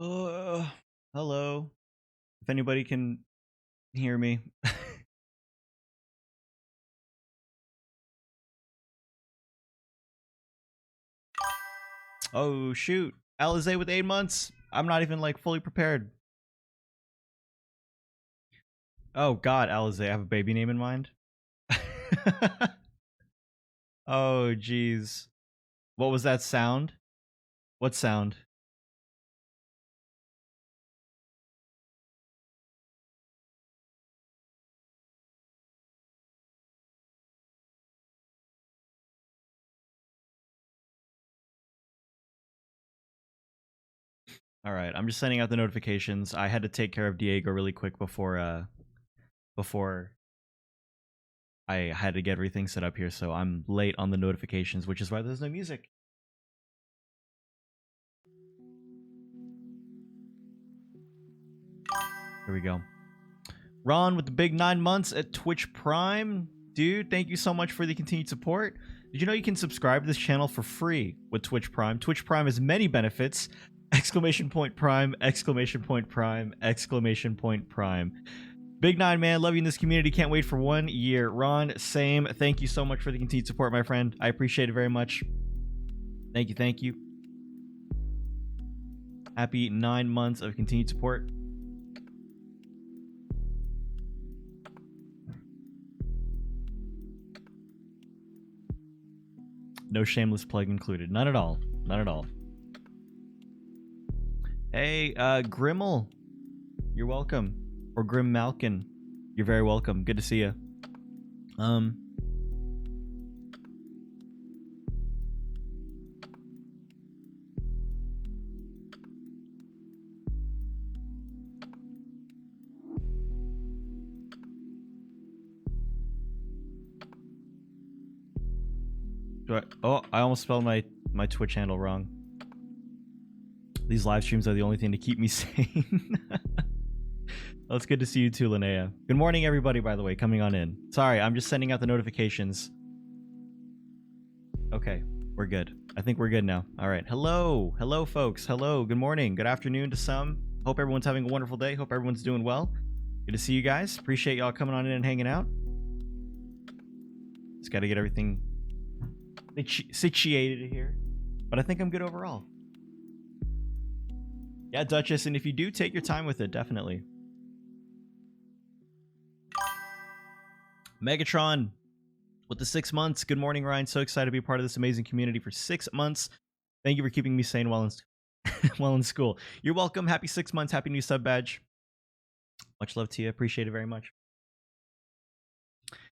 Uh, hello. If anybody can hear me. Oh shoot. Alizé with 8 months. I'm not even like fully prepared. Oh god, Alizé, I have a baby name in mind. Oh jeez. What was that sound? What sound? All right, I'm just sending out the notifications. I had to take care of Diego really quick before I had to get everything set up here, so I'm late on the notifications, which is why there's no music. Here we go. Ron with the big 9 months at Twitch Prime. Dude, thank you so much for the continued support. Did you know you can subscribe to this channel for free with Twitch Prime? Twitch Prime has many benefits. Exclamation point Prime, exclamation point Prime, exclamation point Prime. Big 9, man. Love you in this community. Can't wait for 1 year. Ron, same. Thank you so much for the continued support, my friend. I appreciate it very much. Thank you, thank you. Happy 9 months of continued support. No shameless plug included. None at all. None at all. Hey, Grimmel. You're welcome. Or Grim Malkin. You're very welcome. Good to see you. Oh, I almost spelled my Twitch handle wrong. These live streams are the only thing to keep me sane. Well, it's good to see you too, Linnea. Good morning, everybody, by the way, coming on in. Sorry, I'm just sending out the notifications. Okay, we're good. I think we're good now. All right. Hello. Hello, folks. Hello. Good morning. Good afternoon to some. Hope everyone's having a wonderful day. Hope everyone's doing well. Good to see you guys. Appreciate y'all coming on in and hanging out. Just got to get everything situated here. But I think I'm good overall. Yeah, Duchess, and if you do, take your time with it, definitely. Megatron with the 6 months. Good morning, Ryan. So excited to be part of this amazing community for 6 months. Thank you for keeping me sane while in school. You're welcome. Happy 6 months. Happy new sub badge. Much love to you. Appreciate it very much.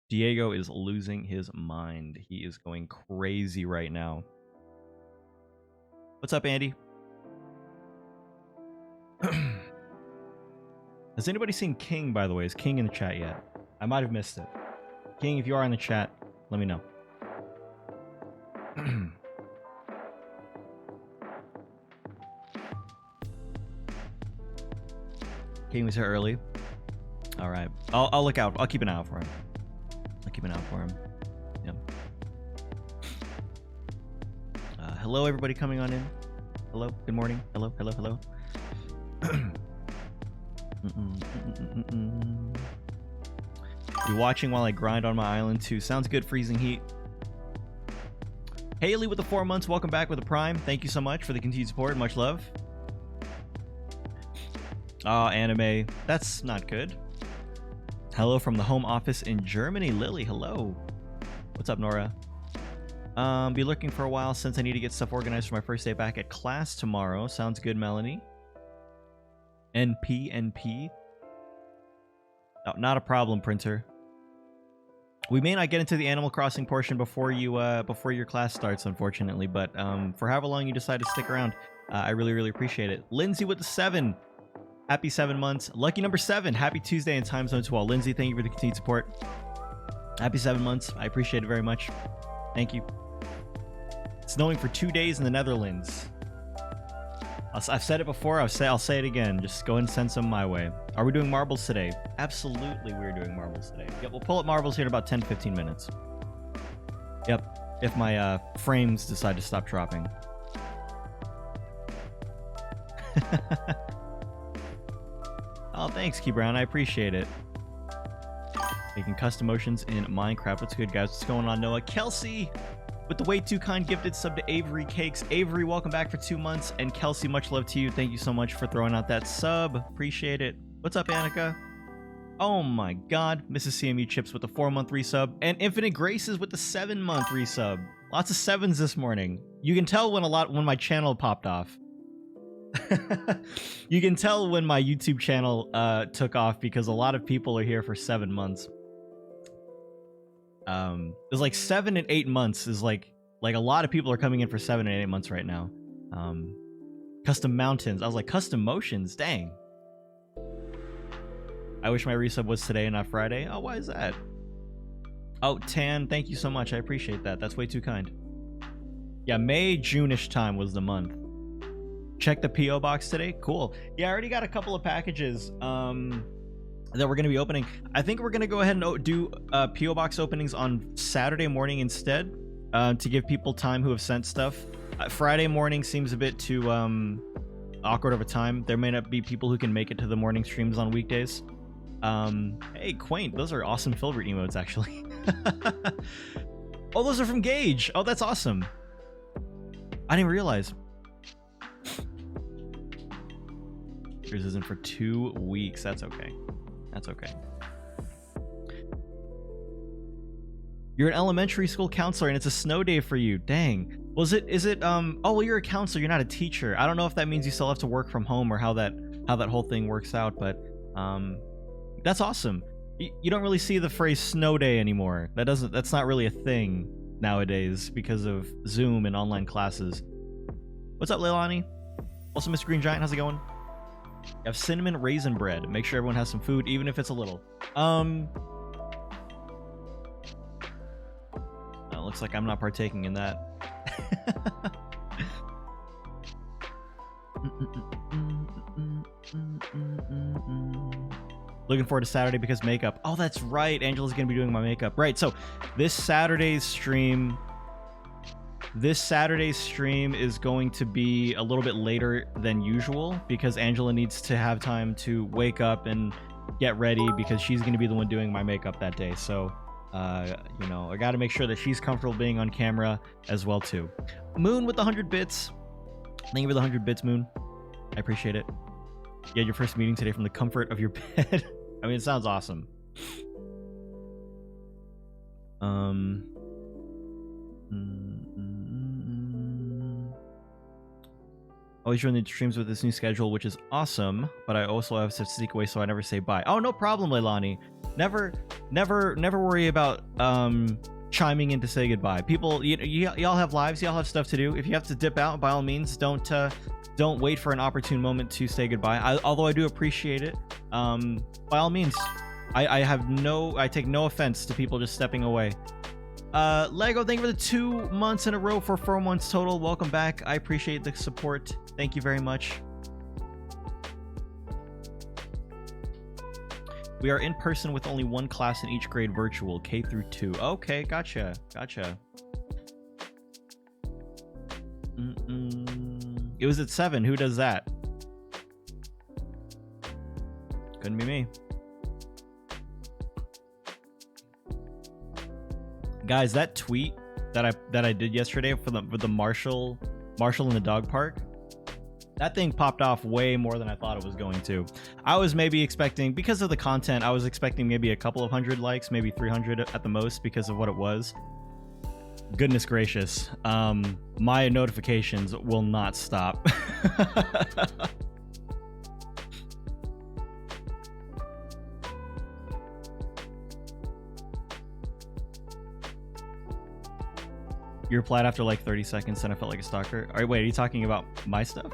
Diego is losing his mind. He is going crazy right now. What's up, Andy? Has anybody seen King, by the way? Is King in the chat yet? I might have missed it. King, if you are in the chat, let me know. King was here early. All right. I'll look out. I'll keep an eye out for him. I'll keep an eye out for him. Yep. Hello, everybody coming on in. Hello. Good morning. Hello. Hello. Hello. Be watching while I grind on my island too. Sounds good. Freezing heat. Haley with the 4 months. Welcome back with a Prime. Thank you so much for the continued support. Much love. Anime. That's not good. Hello from the home office in Germany. Lily, hello. What's up, Nora? Be looking for a while since I need to get stuff organized for my first day back at class tomorrow. Sounds good, Melanie. NP. Oh, not a problem, printer. We may not get into the Animal Crossing portion before your class starts, unfortunately, but for however long you decide to stick around, I really appreciate it. Lindsay with the 7. Happy 7 months. Lucky number 7. Happy Tuesday in time zone to all. Lindsay, thank you for the continued support. Happy 7 months. I appreciate it very much. Thank you. It's snowing for 2 days in the Netherlands. I've said it before. I'll say it again. Just go ahead and send some my way. Are we doing marbles today? Absolutely, we're doing marbles today. Yep, we'll pull up marbles here in about 10-15 minutes. Yep, if my frames decide to stop dropping. Oh, thanks, Key Brown. I appreciate it. Making custom motions in Minecraft. What's good, guys? What's going on, Noah? Kelsey with the way too kind gifted sub to Avery Cakes. Avery, welcome back for 2 months. And Kelsey, much love to you. Thank you so much for throwing out that sub. Appreciate it. What's up, Annika? Oh my god. Mrs. CMU Chips with the 4-month resub. And Infinite Graces with the 7-month resub. Lots of 7s this morning. You can tell when my channel popped off. You can tell when my YouTube channel took off because a lot of people are here for 7 months. There's like 7 and 8 months is like a lot of people are coming in for 7 and 8 months right now. Custom Mountains. I was like, Custom Motions, dang. I wish my resub was today, not Friday. Oh, why is that? Oh, Tan, thank you so much. I appreciate that. That's way too kind. Yeah, May, June-ish time was the month. Check the P.O. box today. Cool. Yeah, I already got a couple of packages that we're going to be opening. I think we're going to go ahead and do P.O. box openings on Saturday morning instead to give people time who have sent stuff. Friday morning seems a bit too awkward of a time. There may not be people who can make it to the morning streams on weekdays. Hey, Quaint. Those are awesome filbert emotes, actually. Oh, those are from Gage. Oh, that's awesome. I didn't realize. Yours isn't for 2 weeks. That's okay. That's okay. You're an elementary school counselor and it's a snow day for you. Dang. Was it, oh, well, you're a counselor. You're not a teacher. I don't know if that means you still have to work from home or how that whole thing works out, but, that's awesome. You don't really see the phrase snow day anymore. That's not really a thing nowadays because of Zoom and online classes. What's up, Leilani? Also, Mr. Green Giant, how's it going? You have cinnamon raisin bread. Make sure everyone has some food, even if it's a little. Looks like I'm not partaking in that. Looking forward to Saturday because makeup. Oh, that's right. Angela's going to be doing my makeup. Right. So this Saturday's stream is going to be a little bit later than usual because Angela needs to have time to wake up and get ready because she's going to be the one doing my makeup that day. So, you know, I got to make sure that she's comfortable being on camera as well, too. Moon with the 100 bits. Thank you for the 100 bits, Moon. I appreciate it. You had your first meeting today from the comfort of your bed. I mean, it sounds awesome. Always join the streams with this new schedule, which is awesome, but I also have to sneak away so I never say bye. Oh, no problem, Leilani. Never worry about chiming in to say goodbye. People, y'all have lives, y'all have stuff to do. If you have to dip out, by all means, don't wait for an opportune moment to say goodbye. Although I do appreciate it. By all means, I take no offense to people just stepping away. Lego, thank you for the 2 months in a row for 4 months total. Welcome back. I appreciate the support. Thank you very much. We are in person with only one class in each grade virtual, K through 2. Okay, gotcha. It was at 7. Who does that? Couldn't be me. Guys, that tweet that I did yesterday for the Marshall in the dog park, that thing popped off way more than I thought it was going to. I was maybe expecting, because of the content, I was expecting maybe a couple of 100 likes, maybe 300 at the most because of what it was. Goodness gracious. My notifications will not stop. You replied after like 30 seconds and I felt like a stalker. All right, wait, are you talking about my stuff?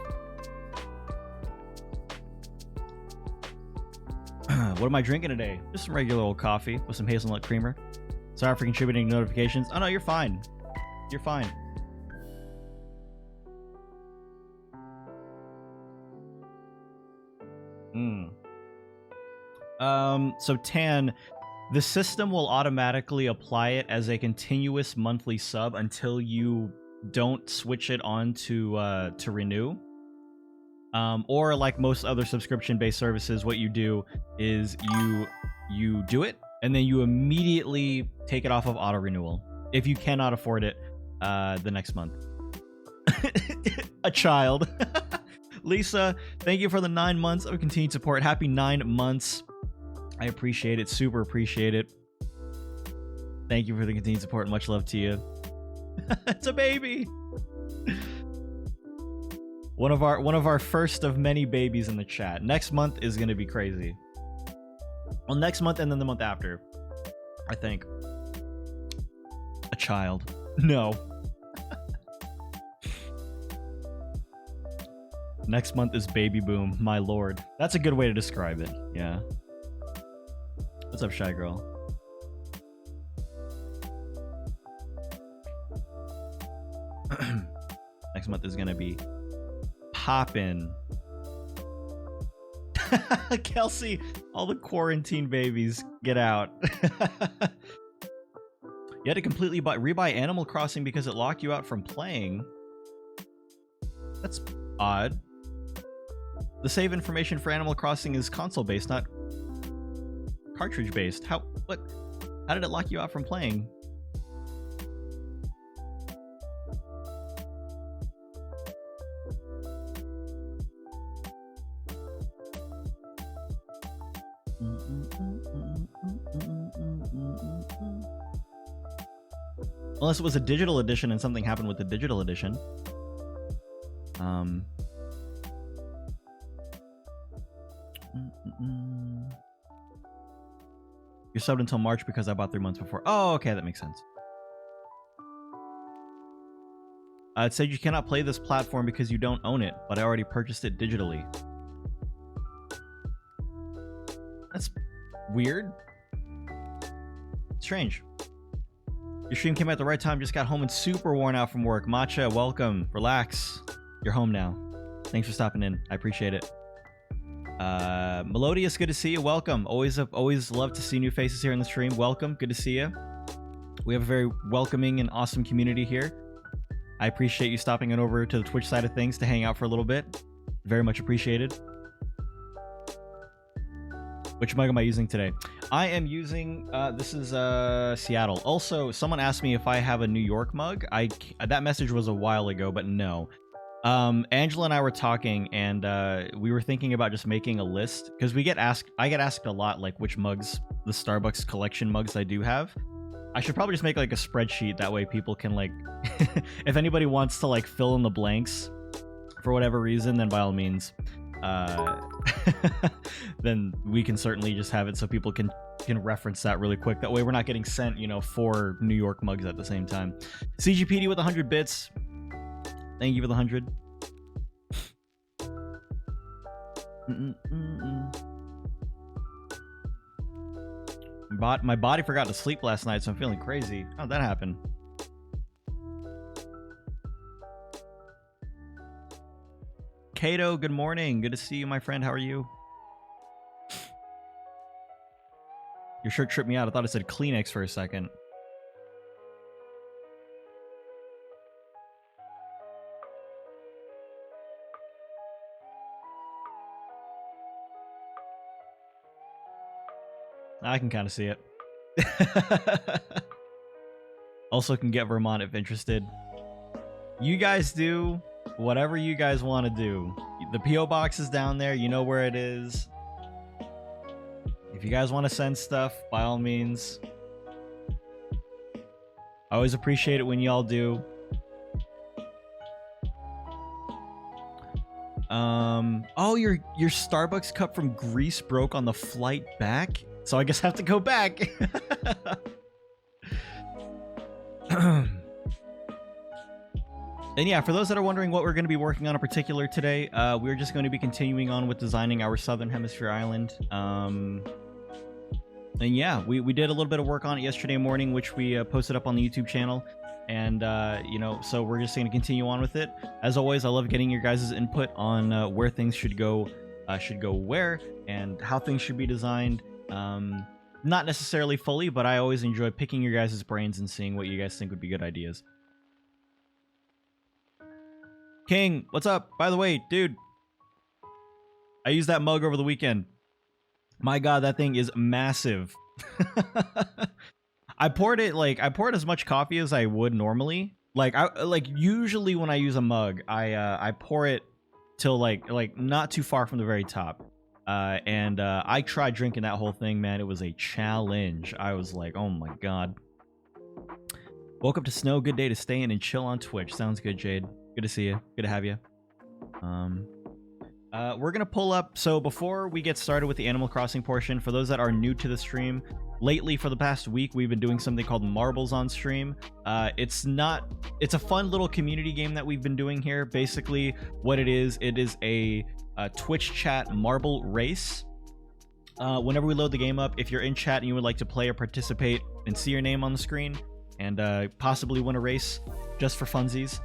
What am I drinking today? Just some regular old coffee with some hazelnut creamer. Sorry for contributing notifications. Oh no, you're fine. You're fine. So Tan, the system will automatically apply it as a continuous monthly sub until you don't switch it on to renew. Or like most other subscription-based services, what you do is you do it and then you immediately take it off of auto renewal if you cannot afford it the next month. A child. Lisa, thank you for the 9 months of continued support. Happy 9 months. I appreciate it. Super appreciate it. Thank you for the continued support. Much love to you. It's a baby. One of our first of many babies in the chat. Next month is going to be crazy. Well, next month and then the month after, I think. A child. No. Next month is baby boom, my lord. That's a good way to describe it. Yeah. What's up, shy girl? Next month is gonna be poppin'. Kelsey, all the quarantine babies, get out. You had to completely rebuy Animal Crossing because it locked you out from playing. That's odd. The save information for Animal Crossing is console-based, not cartridge-based. How did it lock you out from playing? Unless it was a digital edition and something happened with the digital edition. You're subbed until March because I bought 3 months before. Oh, okay, that makes sense. It said you cannot play this platform because you don't own it, but I already purchased it digitally. That's weird. Strange. Your stream came at the right time, just got home and super worn out from work. Matcha, welcome. Relax. You're home now. Thanks for stopping in. I appreciate it. Melodious, good to see you. Welcome. Always love to see new faces here in the stream. Welcome. Good to see you. We have a very welcoming and awesome community here. I appreciate you stopping on over to the Twitch side of things to hang out for a little bit. Very much appreciated. Which mug am I using today? I am using, this is Seattle. Also, someone asked me if I have a New York mug. That message was a while ago, but no. Angela and I were talking, and we were thinking about just making a list, because I get asked a lot, like, which mugs, the Starbucks collection mugs I do have. I should probably just make like a spreadsheet, that way people can, like, if anybody wants to, like, fill in the blanks for whatever reason, then by all means. Then we can certainly just have it so people can reference that really quick. That way we're not getting sent, 4 New York mugs at the same time. CGPD with 100 bits. Thank you for the 100. My body forgot to sleep last night, so I'm feeling crazy. How'd that happen? Kato, good morning. Good to see you, my friend. How are you? Your shirt tripped me out. I thought it said Kleenex for a second. I can kind of see it. Also can get Vermont if interested. You guys do whatever you guys want to do. The P.O. box is down there. You know where it is. If you guys want to send stuff, by all means. I always appreciate it when y'all do. Oh, your Starbucks cup from Greece broke on the flight back, so I guess I have to go back. And yeah, for those that are wondering what we're going to be working on in particular today, we're just going to be continuing on with designing our Southern Hemisphere island. And yeah, we did a little bit of work on it yesterday morning, which we posted up on the YouTube channel. And, so we're just going to continue on with it. As always, I love getting your guys' input on where things should go where, and how things should be designed. Not necessarily fully, but I always enjoy picking your guys' brains and seeing what you guys think would be good ideas. King, what's up? By the way, dude, I used that mug over the weekend. My God, that thing is massive. I poured as much coffee as I would normally. Like usually when I use a mug, I pour it till like not too far from the very top. And I tried drinking that whole thing, man. It was a challenge. I was like, oh my God. Woke up to snow. Good day to stay in and chill on Twitch. Sounds good, Jade. Good to see you. Good to have you. We're gonna pull up. So before we get started with the Animal Crossing portion, for those that are new to the stream, lately for the past week we've been doing something called Marbles on stream. It's a fun little community game that we've been doing here. Basically, what it is a Twitch chat marble race. Whenever we load the game up, if you're in chat and you would like to play or participate and see your name on the screen and possibly win a race just for funsies,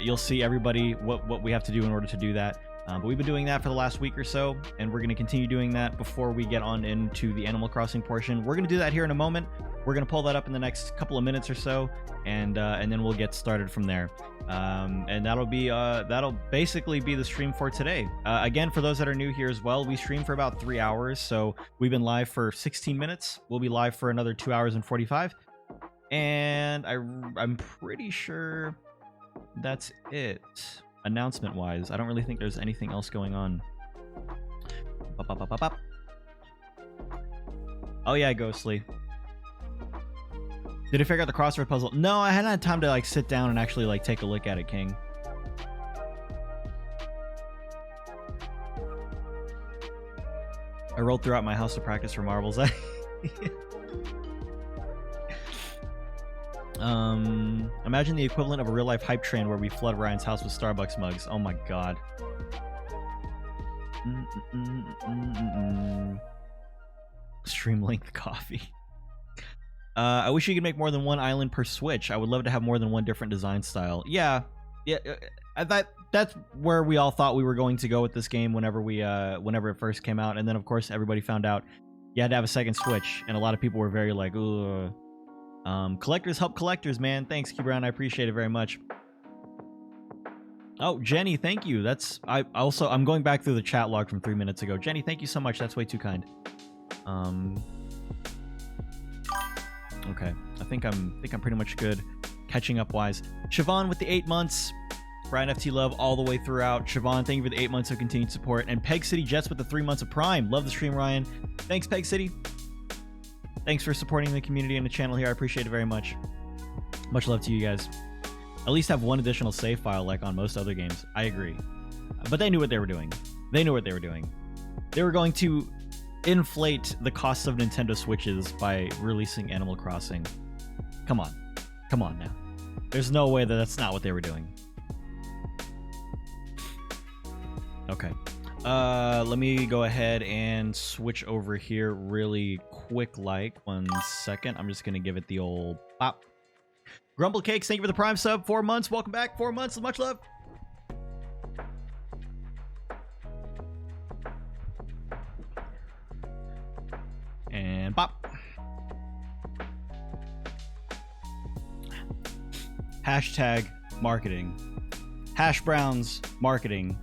you'll see everybody what we have to do in order to do that. But we've been doing that for the last week or so, and we're going to continue doing that before we get on into the Animal Crossing portion. We're going to do that here in a moment. We're going to pull that up in the next couple of minutes or so, and then we'll get started from there. And that'll basically be the stream for today. Again, for those that are new here as well, we stream for about 3 hours, so we've been live for 16 minutes. We'll be live for another 2 hours and 45, and I'm pretty sure that's it. Announcement wise, I don't really think there's anything else going on. Oh yeah, Ghostly. Did you figure out the crossword puzzle? No, I hadn't had time to like sit down and actually like take a look at it, King. I rolled throughout my house to practice for marbles. Imagine the equivalent of a real-life hype train where we flood Ryan's house with Starbucks mugs. Oh my God. Stream length coffee. I wish you could make more than one island per Switch. I would love to have more than one different design style. Yeah. That's where we all thought we were going to go with this game whenever it first came out, and then of course everybody found out you had to have a second Switch, and a lot of people were very like, ugh. Collectors help collectors, man. Thanks, Key-Brown. I appreciate it very much. Oh, Jenny, thank you. I'm going back through the chat log from 3 minutes ago. Jenny, thank you so much. That's way too kind. Okay. I think I'm pretty much good catching up wise. Siobhan with the 8 months. RyanFT love all the way throughout. Siobhan, thank you for the 8 months of continued support. And Peg City Jets with the 3 months of Prime. Love the stream, Ryan. Thanks, Peg City. Thanks for supporting the community and the channel here. I appreciate it very much. Much love to you guys. At least have one additional save file like on most other games. I agree. But they knew what they were doing. They knew what they were doing. They were going to inflate the cost of Nintendo Switches by releasing Animal Crossing. Come on. Come on now. There's no way that that's not what they were doing. Okay. Let me go ahead and switch over here really quick like. 1 second. I'm just going to give it the old pop. Grumble Cakes, thank you for the Prime sub. 4 months. Welcome back. 4 months. Much love. And pop. Hashtag marketing. Hash Browns marketing.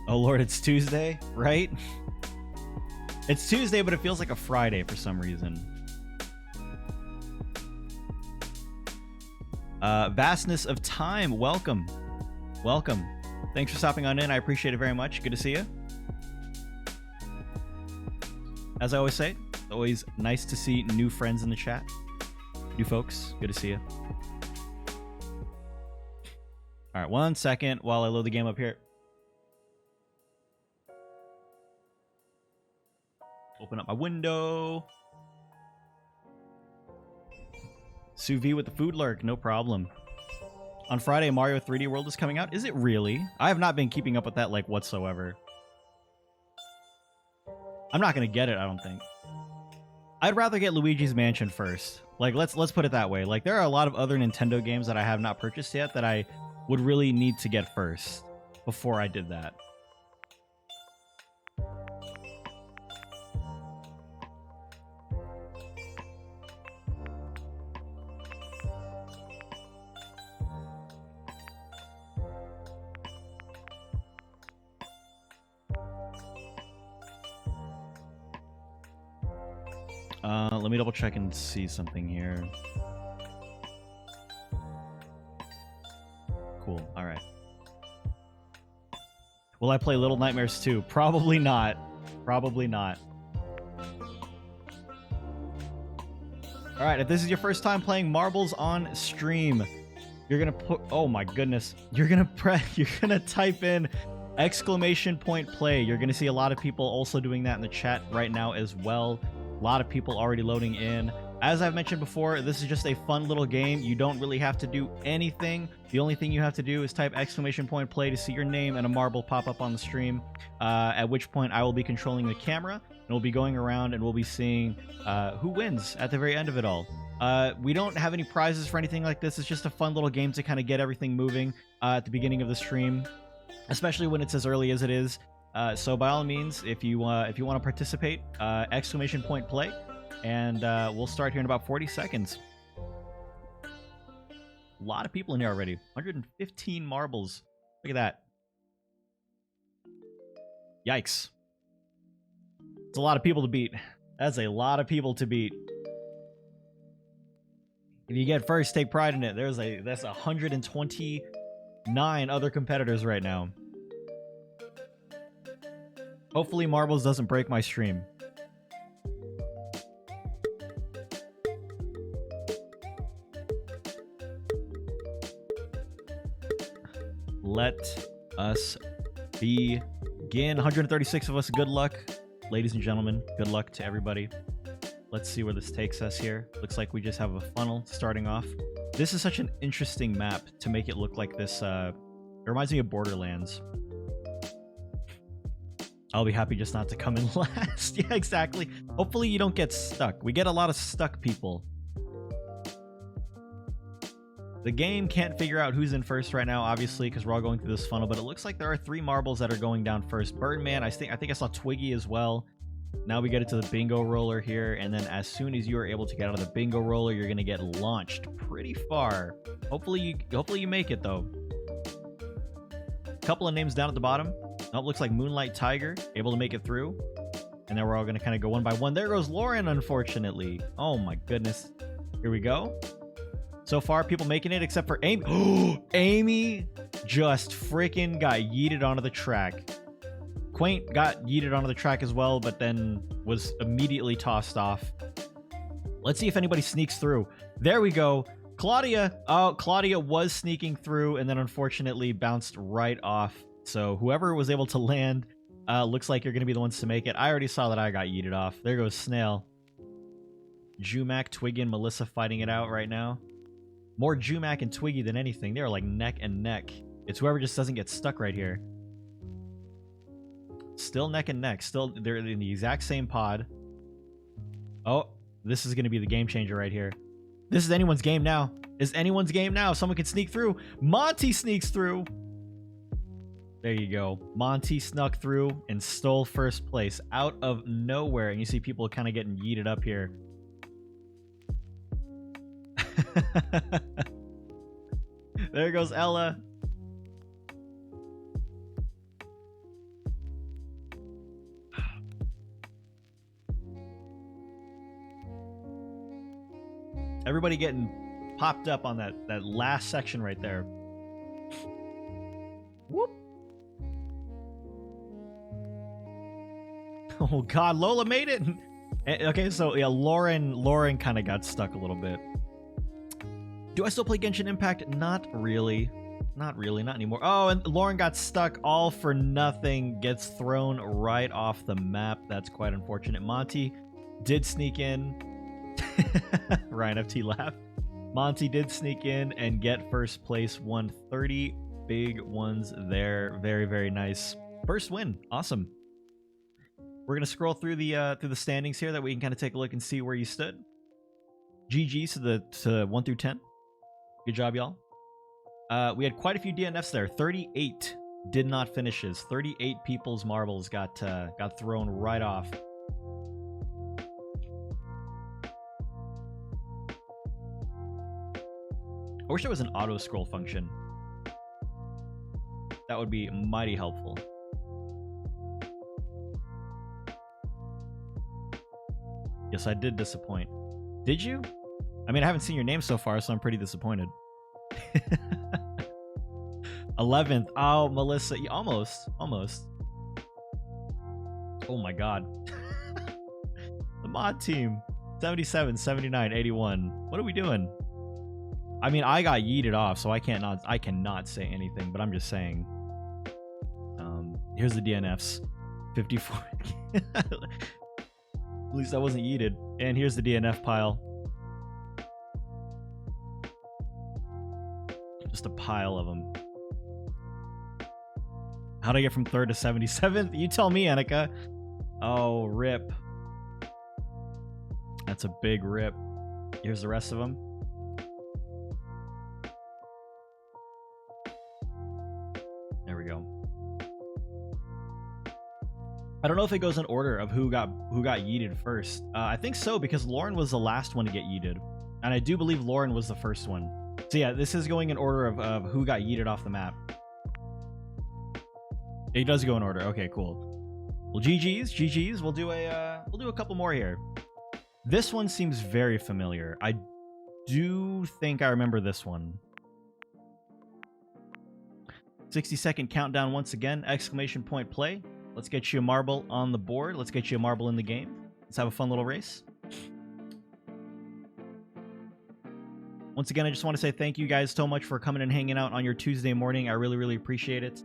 Oh Lord, it's Tuesday, right? It's Tuesday, but it feels like a Friday for some reason. Vastness of Time, welcome. Welcome. Thanks for stopping on in. I appreciate it very much. Good to see you. As I always say, it's always nice to see new friends in the chat. New folks, good to see you. All right, 1 second while I load the game up here. Open up my window. Sous vide with the food lurk, no problem. On Friday, Mario 3D World is coming out. Is it really? I have not been keeping up with that like whatsoever. I'm not gonna get it, I don't think. I'd rather get Luigi's Mansion first. Like, let's put it that way. Like, there are a lot of other Nintendo games that I have not purchased yet that I would really need to get first before I did that. Let me double check and see something here. Cool. All right. Will I play Little Nightmares 2? Probably not. Probably not. All right, if this is your first time playing marbles on stream, you're gonna put, oh my goodness, you're gonna type in !play. You're gonna see a lot of people also doing that in the chat right now as well. A lot of people already loading in. As I've mentioned before, this is just a fun little game. You don't really have to do anything. The only thing you have to do is type !play to see your name and a marble pop up on the stream, at which point I will be controlling the camera, and we'll be going around and we'll be seeing who wins at the very end of it all. We don't have any prizes for anything like this. It's just a fun little game to kind of get everything moving at the beginning of the stream, especially when it's as early as it is. So by all means, if you want to participate, !play, and we'll start here in about 40 seconds. A lot of people in here already. 115 marbles. Look at that. Yikes. It's a lot of people to beat. That's a lot of people to beat. If you get first, take pride in it. That's 129 other competitors right now. Hopefully marbles doesn't break my stream. Let us begin. 136 of us. Good luck, ladies and gentlemen. Good luck to everybody. Let's see where this takes us here. Looks like we just have a funnel starting off. This is such an interesting map to make it look like this. It reminds me of Borderlands. I'll be happy just not to come in last. Yeah, exactly. Hopefully you don't get stuck. We get a lot of stuck people. The game can't figure out who's in first right now, obviously, because we're all going through this funnel, but it looks like there are 3 marbles that are going down first. Birdman, I think I saw Twiggy as well. Now we get it to the bingo roller here, and then as soon as you are able to get out of the bingo roller, you're going to get launched pretty far. Hopefully you make it, though. A couple of names down at the bottom. Oh, looks like Moonlight Tiger, able to make it through. And then we're all going to kind of go one by one. There goes Lauren, unfortunately. Oh my goodness. Here we go. So far, people making it except for Amy. Amy just freaking got yeeted onto the track. Quaint got yeeted onto the track as well, but then was immediately tossed off. Let's see if anybody sneaks through. There we go. Claudia. Oh, Claudia was sneaking through and then unfortunately bounced right off. So whoever was able to land, looks like you're going to be the ones to make it. I already saw that I got yeeted off. There goes Snail. Jumac, Twiggy, and Melissa fighting it out right now. More Jumac and Twiggy than anything. They're like neck and neck. It's whoever just doesn't get stuck right here. Still neck and neck. Still, they're in the exact same pod. Oh, this is going to be the game changer right here. This is anyone's game now. It's anyone's game now. Someone can sneak through. Monty sneaks through. There you go. Monty snuck through and stole first place out of nowhere. And you see people kind of getting yeeted up here. There goes Ella. Everybody getting popped up on that last section right there. Whoop. Oh god, Lola made it. Okay, so yeah, Lauren kind of got stuck a little bit. Do I still play Genshin Impact? Not really. Not really, not anymore. Oh, and Lauren got stuck all for nothing. Gets thrown right off the map. That's quite unfortunate. Monty did sneak in. RyanFT laughed. Monty did sneak in and get first place. 130 big ones there. Very, very nice. First win. Awesome. We're gonna scroll through the standings here that we can kind of take a look and see where you stood. GG's to 1 through 10. Good job, y'all. We had quite a few DNFs there. 38 did not finishes. 38 people's marbles got thrown right off. I wish there was an auto scroll function. That would be mighty helpful. Yes, I did disappoint. Did you? I mean, I haven't seen your name so far, so I'm pretty disappointed. 11th. Oh, Melissa. Almost. Almost. Oh my god. The mod team. 77, 79, 81. What are we doing? I mean, I got yeeted off, so I cannot say anything, but I'm just saying. Here's the DNFs. 54. At least I wasn't yeeted. And here's the DNF pile. Just a pile of them. How'd I get from 3rd to 77th? You tell me, Annika. Oh, rip. That's a big rip. Here's the rest of them. There we go. I don't know if it goes in order of who got yeeted first. I think so, because Lauren was the last one to get yeeted. And I do believe Lauren was the first one. So yeah, this is going in order of who got yeeted off the map. It does go in order. Okay, cool. Well, GG's. We'll do a couple more here. This one seems very familiar. I do think I remember this one. 60-second countdown once again. Exclamation point play. Let's get you a marble on the board. Let's get you a marble in the game. Let's have a fun little race. Once again, I just want to say thank you guys so much for coming and hanging out on your Tuesday morning. I really, really appreciate it.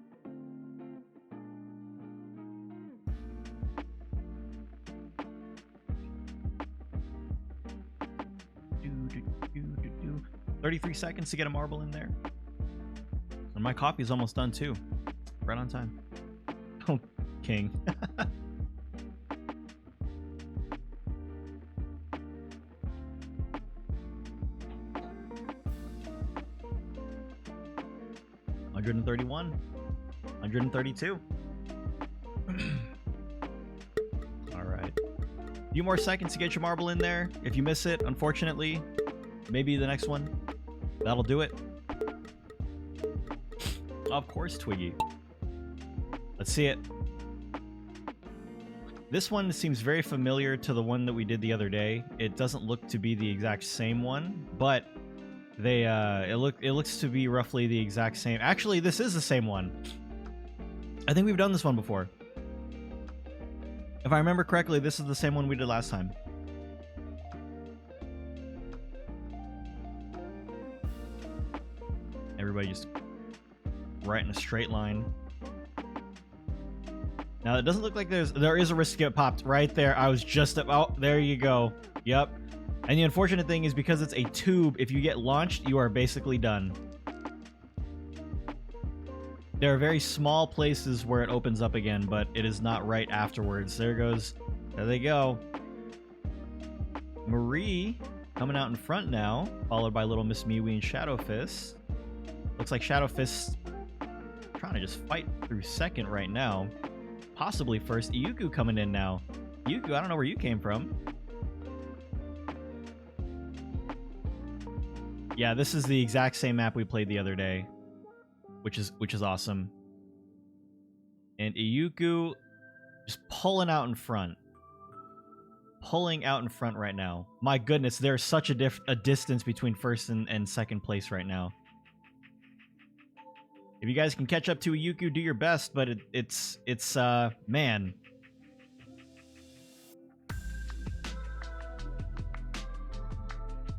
Do. 33 seconds to get a marble in there. And my coffee is almost done too. Right on time. Oh, king. $131, $132. All right. A few more seconds to get your marble in there. If you miss it, unfortunately, maybe the next one. That'll do it. Of course, Twiggy. Let's see it. This one seems very familiar to the one that we did the other day. It doesn't look to be the exact same one, but they it looks to be roughly the exact same. Actually, this is the same one. I think we've done this one before. If I remember correctly, this is the same one we did last time. Everybody just right in a straight line. Now it doesn't look like there is a risk to get popped right there. I was just about, there you go. Yep. And the unfortunate thing is, because it's a tube, if you get launched, you are basically done. There are very small places where it opens up again, but it is not right afterwards. There they go. Marie coming out in front now, followed by little Miss Miwi and Shadowfist. Looks like Shadowfist trying to just fight through second right now. Possibly first. Iuku coming in now. Iuku, I don't know where you came from. Yeah, this is the exact same map we played the other day, which is awesome. And Iuku just pulling out in front. Pulling out in front right now. My goodness, there's such a distance between first and second place right now. If you guys can catch up to Iuku, do your best, but it's man.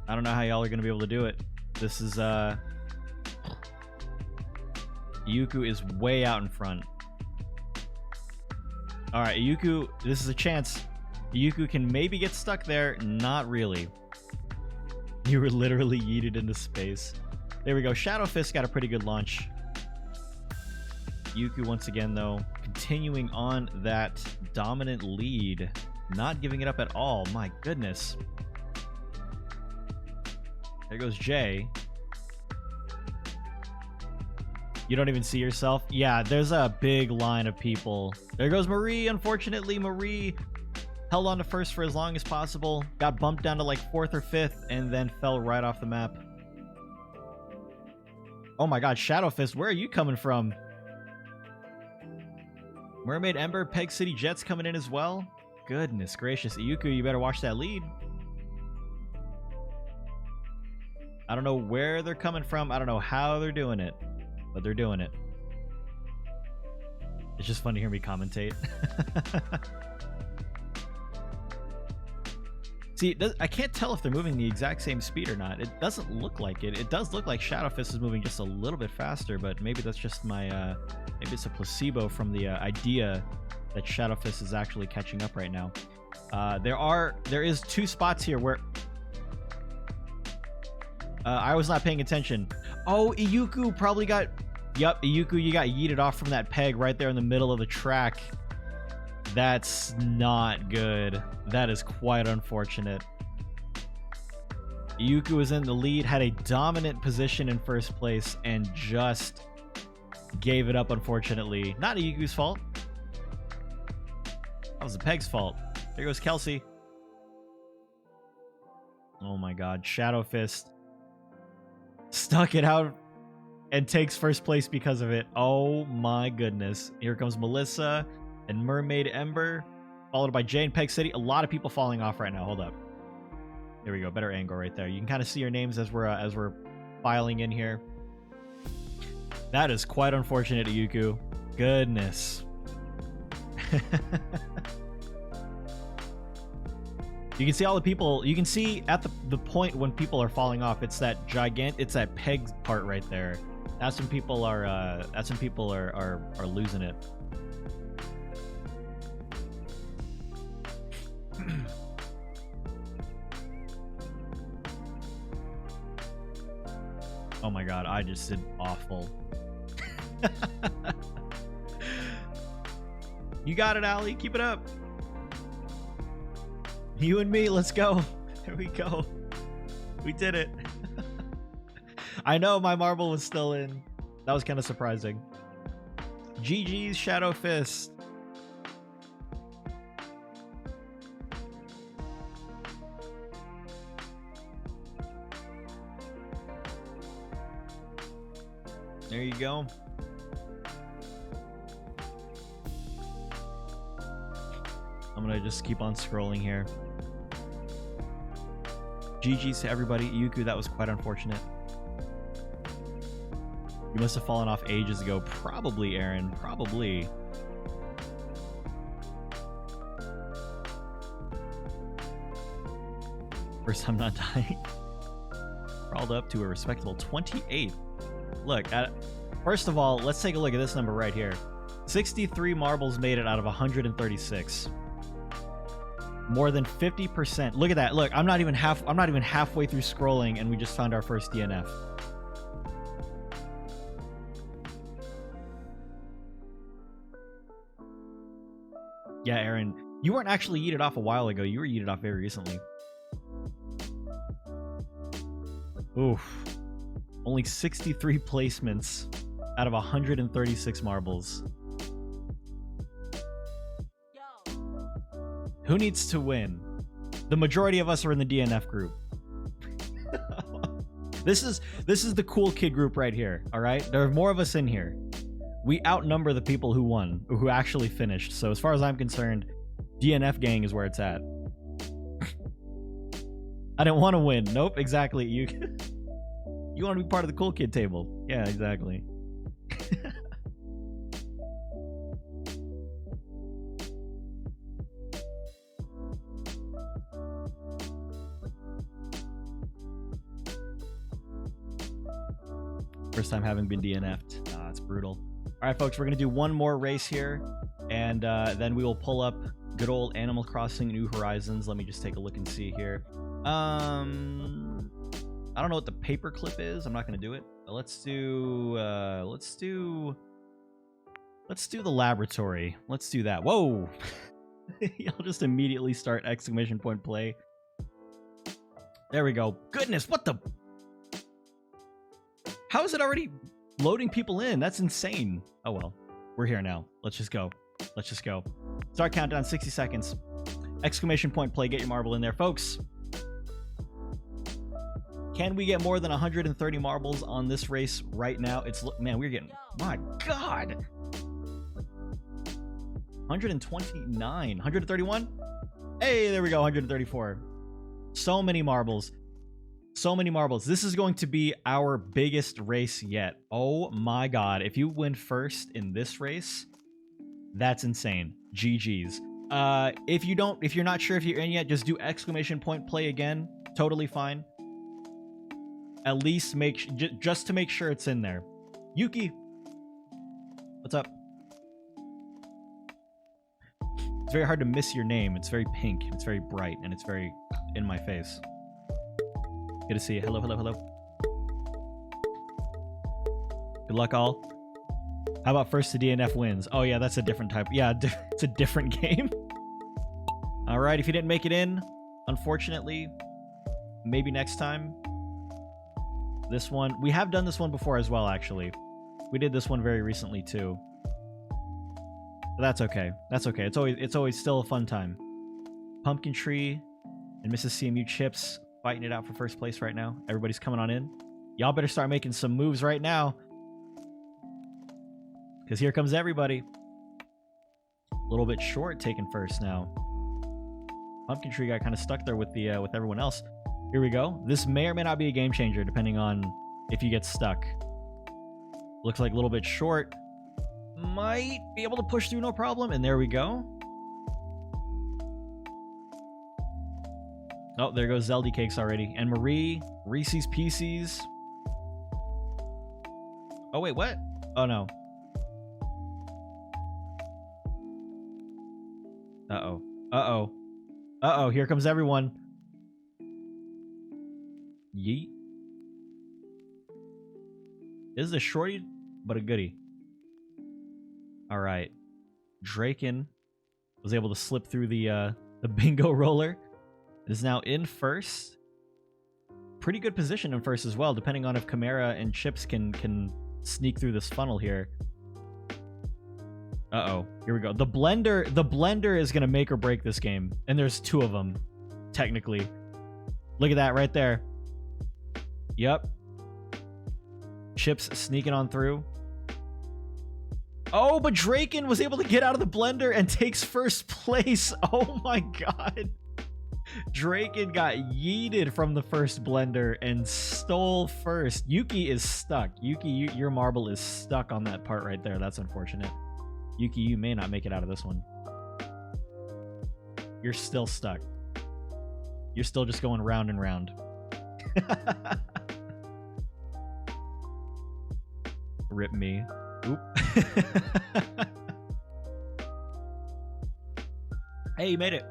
I don't know how y'all are going to be able to do it. This is, Iuku is way out in front. Alright, Iuku, this is a chance. Iuku can maybe get stuck there. Not really. You were literally yeeted into space. There we go. Shadowfist got a pretty good launch. Iuku, once again, though, continuing on that dominant lead. Not giving it up at all. My goodness. There goes Jay. You don't even see yourself? Yeah, there's a big line of people. There goes Marie. Unfortunately, Marie held on to first for as long as possible. Got bumped down to like 4th or 5th and then fell right off the map. Oh my god, Shadowfist, where are you coming from? Mermaid Ember, Peg City Jets coming in as well. Goodness gracious. Iyuku, you better watch that lead. I don't know where they're coming from. I don't know how they're doing it, but they're doing it. It's just fun to hear me commentate. See, I can't tell if they're moving the exact same speed or not. It doesn't look like it. It does look like Shadowfist is moving just a little bit faster, but maybe that's just my, maybe it's a placebo from the idea that Shadowfist is actually catching up right now. There is 2 spots here where I was not paying attention. Oh, Iyuku probably got, yep, Iyuku, you got yeeted off from that peg right there in the middle of the track. That's not good. That is quite unfortunate. Iyuku was in the lead, had a dominant position in first place, and just gave it up, unfortunately. Not Iyuku's fault. That was the peg's fault. There goes Kelsey. Oh my god. Shadowfist stuck it out and takes first place because of it. Oh my goodness. Here comes Melissa and Mermaid Ember, followed by Jay and Peg City. A lot of people falling off right now. Hold up. There we go. Better angle right there. You can kind of see your names as we're filing in here. That is quite unfortunate, Iyuku. Goodness. You can see all the people. You can see at the point when people are falling off. It's that it's that peg part right there. That's when people are. That's when people are losing it. Oh my god, I just did awful. You got it, Allie. Keep it up. You and me, let's go. There we go. We did it. I know my marble was still in. That was kind of surprising. GG's Shadowfist. There you go. I'm gonna just keep on scrolling here. GG's to everybody. Iyuku, that was quite unfortunate. You must have fallen off ages ago. Probably, Aaron. Probably. First time not dying. Crawled up to a respectable 28. Look, first of all, let's take a look at this number right here. 63 marbles made it out of 136. More than 50%. Look at that. Look, I'm not even halfway through scrolling and we just found our first DNF. Yeah, Aaron, you weren't actually yeeted off a while ago. You were yeeted off very recently. Oof. Only 63 placements out of 136 marbles. Who needs to win? The majority of us are in the DNF group. This is the cool kid group right here, all right? There are more of us in here. We outnumber the people who won, or who actually finished. So as far as I'm concerned, DNF gang is where it's at. I didn't want to win. Nope, exactly. You want to be part of the cool kid table. Yeah, exactly. First time having been DNF'd. It's brutal. All right, folks, we're going to do one more race here, and then we will pull up good old Animal Crossing New Horizons. Let me just take a look and see here. I don't know what the paperclip is. I'm not going to do it. But let's do the laboratory. Let's do that. Whoa! I'll just immediately start exclamation point play. There we go. Goodness, what the... How is it already loading people in? That's insane. Oh well, we're here now. Let's just go. Let's just go. Start countdown, 60 seconds. Exclamation point play, get your marble in there, folks. Can we get more than 130 marbles on this race right now? Man, we're getting... My God! 129. 131? Hey, there we go. 134. So many marbles. So many marbles. This is going to be our biggest race yet. Oh my god. If you win first in this race, that's insane. GG's. If you're not sure if you're in yet, just do exclamation point play again. Totally fine. At least just to make sure it's in there. Yuki, what's up? It's very hard to miss your name. It's very pink. It's very bright, and it's very in my face. Good to see you. Hello, hello, hello. Good luck, all. How about first to DNF wins? Oh yeah, that's a different type. Yeah, it's a different game. All right, if you didn't make it in, unfortunately, maybe next time. This one, we have done this one before as well, actually. We did this one very recently too. But that's okay. That's okay. It's always still a fun time. Pumpkin Tree and Mrs. CMU Chips fighting it out for first place right now. Everybody's coming on in. Y'all better start making some moves right now, because here comes everybody. A little bit short taking first now. Pumpkin Tree got kind of stuck there with everyone else. Here we go. This may or may not be a game changer, depending on if you get stuck. Looks like a little bit short. Might be able to push through no problem. And there we go. Oh, there goes Zeldy Cakes already. And Marie, Reese's Pieces. Oh, wait, what? Oh, no. Uh-oh. Uh-oh. Uh-oh, here comes everyone. Yeet. This is a shorty, but a goodie. Alright. Draken was able to slip through the bingo roller. It is now in first. Pretty good position in first as well, depending on if Chimera and Chips can sneak through this funnel here. Uh-oh. Here we go. The blender is gonna make or break this game. And there's two of them, technically. Look at that right there. Yep. Chips sneaking on through. Oh, but Draken was able to get out of the blender and takes first place. Oh my god. Draken got yeeted from the first blender and stole first. Yuki is stuck. Yuki, your marble is stuck on that part right there. That's unfortunate. Yuki, you may not make it out of this one. You're still stuck. You're still just going round and round. Rip me. Oop. Hey, you made it.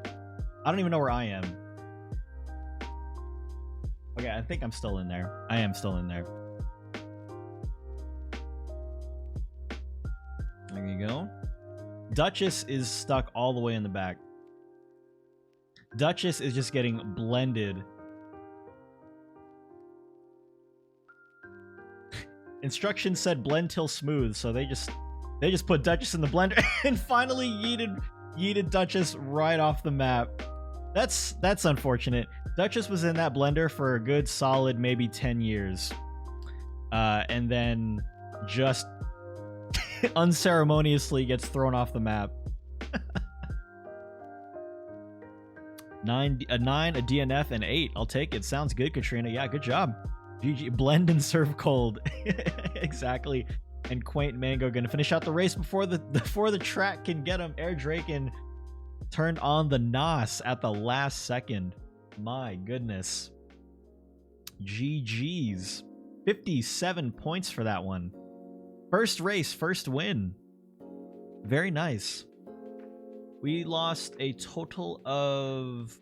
I don't even know where I am. Okay, I think I'm still in there. I am still in there. There you go. Duchess is stuck all the way in the back. Duchess is just getting blended. Instructions said blend till smooth, so they just put Duchess in the blender and finally yeeted Duchess right off the map. That's unfortunate. Duchess was in that blender for a good solid maybe 10 years. And then just unceremoniously gets thrown off the map. a 9, a DNF, and 8. I'll take it. Sounds good, Katrina. Yeah, good job. GG. Blend and serve cold. Exactly. And Quaint Mango gonna finish out the race before the track can get him. Air Draken turned on the NOS at the last second. My goodness. GG's. 57 points for that one. First race, first win. Very nice. We lost a total of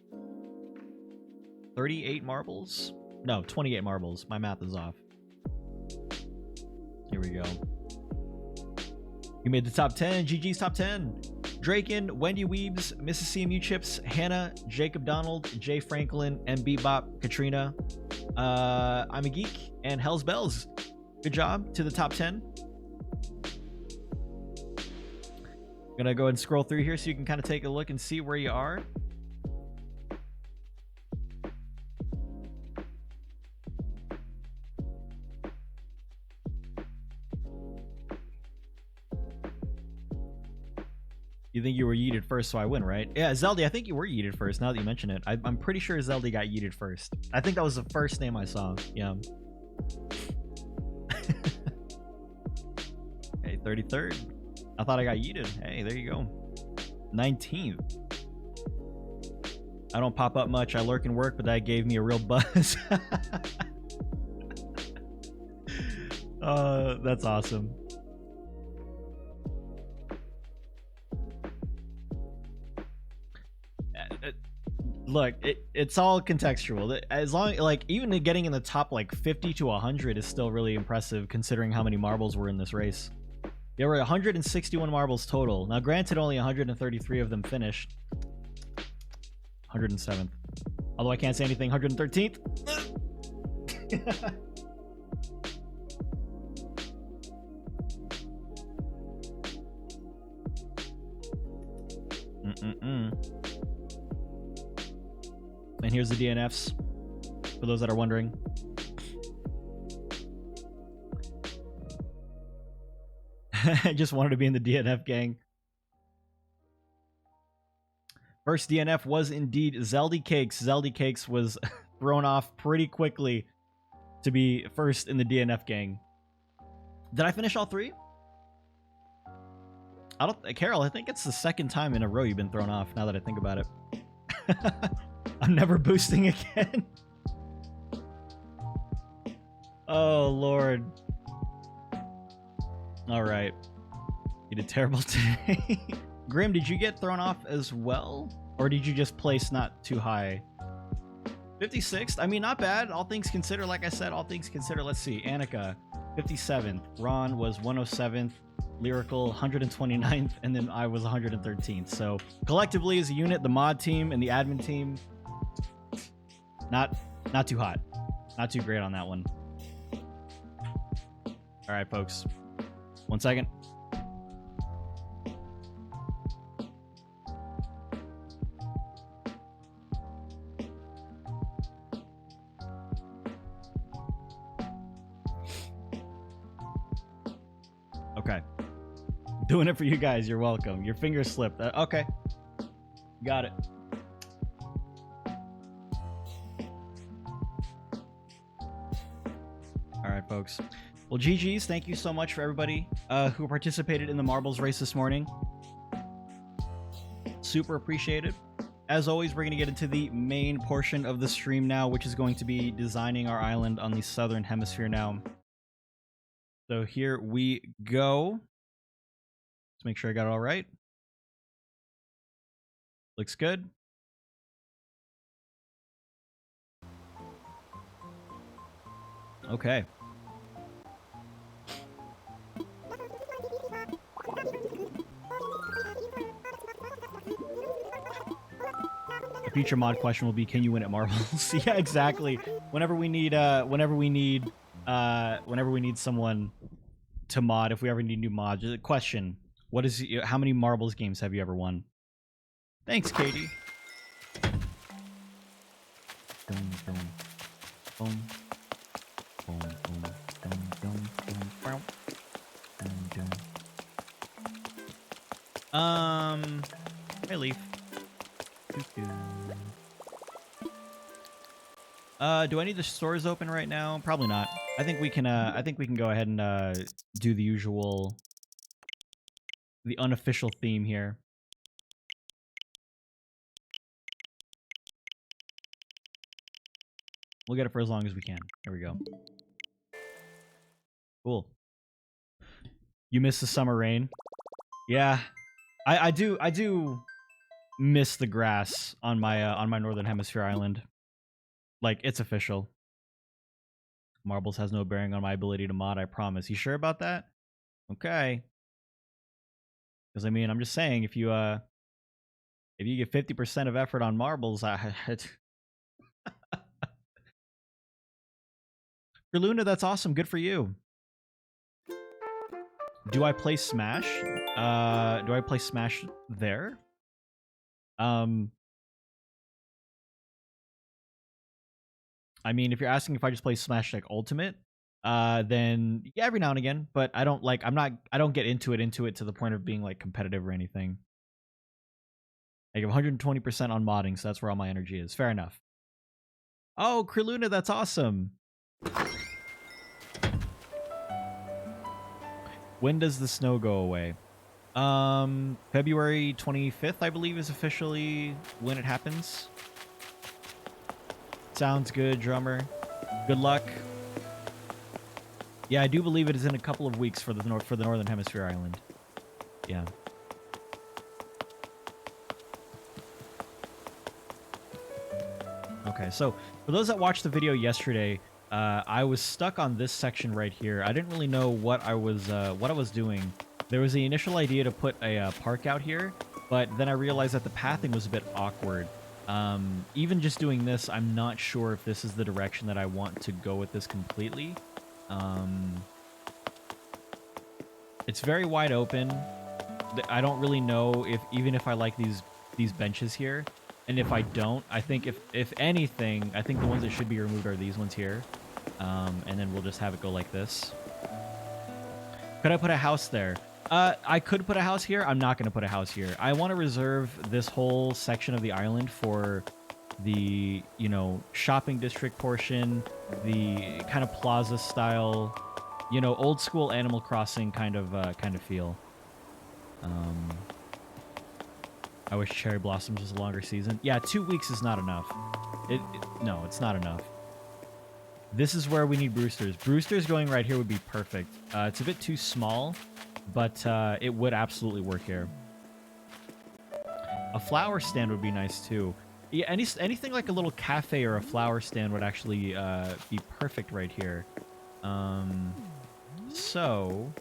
38 marbles. No, 28 marbles. My math is off. Here we go. You made the top 10. GG's top 10. Draken, Wendy Weebs, Mrs. CMU Chips, Hannah, Jacob Donald, Jay Franklin, M. Bebop, Katrina, I'm a Geek, and Hell's Bells. Good job to the top 10. I'm gonna go ahead and scroll through here so you can kind of take a look and see where you are. You think you were yeeted first, so I win, right? Yeah, Zeldy, I think you were yeeted first, now that you mention it. I'm pretty sure Zeldy got yeeted first. I think that was the first name I saw. Yeah. Hey, 33rd. I thought I got yeeted. Hey, there you go. 19th. I don't pop up much. I lurk and work, but that gave me a real buzz. That's awesome. Look, it's all contextual. As long, like, even getting in the top like 50 to 100 is still really impressive considering how many marbles were in this race. There were 161 marbles total. Now, granted, only 133 of them finished. 107th. Although I can't say anything. 113th. And here's the DNFs, for those that are wondering. I just wanted to be in the DNF gang. First DNF was indeed Zeldy Cakes. Zeldy Cakes was thrown off pretty quickly to be first in the DNF gang. Did I finish all three? Carol, I think it's the second time in a row you've been thrown off, now that I think about it. I'm never boosting again. Oh, Lord. All right. You did terrible today. Grim, did you get thrown off as well? Or did you just place not too high? 56th? I mean, not bad. All things considered, like I said, all things considered. Let's see. Annika, 57th. Ron was 107th. Lyrical, 129th. And then I was 113th. So collectively as a unit, the mod team and the admin team, not too hot. Not too great on that one. All right, folks. 1 second. Okay. Doing it for you guys. You're welcome. Your finger slipped. Okay. Got it. All right, folks. Well, GG's. Thank you so much for everybody who participated in the marbles race this morning. Super appreciated. As always, we're going to get into the main portion of the stream now, which is going to be designing our island on the southern hemisphere now. So here we go. Let's make sure I got it all right. Looks good. Okay. The future mod question will be, can you win at marbles? Yeah, exactly. Whenever we need someone to mod, if we ever need new mods, question, what is, how many marbles games have you ever won? Thanks, Katie. Hey, Leaf. Do I need the stores open right now? Probably not. I think we can go ahead and do the usual, the unofficial theme here. We'll get it for as long as we can. There we go. Cool. You miss the summer rain? Yeah, I do miss the grass on my northern hemisphere island. Like, it's official. Marbles has no bearing on my ability to mod, I promise. You sure about that? Okay. Because I mean, I'm just saying, if you get 50% of effort on marbles, For Luna, that's awesome. Good for you. Do I play Smash? Do I play Smash there? I mean, if you're asking if I just play Smash like Ultimate, then yeah, every now and again. But I don't get into it to the point of being like competitive or anything. I give 120% on modding, so that's where all my energy is. Fair enough. Oh, Krilluna, that's awesome. When does the snow go away? February 25th, I believe, is officially when it happens. Sounds good, drummer. Good luck. Yeah, I do believe it is in a couple of weeks for the Northern Hemisphere island. Yeah. Okay, so for those that watched the video yesterday, I was stuck on this section right here. I didn't really know what I was doing. There was the initial idea to put a park out here, but then I realized that the pathing was a bit awkward. Even just doing this, I'm not sure if this is the direction that I want to go with this completely. It's very wide open. I don't really know even if I like these benches here. And if I don't, I think if anything, I think the ones that should be removed are these ones here. And then we'll just have it go like this. Could I put a house there? I could put a house here. I'm not going to put a house here. I want to reserve this whole section of the island for the, you know, shopping district portion, the kind of plaza style, you know, old school Animal Crossing kind of feel. I wish Cherry Blossoms was a longer season. Yeah, 2 weeks is not enough. No, it's not enough. This is where we need Brewsters. Brewsters going right here would be perfect. It's a bit too small, but it would absolutely work here. A flower stand would be nice too. Yeah, anything like a little cafe or a flower stand would actually be perfect right here. So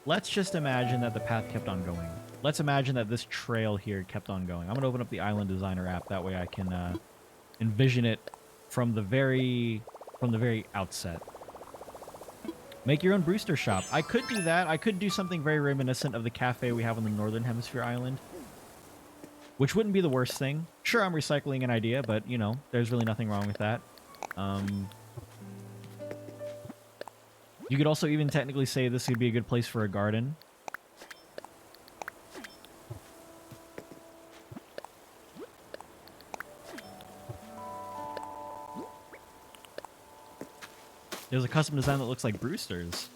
let's just imagine that the path kept on going. Let's imagine that this trail here kept on going. I'm going to open up the Island Designer app. That way I can envision it from the very outset. Make your own Brewster shop. I could do that. I could do something very reminiscent of the cafe we have on the Northern Hemisphere island, which wouldn't be the worst thing. Sure, I'm recycling an idea, but, you know, there's really nothing wrong with that. You could also even technically say this would be a good place for a garden. There's a custom design that looks like Brewster's.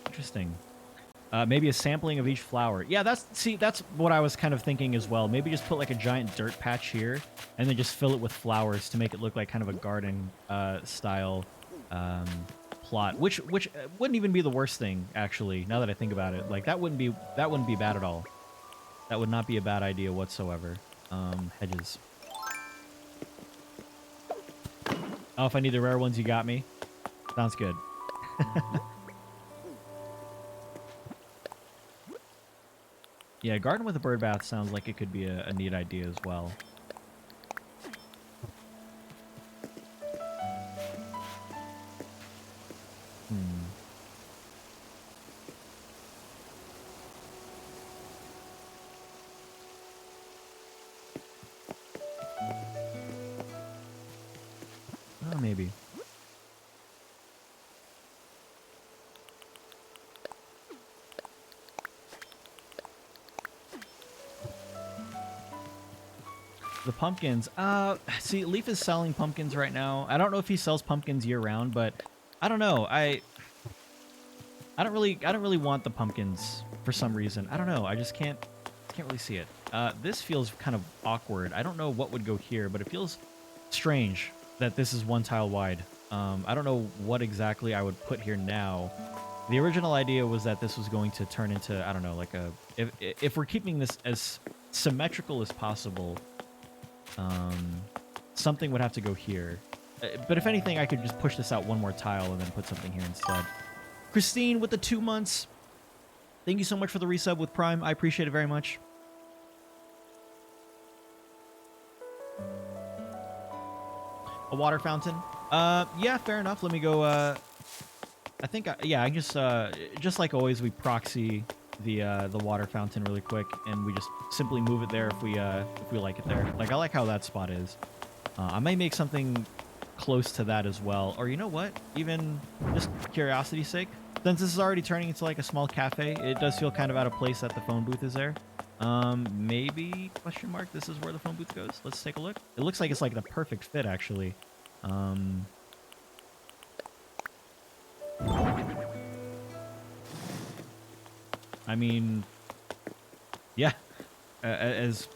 Interesting. Maybe a sampling of each flower. Yeah, that's what I was kind of thinking as well. Maybe just put like a giant dirt patch here, and then just fill it with flowers to make it look like kind of a garden style plot. Which wouldn't even be the worst thing, actually. Now that I think about it, like that wouldn't be bad at all. That would not be a bad idea whatsoever. Hedges. Oh, if I need the rare ones, you got me. Sounds good. Yeah, garden with a bird bath sounds like it could be a neat idea as well. Oh, maybe. The pumpkins. See, Leaf is selling pumpkins right now. I don't know if he sells pumpkins year round, but I don't know. I don't really want the pumpkins for some reason. I don't know. I just can't really see it. This feels kind of awkward. I don't know what would go here, but it feels strange that this is one tile wide. I don't know what exactly I would put here now. The original idea was that this was going to turn into, I don't know, like a... If we're keeping this as symmetrical as possible, something would have to go here. But if anything, I could just push this out one more tile and then put something here instead. Christine with the 2 months. Thank you so much for the resub with Prime. I appreciate it very much. A water fountain. Yeah, fair enough. Let me go. I think, yeah, I just like always, we proxy the water fountain really quick, and we just simply move it there if we like it there. Like, I like how that spot is. I may make something close to that as well. Or you know what? Even just curiosity's sake, since this is already turning into like a small cafe, it does feel kind of out of place that the phone booth is there. Maybe, question mark, this is where the phone booth goes. Let's take a look. It looks like it's like the perfect fit, actually. I mean, yeah, as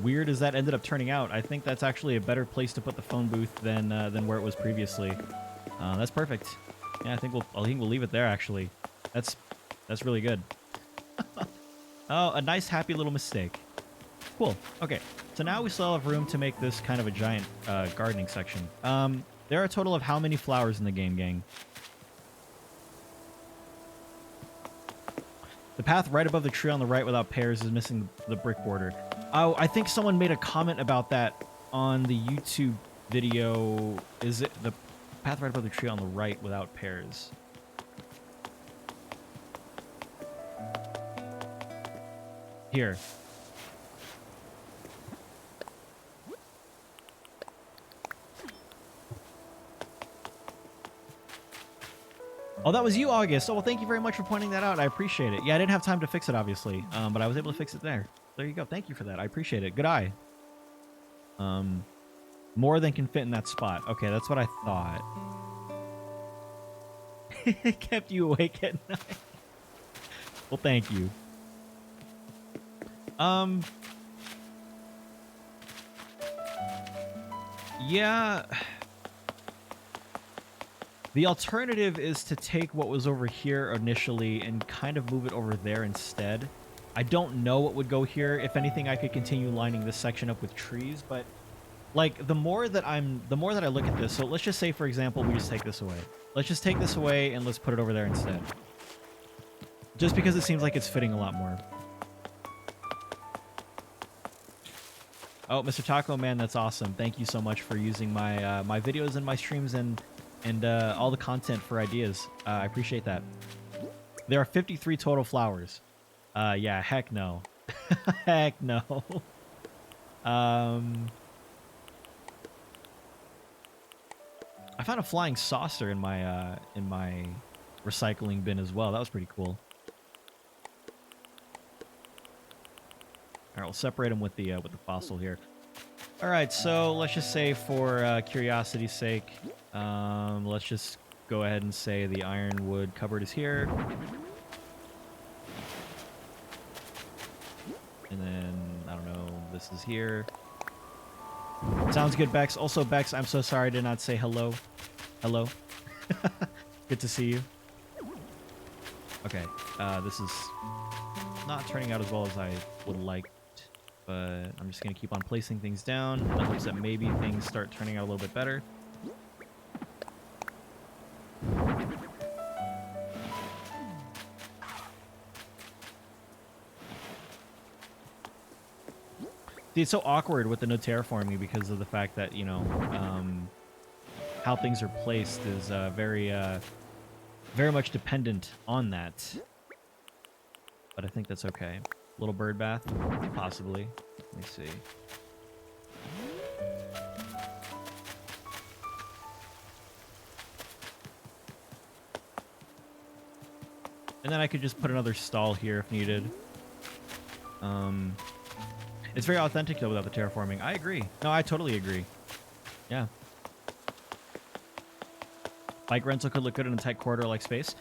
weird as that ended up turning out, I think that's actually a better place to put the phone booth than where it was previously. That's perfect. Yeah, I think we'll leave it there, actually. That's really good. Oh, a nice, happy little mistake. Cool. Okay, so now we still have room to make this kind of a giant gardening section. There are a total of how many flowers in the game, gang? The path right above the tree on the right without pears is missing the brick border. Oh, I think someone made a comment about that on the YouTube video. Is it the path right above the tree on the right without pears? Here. Oh, that was you, August. Oh, well, thank you very much for pointing that out. I appreciate it. Yeah, I didn't have time to fix it, obviously, but I was able to fix it there. There you go. Thank you for that. I appreciate it. Good eye. More than can fit in that spot. Okay, that's what I thought. It kept you awake at night. Well, thank you. Yeah. The alternative is to take what was over here initially and kind of move it over there instead. I don't know what would go here. If anything, I could continue lining this section up with trees, but like the more that I look at this, so let's just say, for example, we just take this away. Let's just take this away and let's put it over there instead. Just because it seems like it's fitting a lot more. Oh, Mr. Taco Man, that's awesome. Thank you so much for using my my videos and my streams and all the content for ideas. I appreciate that. There are 53 total flowers. Yeah, heck no. Heck no. I found a flying saucer in my recycling bin as well. That was pretty cool. All right, we'll separate them with the fossil here. All right, so let's just say for curiosity's sake, let's just go ahead and say the ironwood cupboard is here. And then, I don't know, this is here. Sounds good, Bex. Also, Bex, I'm so sorry I did not say hello. Hello. Good to see you. Okay, this is not turning out as well as I would like. But I'm just going to keep on placing things down in the hopes that maybe things start turning out a little bit better. See, it's so awkward with the no terraforming because of the fact that, you know, how things are placed is very much dependent on that. But I think that's okay. Little bird bath? Possibly. Let me see. And then I could just put another stall here if needed. It's very authentic though without the terraforming. I agree. No, I totally agree. Yeah. Bike rental could look good in a tight corridor-like space.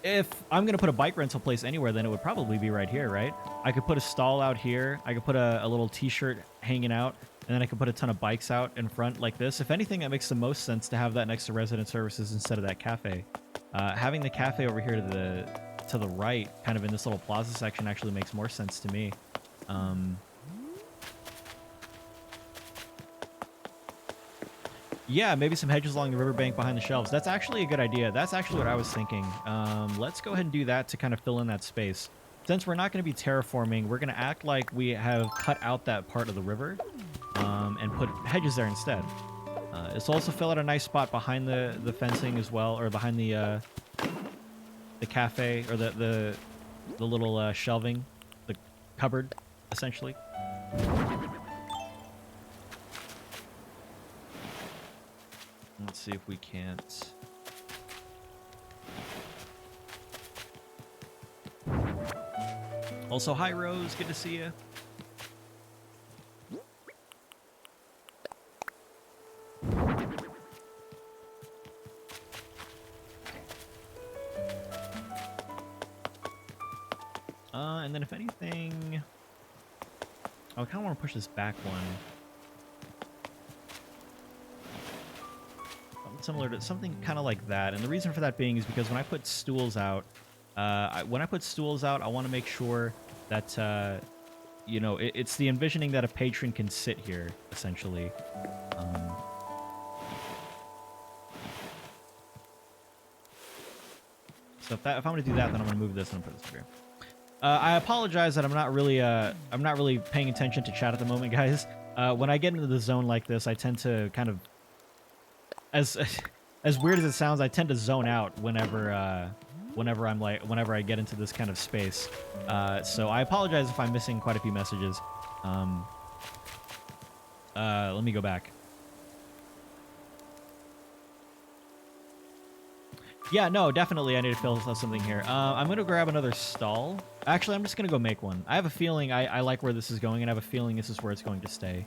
If I'm going to put a bike rental place anywhere, then it would probably be right here, right? I could put a stall out here. I could put a little t-shirt hanging out, and then I could put a ton of bikes out in front like this. If anything, it makes the most sense to have that next to resident services instead of that cafe. Having the cafe over here to the right, kind of in this little plaza section, actually makes more sense to me. Yeah, maybe some hedges along the riverbank behind the shelves. That's actually a good idea. That's actually what I was thinking. Let's go ahead and do that to kind of fill in that space. Since we're not going to be terraforming, we're going to act like we have cut out that part of the river and put hedges there instead. This will also fill out a nice spot behind the fencing as well, or behind the cafe, or the little shelving, the cupboard, essentially. Let's see if we can't. Also, hi Rose, good to see you. And then if anything... I kind of want to push this back one. Something similar to something kind of like that. And the reason for that being is because when I put stools out, I want to make sure that, you know, it's the envisioning that a patron can sit here, essentially. So if I'm going to do that, then I'm going to move this and put this here. I apologize that I'm not really paying attention to chat at the moment, guys. When I get into the zone like this, I tend to kind of, as weird as it sounds, I tend to zone out whenever I get into this kind of space. So I apologize if I'm missing quite a few messages. Let me go back. Yeah, no, definitely I need to fill something here. I'm going to grab another stall. Actually, I'm just going to go make one. I have a feeling I like where this is going, and I have a feeling this is where it's going to stay.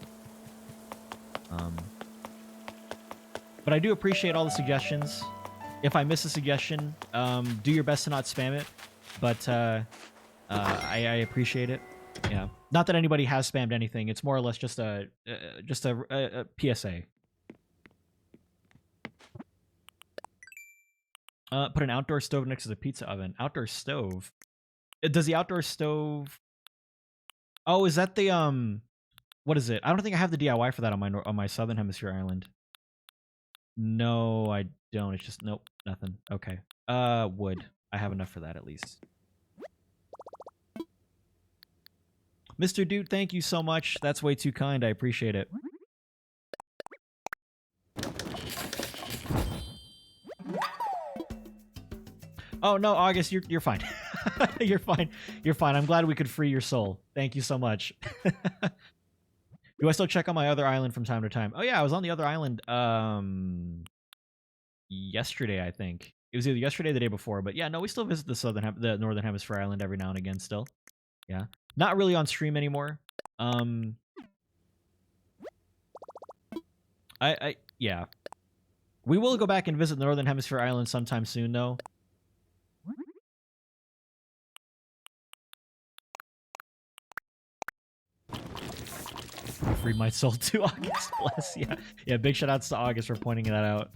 But I do appreciate all the suggestions. If I miss a suggestion, do your best to not spam it. But I appreciate it. Yeah. Not that anybody has spammed anything. It's more or less just a PSA. Put an outdoor stove next to the pizza oven. Outdoor stove? Does the outdoor stove... Oh, is that the, what is it? I don't think I have the DIY for that on my Southern Hemisphere island. No, I don't. It's just... Nope, nothing. Okay. Wood. I have enough for that, at least. Mr. Dude, thank you so much. That's way too kind. I appreciate it. Oh, no, August, you're fine. You're fine. You're fine. I'm glad we could free your soul. Thank you so much. Do I still check on my other island from time to time? Oh, yeah, I was on the other island yesterday, I think. It was either yesterday or the day before. But yeah, no, we still visit the Northern Hemisphere island every now and again still. Yeah. Not really on stream anymore. Yeah. We will go back and visit the Northern Hemisphere island sometime soon, though. Freed my soul to August. Bless. Yeah. Big shout outs to August for pointing that out.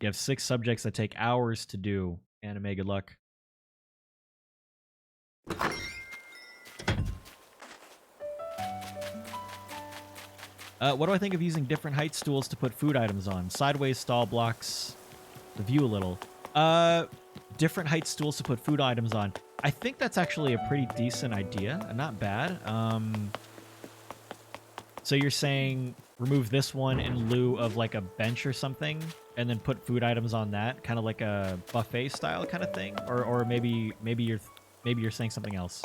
You have 6 subjects that take hours to do. Anime, good luck. What do I think of using different height stools to put food items on? Sideways stall blocks the view a little. Different height stools to put food items on. I think that's actually a pretty decent idea. Not bad. So you're saying remove this one in lieu of like a bench or something, and then put food items on that, kind of like a buffet style kind of thing, or maybe you're saying something else.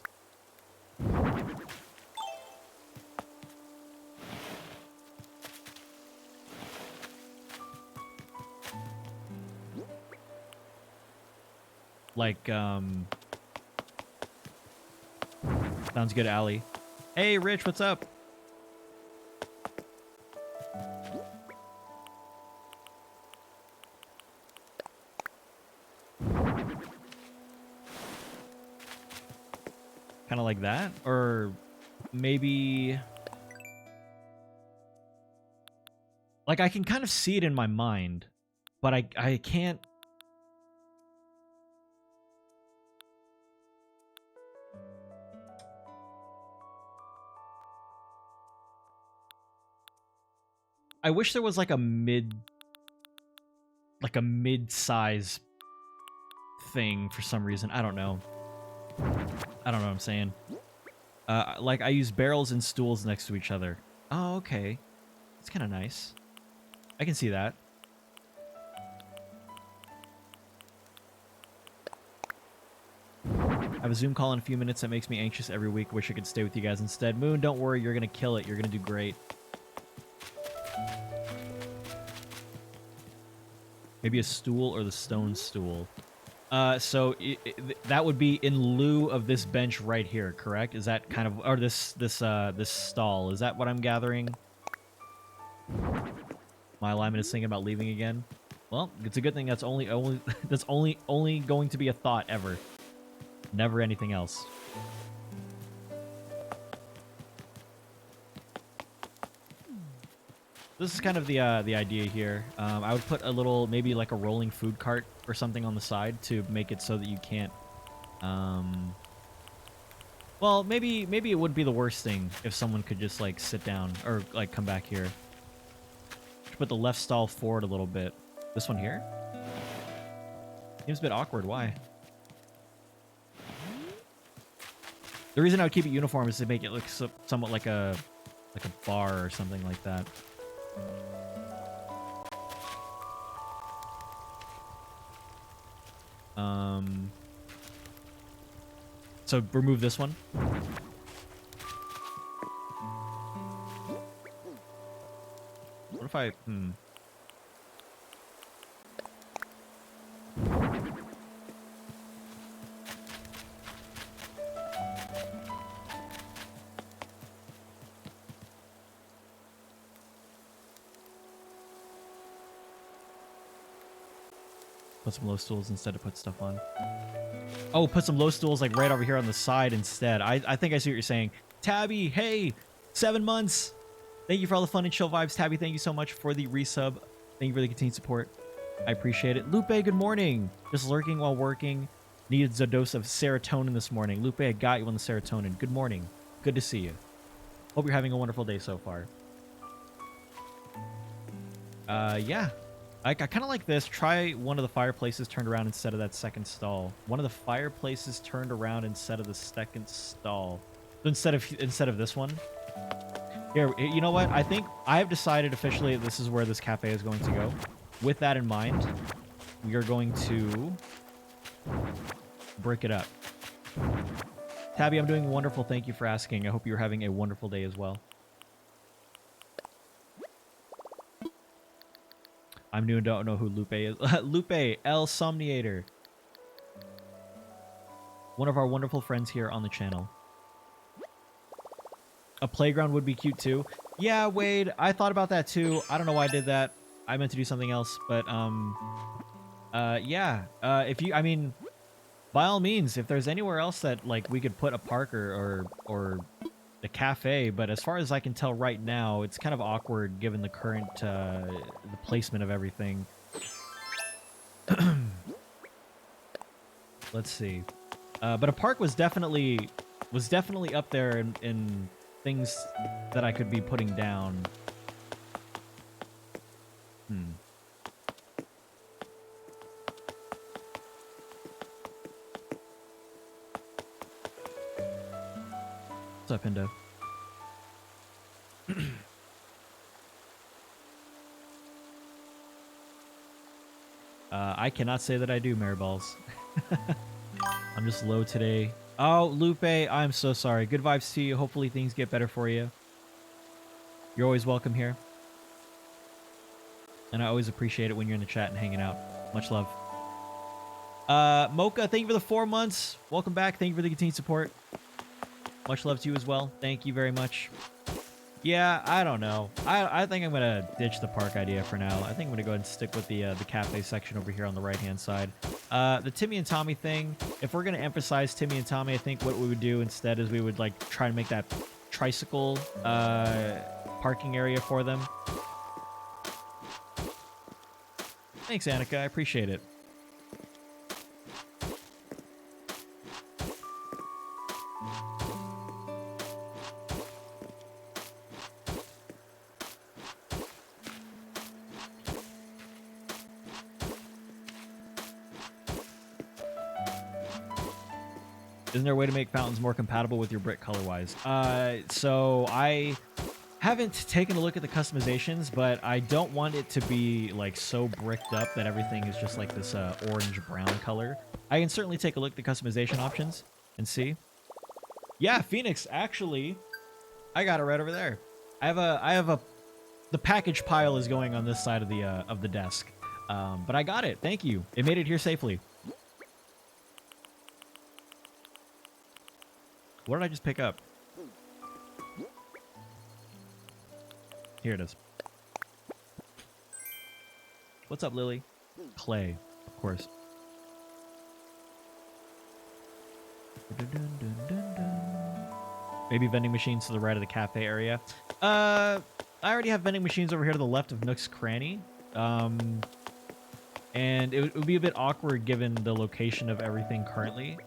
Like, sounds good, Allie. Hey, Rich, what's up? Kind of like that? Or maybe... Like, I can kind of see it in my mind, but I can't... I wish there was like a mid-size thing for some reason. I don't know. I don't know what I'm saying. Like I use barrels and stools next to each other. Oh, okay. It's kind of nice. I can see that. I have a Zoom call in a few minutes that makes me anxious every week. Wish I could stay with you guys instead. Moon, don't worry. You're going to kill it. You're going to do great. Maybe a stool or the stone stool. So that would be in lieu of this bench right here, correct? Is that kind of, or this stall? Is that what I'm gathering? My alignment is thinking about leaving again. Well, it's a good thing that's only going to be a thought ever. Never anything else. This is kind of the idea here. I would put a little, maybe like a rolling food cart or something on the side to make it so that you can't. Well, maybe it would be the worst thing if someone could just like sit down or like come back here. Put the left stall forward a little bit. This one here? Seems a bit awkward. Why? The reason I would keep it uniform is to make it look somewhat like a bar or something like that. So remove this one. What if I... Put some low stools instead of put stuff on. Oh, put some low stools like right over here on the side instead. I think I see what you're saying. Tabby, hey, 7 months. Thank you for all the fun and chill vibes. Tabby, thank you so much for the resub. Thank you for the continued support. I appreciate it. Lupe, good morning. Just lurking while working. Needed a dose of serotonin this morning. Lupe, I got you on the serotonin. Good morning. Good to see you. Hope you're having a wonderful day so far. Yeah. I kind of like this. Try one of the fireplaces turned around instead of that second stall. One of the fireplaces turned around instead of the second stall. So instead of this one. Here, you know what? I think I have decided officially this is where this cafe is going to go. With that in mind, we are going to brick it up. Tabby, I'm doing wonderful. Thank you for asking. I hope you're having a wonderful day as well. I'm new and don't know who Lupe is. Lupe, El Somniator. One of our wonderful friends here on the channel. A playground would be cute too. Yeah, Wade, I thought about that too. I don't know why I did that. I meant to do something else, but yeah. If you, I mean, by all means, if there's anywhere else that like we could put a park or the cafe, but as far as I can tell right now, it's kind of awkward given the current the placement of everything. Let's see. But a park was definitely up there in things that I could be putting down. What's up, Indo? I cannot say that I do, Mariballs. I'm just low today. Oh, Lupe, I'm so sorry. Good vibes to you. Hopefully things get better for you. You're always welcome here. And I always appreciate it when you're in the chat and hanging out. Much love. Mocha, thank you for the 4 months. Welcome back. Thank you for the continued support. Much love to you as well. Thank you very much. Yeah, I don't know. I think I'm gonna ditch the park idea for now. I think I'm gonna go ahead and stick with the cafe section over here on the right-hand side. The Timmy and Tommy thing. If we're gonna emphasize Timmy and Tommy, I think what we would do instead is we would like try to make that tricycle parking area for them. Thanks, Annika. I appreciate it. Isn't there a way to make fountains more compatible with your brick color-wise? So I haven't taken a look at the customizations, but I don't want it to be like so bricked up that everything is just like this orange-brown color. I can certainly take a look at the customization options and see. Yeah, Phoenix, actually, I got it right over there. The package pile is going on this side of the desk, but I got it. Thank you. It made it here safely. What did I just pick up? Here it is. What's up, Lily? Clay, of course. Maybe vending machines to the right of the cafe area. I already have vending machines over here to the left of Nook's Cranny. And it would be a bit awkward given the location of everything currently.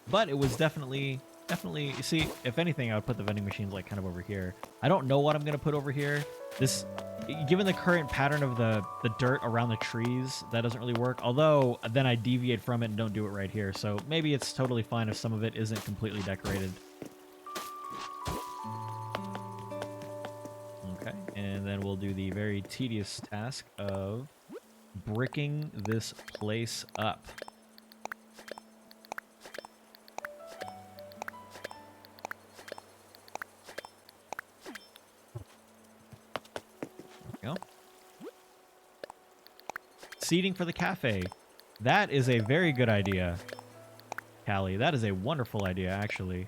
But it was definitely, see, if anything, I would put the vending machines like kind of over here. I don't know what I'm going to put over here. This, given the current pattern of the dirt around the trees, that doesn't really work. Although, then I deviate from it and don't do it right here. So maybe it's totally fine if some of it isn't completely decorated. Okay, and then we'll do the very tedious task of bricking this place up. Go. Seating for the cafe. That is a very good idea, Callie. That is a wonderful idea, actually.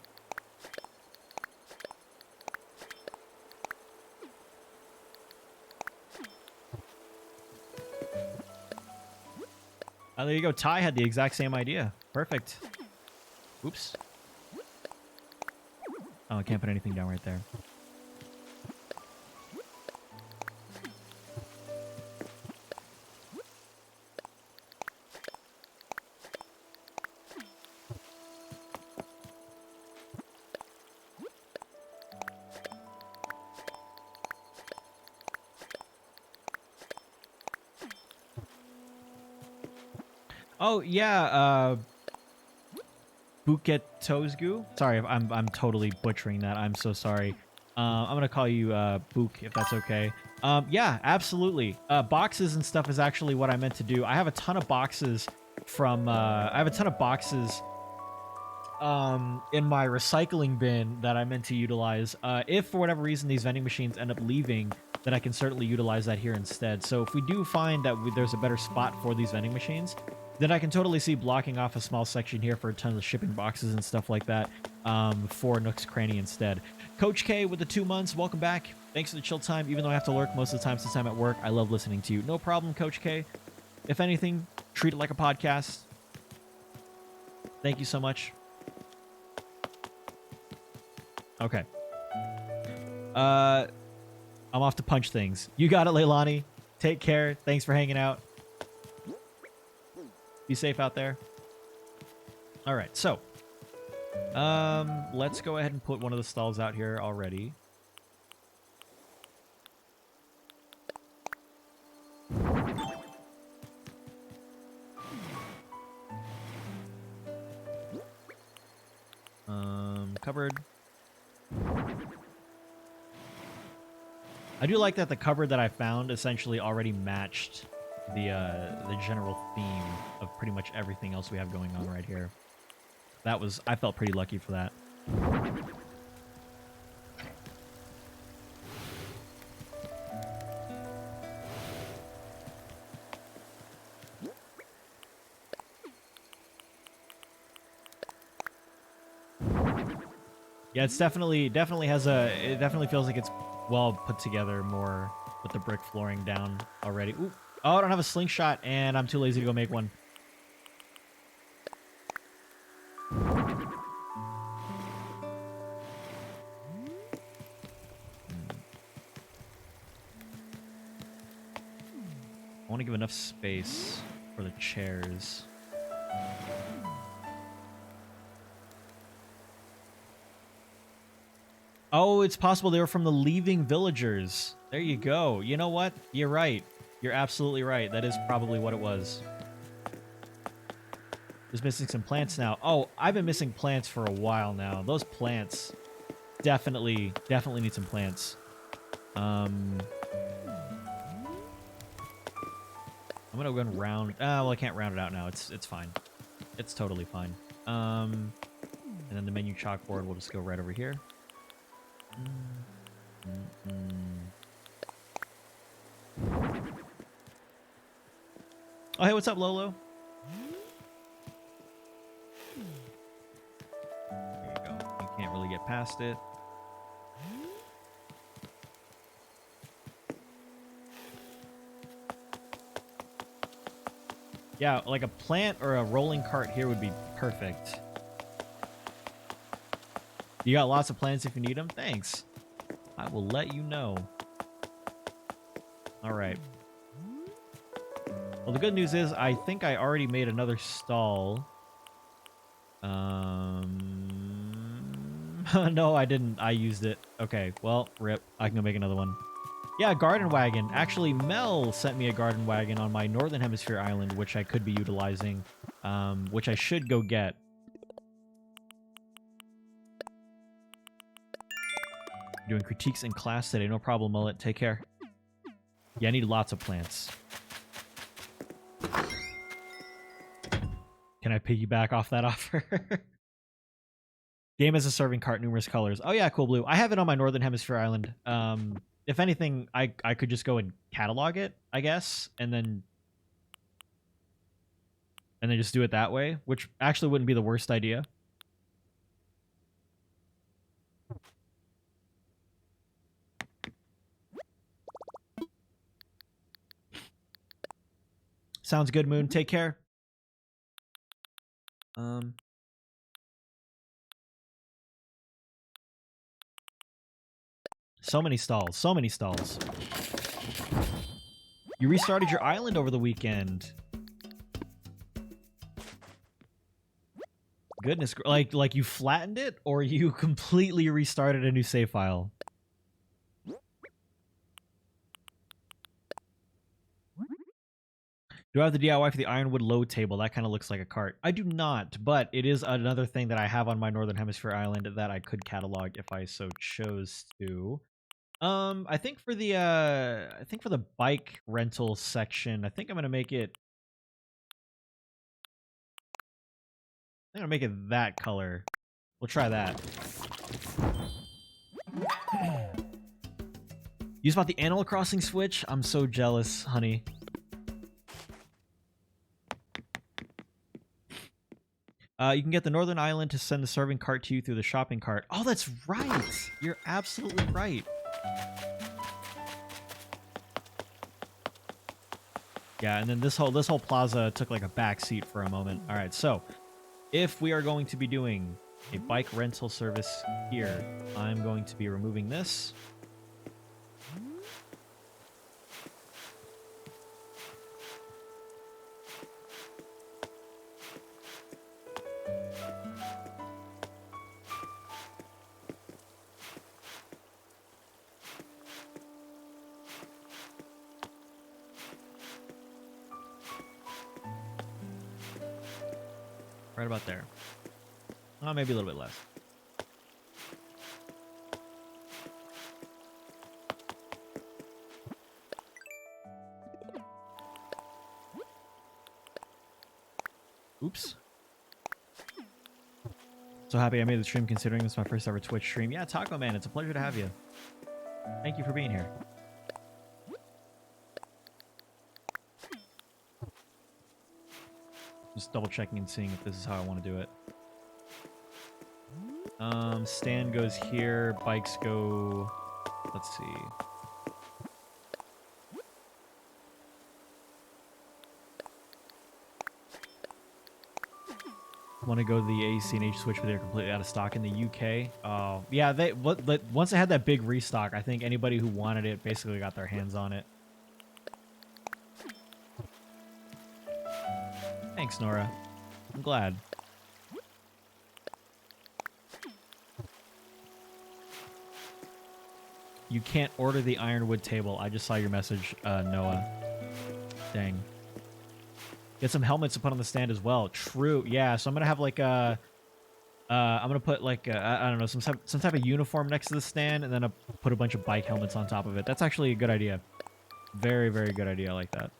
Oh, there you go. Ty had the exact same idea. Perfect. Oops. Oh, I can't put anything down right there. Oh yeah, Buket Tozgu. Sorry, I'm totally butchering that. I'm so sorry. I'm gonna call you Book if that's okay. Yeah, absolutely. Boxes and stuff is actually what I meant to do. I have a ton of boxes from in my recycling bin that I meant to utilize. If for whatever reason these vending machines end up leaving, then I can certainly utilize that here instead. So if we do find that there's a better spot for these vending machines, then I can totally see blocking off a small section here for a ton of shipping boxes and stuff like that for Nook's Cranny instead. Coach K with the 2 months, welcome back. Thanks for the chill time, even though I have to lurk most of the time since I'm at work. I love listening to you. No problem, Coach K. If anything, treat it like a podcast. Thank you so much. Okay. I'm off to punch things. You got it, Leilani. Take care. Thanks for hanging out. Be safe out there. All right, so let's go ahead and put one of the stalls out here already. Cupboard. I do like that the cupboard that I found essentially already matched the general theme of pretty much everything else we have going on right here. That was, I felt pretty lucky for that. Yeah, it's definitely has it definitely feels like it's well put together more with the brick flooring down already. Ooh. Oh, I don't have a slingshot, and I'm too lazy to go make one. I want to give enough space for the chairs. Oh, it's possible they were from the Leaving Villagers. There you go. You know what? You're right. You're absolutely right. That is probably what it was. Just missing some plants now. Oh, I've been missing plants for a while now. Those plants definitely need some plants. I'm gonna go and round. Well, I can't round it out now. It's fine. It's totally fine. And then the menu chalkboard will just go right over here. Oh, hey, what's up, Lolo? There you go. You can't really get past it. Yeah, like a plant or a rolling cart here would be perfect. You got lots of plants if you need them? Thanks. I will let you know. All right. Well, the good news is I think I already made another stall. No, I didn't. I used it. Okay, well, rip. I can go make another one. Yeah, garden wagon. Actually, Mel sent me a garden wagon on my Northern Hemisphere island, which I could be utilizing, which I should go get. Doing critiques in class today. No problem, Mullet. Take care. Yeah, I need lots of plants. Can I piggyback off that offer? Game as a serving cart, numerous colors. Oh yeah, cool blue. I have it on my Northern Hemisphere island. If anything, I could just go and catalog it, I guess, and then just do it that way, which actually wouldn't be the worst idea. Sounds good, Moon. Take care. So many stalls. So many stalls. You restarted your island over the weekend. Goodness, like you flattened it, or you completely restarted a new save file? Do I have the DIY for the ironwood load table? That kind of looks like a cart. I do not, but it is another thing that I have on my Northern Hemisphere island that I could catalog if I so chose to. I think for the bike rental section, I think I'm gonna make it. I'm gonna make it that color. We'll try that. You just bought the Animal Crossing Switch? I'm so jealous, honey. You can get the Northern Island to send the serving cart to you through the shopping cart. Oh, that's right. You're absolutely right. Yeah, and then this whole plaza took like a back seat for a moment. All right, so if we are going to be doing a bike rental service here, I'm going to be removing this. Right about there. Maybe a little bit less. Oops. So happy I made the stream considering this is my first ever Twitch stream. Yeah, Taco Man, it's a pleasure to have you. Thank you for being here. Just double checking and seeing if this is how I want to do it. Stand goes here, bikes go, let's see. Want to go to the ACNH Switch, but they're completely out of stock in the UK. Yeah, once they had that big restock, I think anybody who wanted it basically got their hands on it. Thanks, Nora. I'm glad. You can't order the ironwood table. I just saw your message, Noah. Dang. Get some helmets to put on the stand as well. True. Yeah, so I'm gonna have like a I'm gonna put like I don't know, some type of uniform next to the stand, and then I'll put a bunch of bike helmets on top of it. That's actually a good idea. Very, very good idea. I like that.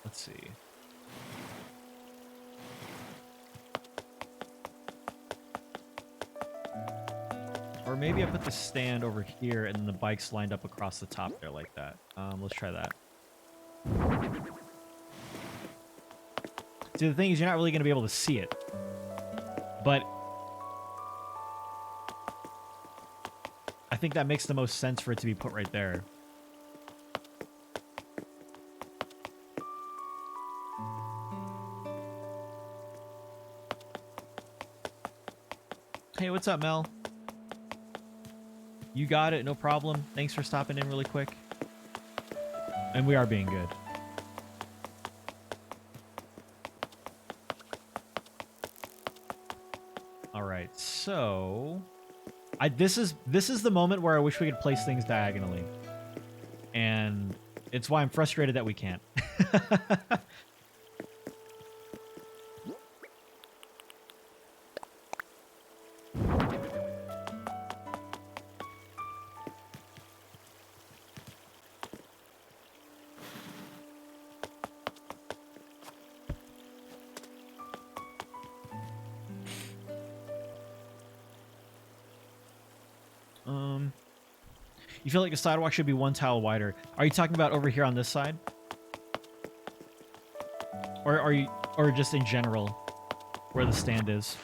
Let's see. Or maybe I put the stand over here and then the bikes lined up across the top there like that. Let's try that. See, the thing is, you're not really going to be able to see it. But I think that makes the most sense for it to be put right there. Hey, what's up, Mel? You got it, no problem. Thanks for stopping in really quick. And we are being good. All right, so this is the moment where I wish we could place things diagonally, and it's why I'm frustrated that we can't. You feel like the sidewalk should be one tile wider. Are you talking about over here on this side? Or just in general, where the stand is?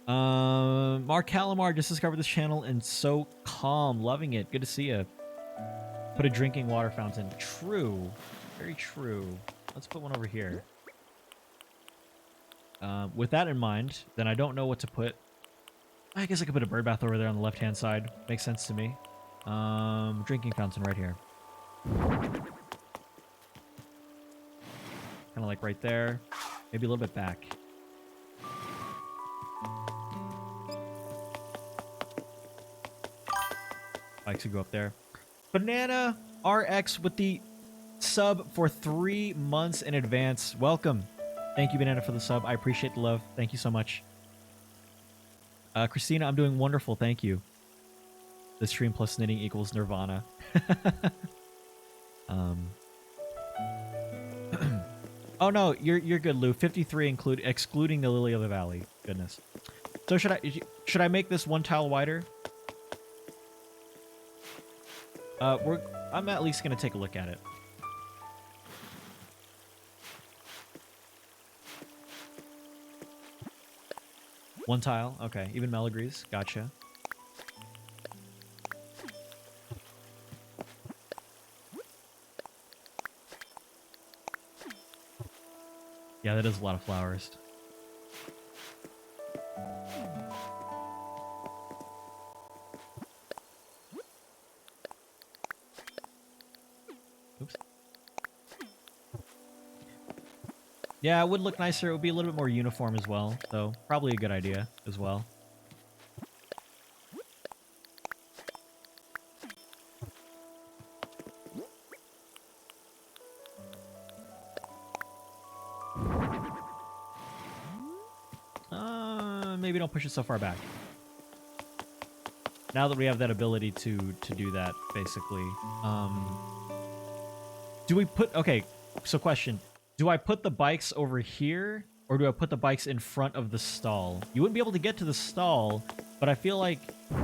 Mark Calamar just discovered this channel and so calm, loving it. Good to see you. Put a drinking water fountain. True, very true. Let's put one over here. With that in mind, then I don't know what to put. I guess I could put a bird bath over there on the left-hand side. Makes sense to me. Drinking fountain right here. Kind of like right there. Maybe a little bit back. Bikes could go up there. Banana RX with the sub for 3 months in advance. Welcome. Thank you, Banana, for the sub. I appreciate the love. Thank you so much. Christina, I'm doing wonderful. Thank you. The stream plus knitting equals nirvana. Oh no, you're good, Lou. 53 excluding the Lily of the Valley. Goodness. So should I make this one tile wider? I'm at least gonna take a look at it. One tile? Okay. Even Mel agrees. Gotcha. Yeah, that is a lot of flowers. Oops. Yeah, it would look nicer. It would be a little bit more uniform as well, so probably a good idea as well. Maybe don't push it so far back. Now that we have that ability to do that, basically. Do we put... Okay, so question. Do I put the bikes over here, or do I put the bikes in front of the stall? You wouldn't be able to get to the stall, but I feel like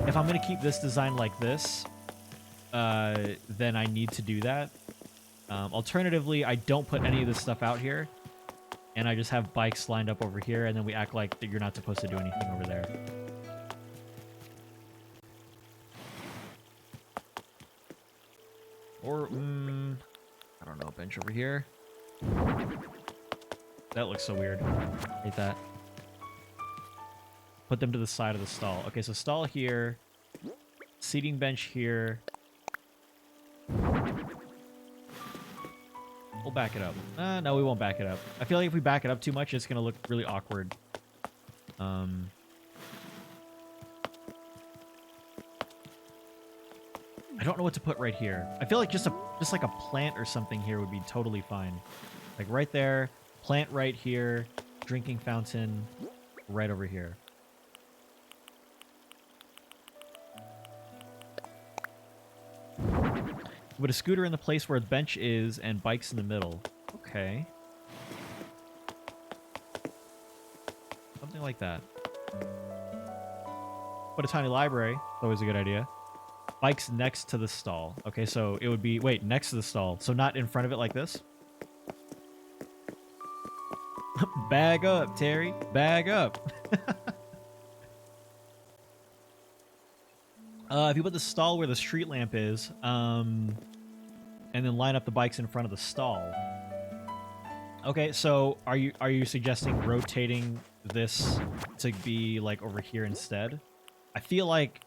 if I'm going to keep this design like this, then I need to do that. Alternatively, I don't put any of this stuff out here, and I just have bikes lined up over here, and then we act like that you're not supposed to do anything over there. Or, I don't know, a bench over here. That looks so weird. Hate that. Put them to the side of the stall. Okay, so stall here. Seating bench here. We'll back it up. No, we won't back it up. I feel like if we back it up too much, it's going to look really awkward. I don't know what to put right here. I feel like just like a plant or something here would be totally fine. Like right there, plant right here, drinking fountain right over here. Put a scooter in the place where the bench is and bikes in the middle. Okay. Something like that. Put a tiny library. Always a good idea. Bikes next to the stall. Okay, so it would be... Wait, next to the stall. So not in front of it like this? Bag up, Terry. Bag up. If you put the stall where the street lamp is, and then line up the bikes in front of the stall. Okay, so are you suggesting rotating this to be like over here instead? I feel like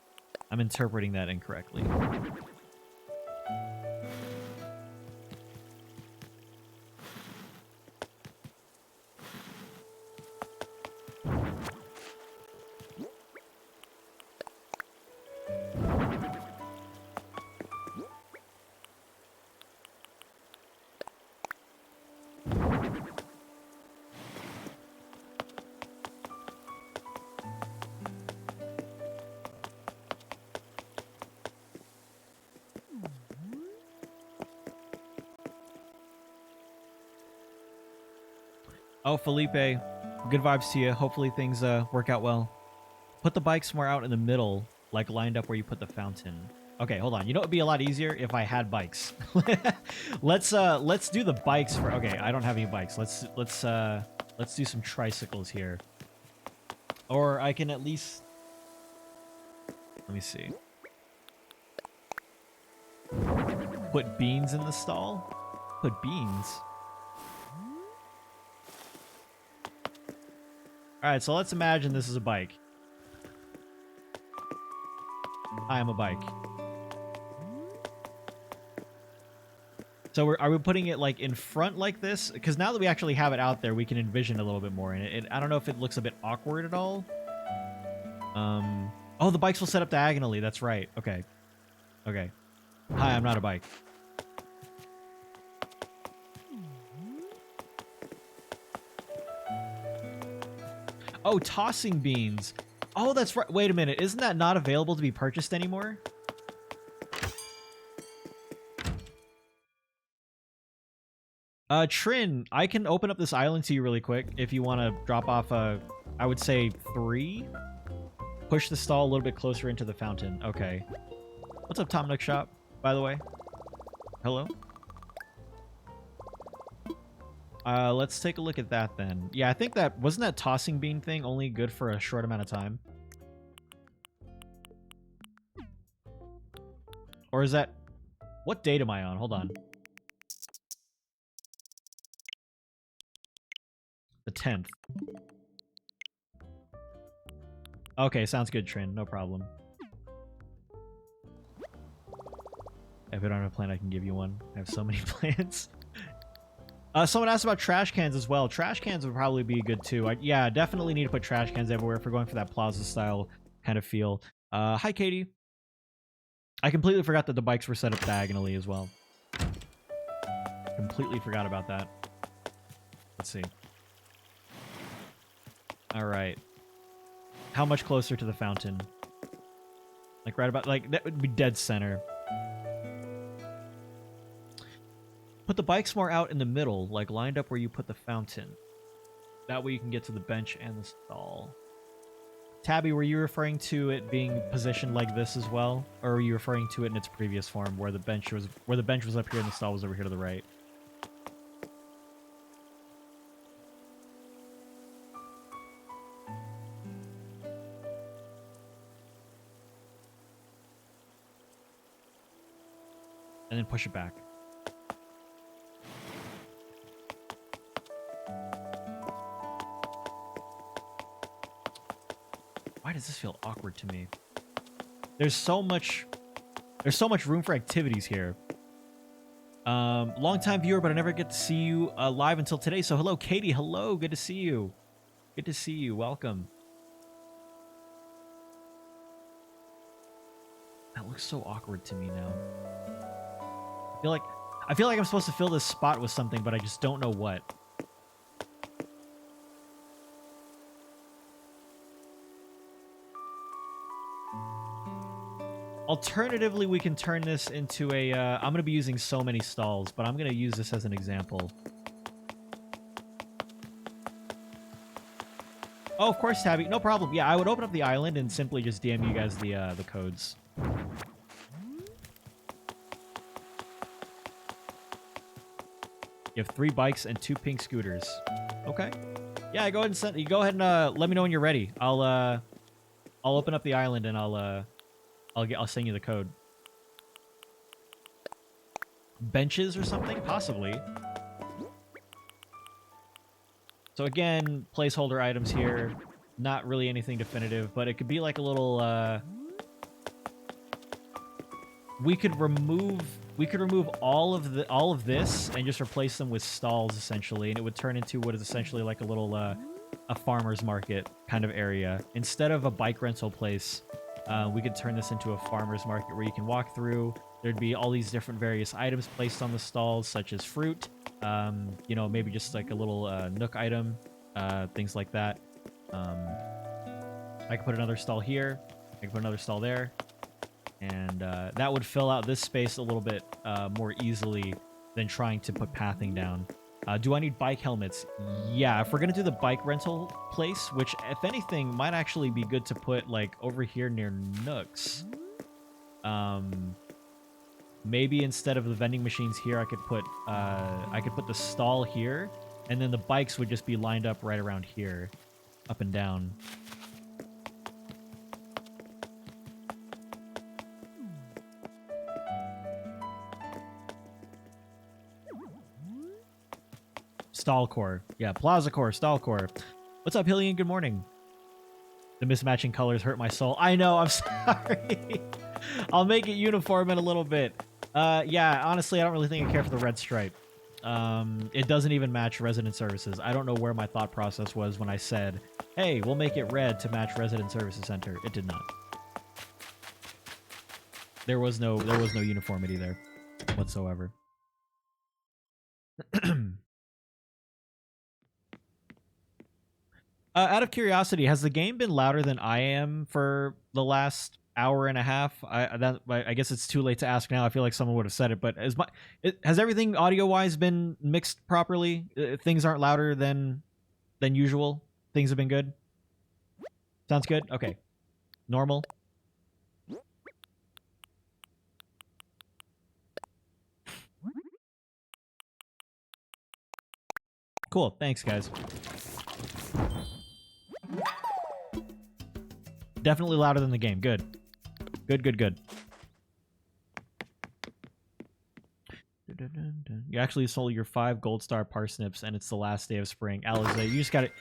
I'm interpreting that incorrectly. Oh, Felipe, good vibes to you. Hopefully things work out well. Put the bike somewhere out in the middle, like lined up where you put the fountain. Okay, hold on. You know, it'd be a lot easier if I had bikes. Let's do the bikes for. Okay, I don't have any bikes. Let's do some tricycles here. Or I can at least. Let me see. Put beans in the stall. Put beans. All right, so let's imagine this is a bike. I am a bike. So are we putting it like in front like this? Because now that we actually have it out there, we can envision a little bit more. And I don't know if it looks a bit awkward at all. Oh, the bikes will set up diagonally. That's right. Okay. Okay. Hi, I'm not a bike. Oh, tossing beans. Oh, that's right. Wait a minute. Isn't that not available to be purchased anymore? Trin, I can open up this island to you really quick if you want to drop off I would say 3. Push the stall a little bit closer into the fountain. Okay. What's up, Tom Nook Shop, by the way? Hello? Let's take a look at that then. Yeah, I think that... Wasn't that tossing bean thing only good for a short amount of time? Or is that... What date am I on? Hold on. The 10th. Okay, sounds good, Trin. No problem. If I don't have a plan, I can give you one. I have so many plans. Someone asked about trash cans as well. Trash cans would probably be good too. Yeah, definitely need to put trash cans everywhere if we're going for that plaza style kind of feel. Hi, Katie. I completely forgot that the bikes were set up diagonally as well. Completely forgot about that. Let's see. All right. How much closer to the fountain? Like right about, like that would be dead center. Put the bikes more out in the middle, like lined up where you put the fountain. That way you can get to the bench and the stall. Tabby, were you referring to it being positioned like this as well? Or were you referring to it in its previous form where the bench was up here and the stall was over here to the right? And then push it back. Why does this feel awkward to me? There's so much room for activities here. Long-time viewer, but I never get to see you live until today. So hello, Katie. Hello, good to see you. Good to see you. Welcome. That looks so awkward to me now. I feel like I'm supposed to fill this spot with something, but I just don't know what. Alternatively, we can turn this into a... I'm going to be using so many stalls, but I'm going to use this as an example. Oh, of course, Tabby. No problem. Yeah, I would open up the island and simply just DM you guys the codes. You have 3 bikes and 2 pink scooters. Okay. Yeah, go ahead and send. You go ahead and let me know when you're ready. I'll open up the island and I'll send you the code. Benches or something, possibly. So again, placeholder items here. Not really anything definitive, but it could be like a little. We could remove all of this and just replace them with stalls essentially, and it would turn into what is essentially like a little a farmer's market kind of area. Instead of a bike rental place, we could turn this into a farmer's market where you can walk through. There'd be all these different various items placed on the stalls, such as fruit, you know, maybe just like a little nook item, things like that. I could put another stall here. I could put another stall there. And that would fill out this space a little bit more easily than trying to put pathing down. Do I need bike helmets? Yeah, if we're going to do the bike rental place, which, if anything, might actually be good to put, like, over here near Nooks. Maybe instead of the vending machines here, I could put the stall here, and then the bikes would just be lined up right around here, up and down. Stall core. Yeah, plaza core, stall core. What's up, Hillian? Good morning. The mismatching colors hurt my soul. I know, I'm sorry. I'll make it uniform in a little bit. Yeah, honestly, I don't really think I care for the red stripe. It doesn't even match resident services. I don't know where my thought process was when I said, hey, we'll make it red to match resident services center. It did not. There was no uniformity there whatsoever. Out of curiosity, has the game been louder than I am for the last hour and a half? I guess it's too late to ask now. I feel like someone would have said it, but has everything audio-wise been mixed properly? Things aren't louder than usual? Things have been good? Sounds good? Okay. Normal? Cool. Thanks, guys. Definitely louder than the game. Good. Good. You actually sold your 5 gold star parsnips, and it's the last day of spring. Alize, you just gotta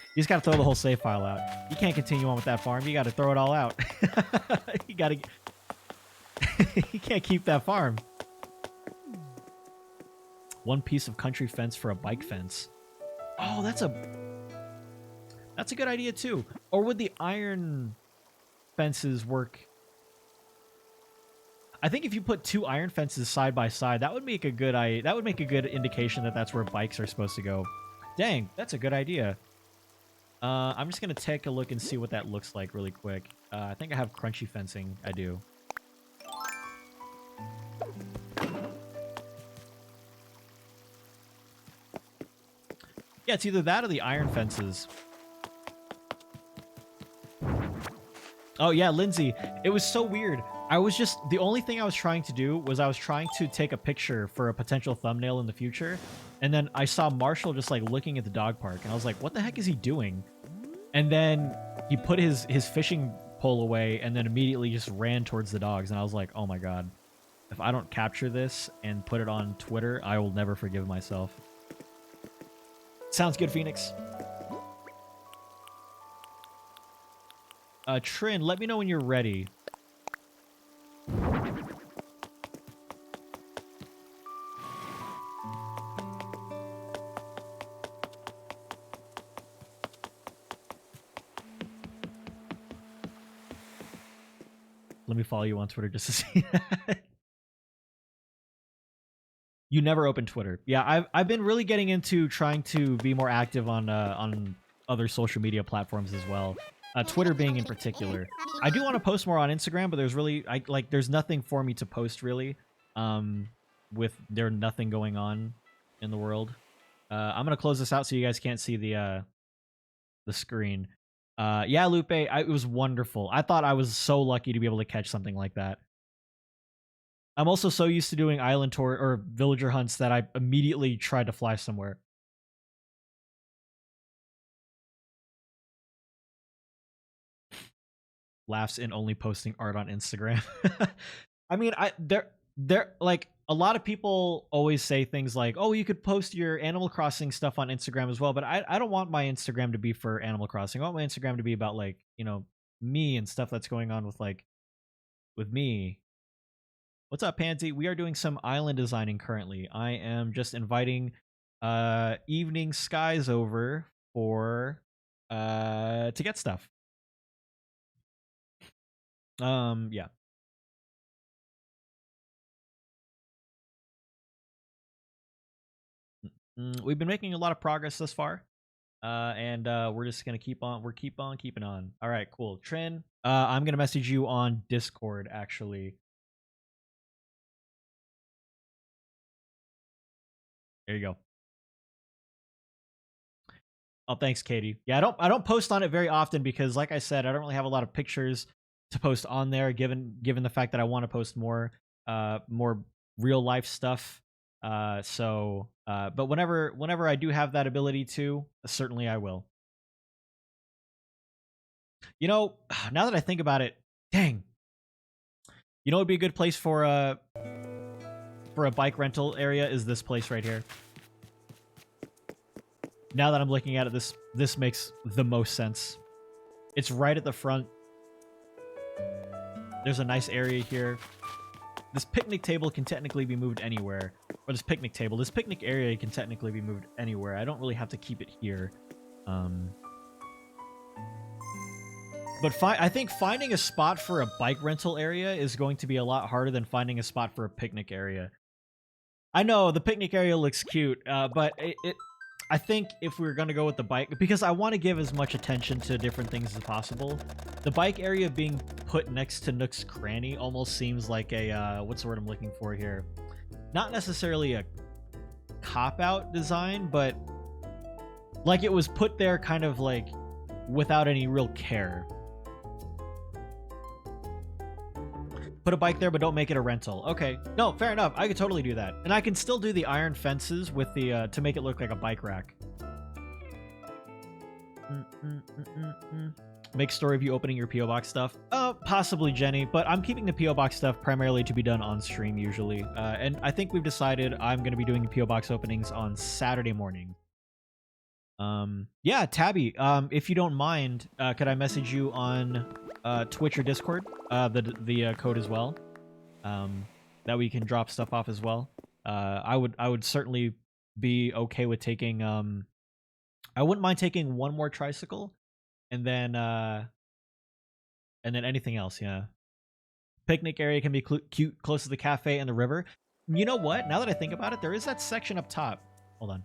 throw the whole save file out. You can't continue on with that farm. You gotta throw it all out. You gotta. You can't keep that farm. 1 piece of country fence for a bike fence. Oh, that's a good idea too. Or would the iron fences work? I think if you put 2 iron fences side by side, that would make a good indication that that's where bikes are supposed to go. Dang, that's a good idea. I'm just gonna take a look and see what that looks like really quick. I think I have crunchy fencing. I do. Yeah, it's either that or the iron fences. Oh yeah, Lindsay. It was so weird. The only thing I was trying to do was I was trying to take a picture for a potential thumbnail in the future. And then I saw Marshall just like looking at the dog park. And I was like, what the heck is he doing? And then he put his fishing pole away and then immediately just ran towards the dogs. And I was like, oh my God. If I don't capture this and put it on Twitter, I will never forgive myself. Sounds good, Phoenix. Trin, let me know when you're ready. Let me follow you on Twitter just to see that. You never open Twitter. Yeah, I've been really getting into trying to be more active on other social media platforms as well. Twitter being in particular. I do want to post more on Instagram, but there's nothing for me to post really. With there nothing going on in the world. I'm gonna close this out so you guys can't see the screen. Yeah, Lupe, it was wonderful. I thought I was so lucky to be able to catch something like that. I'm also so used to doing island tour or villager hunts that I immediately tried to fly somewhere. Laughs in only posting art on Instagram. I mean, they're like a lot of people always say things like, "Oh, you could post your Animal Crossing stuff on Instagram as well," but I don't want my Instagram to be for Animal Crossing. I want my Instagram to be about like, me and stuff that's going on with me. What's up, Pansy? We are doing some island designing currently. I am just inviting evening skies over for to get stuff. Yeah. We've been making a lot of progress thus far. And we're just gonna keep on keeping on. All right, cool. Trin, I'm gonna message you on Discord actually. There you go. Oh, thanks, Katie. Yeah, I don't post on it very often because, like I said, I don't really have a lot of pictures to post on there. Given the fact that I want to post more real life stuff. But whenever I do have that ability to, certainly I will. Now that I think about it, dang. It'd be a good place for a bike rental area is this place right here. Now that I'm looking at it, this makes the most sense. It's right at the front. There's a nice area here. This picnic table can technically be moved anywhere. Or this picnic area can technically be moved anywhere. I don't really have to keep it here. But I think finding a spot for a bike rental area is going to be a lot harder than finding a spot for a picnic area. I know the picnic area looks cute, but I think if we were going to go with the bike, because I want to give as much attention to different things as possible, the bike area being put next to Nook's Cranny almost seems like a, what's the word I'm looking for here? Not necessarily a cop-out design, but like it was put there kind of like without any real care. Put a bike there, but don't make it a rental. Okay. No, fair enough. I could totally do that. And I can still do the iron fences with the, to make it look like a bike rack. Make story of you opening your P.O. Box stuff? Possibly, Jenny, but I'm keeping the P.O. Box stuff primarily to be done on stream usually. And I think we've decided I'm going to be doing the P.O. Box openings on Saturday morning. Yeah, Tabby, if you don't mind, could I message you on Twitch or Discord, the code as well, that we can drop stuff off as well. I would certainly be okay with taking I wouldn't mind taking one more tricycle, and then anything else. Yeah, picnic area can be cute, close to the cafe and the river. You know what? Now that I think about it, there is that section up top. Hold on.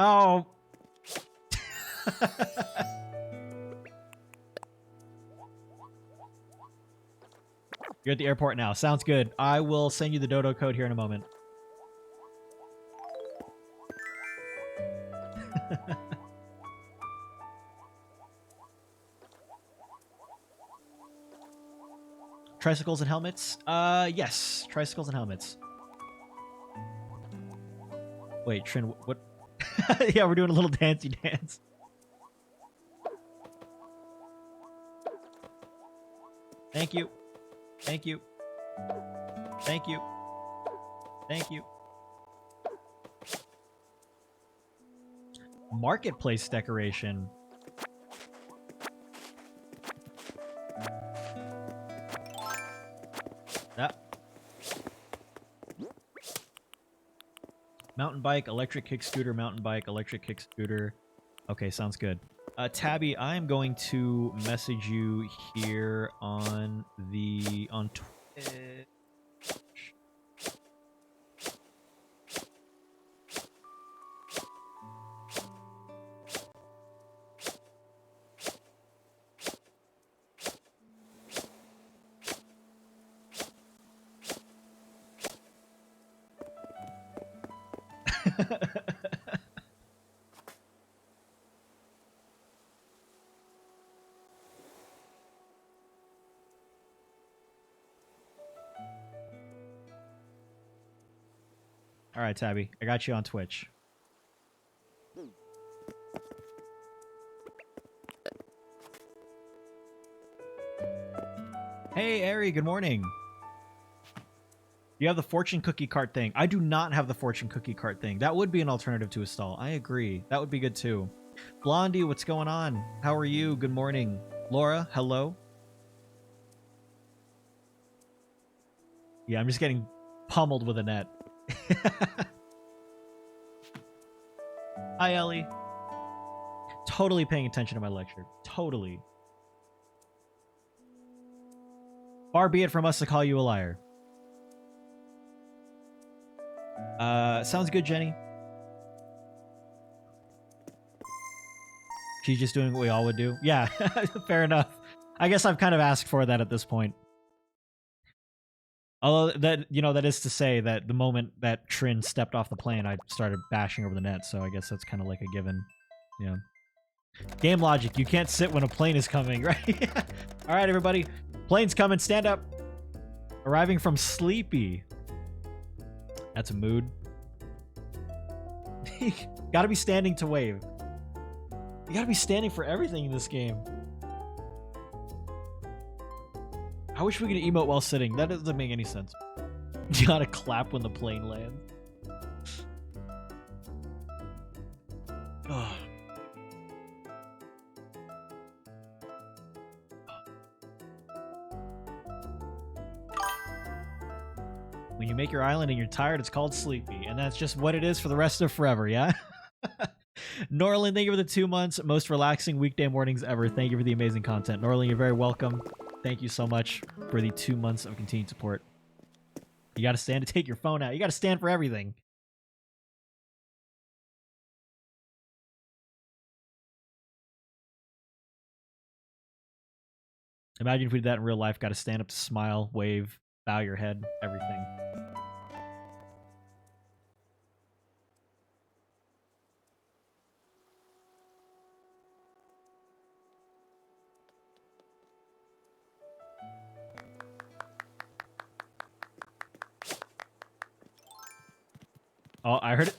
Oh. You're at the airport now. Sounds good. I will send you the dodo code here in a moment. Tricycles and helmets? Yes. Tricycles and helmets. Wait, Trin, what? Yeah, we're doing a little dancey dance. Thank you. Thank you. Thank you. Thank you. Marketplace decoration. Mountain bike, electric kick scooter, mountain bike, electric kick scooter. Okay, sounds good. Tabby, I am going to message you here on Twitch. All right, Tabby, I got you on Twitch. Hey, Ari, good morning. You have the fortune cookie cart thing. I do not have the fortune cookie cart thing. That would be an alternative to a stall. I agree. That would be good too. Blondie, what's going on? How are you? Good morning. Laura, hello. Yeah, I'm just getting pummeled with a net. Hi, Ellie. Totally paying attention to my lecture. Totally. Far be it from us to call you a liar. Sounds good, Jenny. She's just doing what we all would do. Yeah, fair enough. I guess I've kind of asked for that at this point. Although that, you know, that is to say that the moment that Trin stepped off the plane, I started bashing over the net. So I guess that's kind of like a given. Yeah. Game logic. You can't sit when a plane is coming, right? All right, everybody. Plane's coming. Stand up. Arriving from Sleepy. That's a mood. Gotta be standing to wave. You gotta be standing for everything in this game. I wish we could emote while sitting. That doesn't make any sense. You gotta clap when the plane lands. Oh. When you make your island and you're tired, it's called Sleepy. And that's just what it is for the rest of forever, yeah? Norlin, thank you for the 2 months. Most relaxing weekday mornings ever. Thank you for the amazing content. Norlin, you're very welcome. Thank you so much for the 2 months of continued support. You gotta stand to take your phone out. You gotta stand for everything. Imagine if we did that in real life. Gotta stand up to smile, wave, bow your head, everything. Oh, I heard it.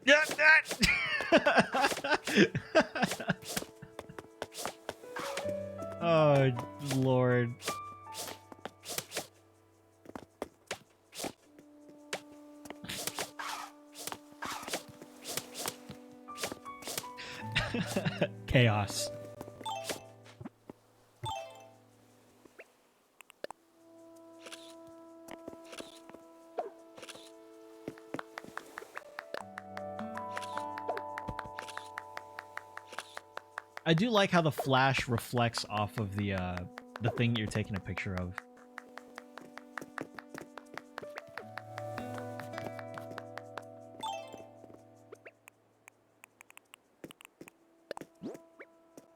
Oh, Lord. Chaos. I do like how the flash reflects off of the thing you're taking a picture of.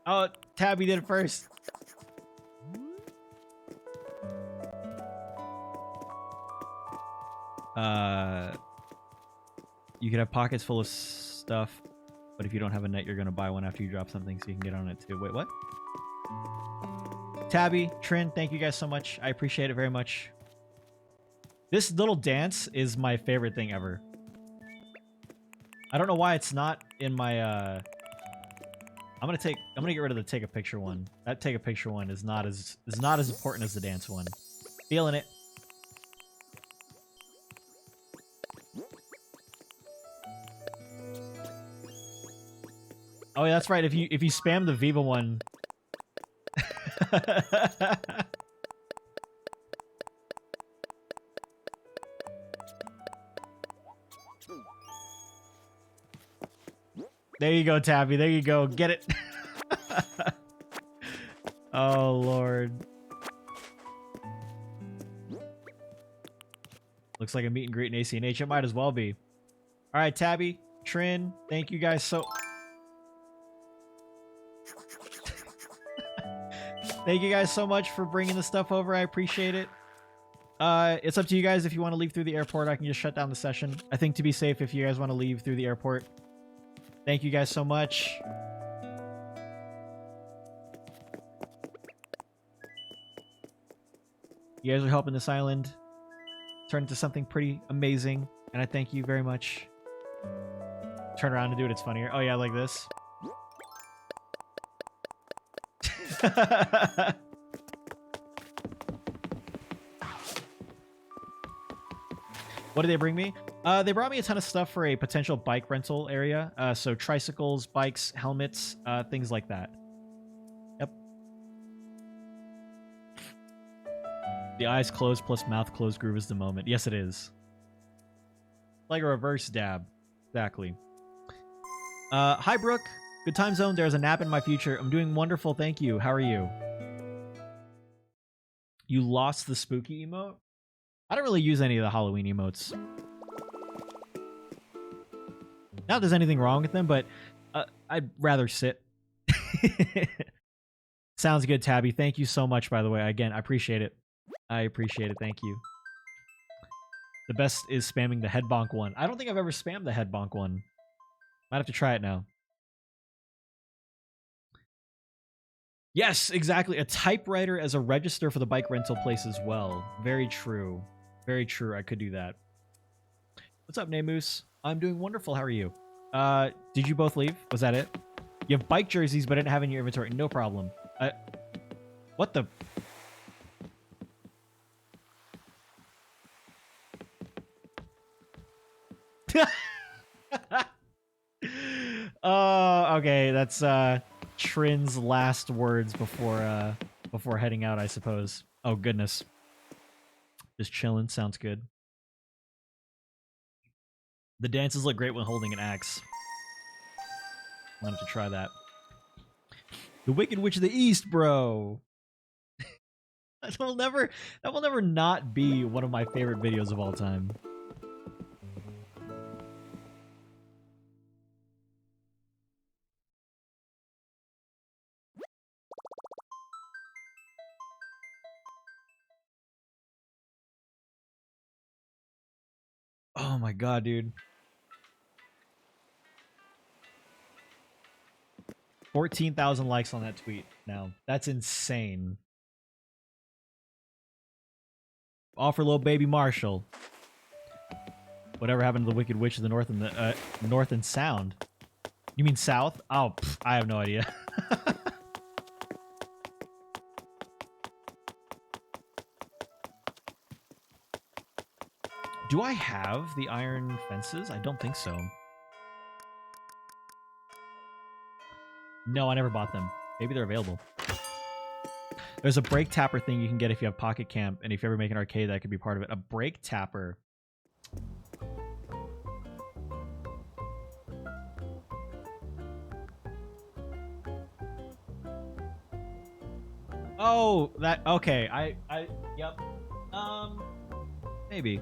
Oh, Tabby did it first. You could have pockets full of stuff, but if you don't have a net, you're gonna buy one after you drop something so you can get on it too. Wait, what? Tabby, Trin, thank you guys so much. I appreciate it very much. This little dance is my favorite thing ever. I don't know why it's not in my I'm gonna get rid of the take a picture one. That take a picture one is not as important as the dance one. Feeling it. Oh yeah, that's right. If you spam the Viva one. There you go, Tabby. There you go. Get it. Oh, Lord. Looks like a meet and greet in ACNH. It might as well be. All right, Tabby, Trin, thank you guys so... Thank you guys so much for bringing the stuff over. I appreciate it. It's up to you guys. If you want to leave through the airport, I can just shut down the session. I think to be safe, if you guys want to leave through the airport. Thank you guys so much. You guys are helping this island turn into something pretty amazing, and I thank you very much. Turn around and do it, it's funnier. Oh yeah, like this. What did they bring me? They brought me a ton of stuff for a potential bike rental area. So tricycles, bikes, helmets, things like that. Yep. The eyes closed plus mouth closed groove is the moment. Yes, it is. Like a reverse dab. Exactly. Hi, Brooke. Good time zone. There's a nap in my future. I'm doing wonderful. Thank you. How are you? You lost the spooky emote? I don't really use any of the Halloween emotes. Not that there's anything wrong with them, but I'd rather sit. Sounds good, Tabby. Thank you so much, by the way. Again, I appreciate it. I appreciate it. Thank you. The best is spamming the head bonk one. I don't think I've ever spammed the head bonk one. Might have to try it now. Yes, exactly. A typewriter as a register for the bike rental place as well. Very true. Very true. I could do that. What's up, Namoose? I'm doing wonderful. How are you? Did you both leave? Was that it? You have bike jerseys, but I didn't have in your inventory. No problem. What the... Oh, okay. That's Trin's last words before heading out, I suppose. Oh goodness. Just chilling. Sounds good. The dances look great when holding an axe. I'll have to try that. The Wicked Witch of the East, bro. That will never not be one of my favorite videos of all time. Oh my god, dude. 14,000 likes on that tweet now. That's insane. Offer little baby Marshall. Whatever happened to the Wicked Witch of the North and the North and Sound? You mean South? Oh, I have no idea. Do I have the iron fences? I don't think so. No, I never bought them. Maybe they're available. There's a brake tapper thing you can get if you have Pocket Camp, and if you ever make an arcade, that could be part of it. A brake tapper. Oh, that... Okay, yep. Maybe.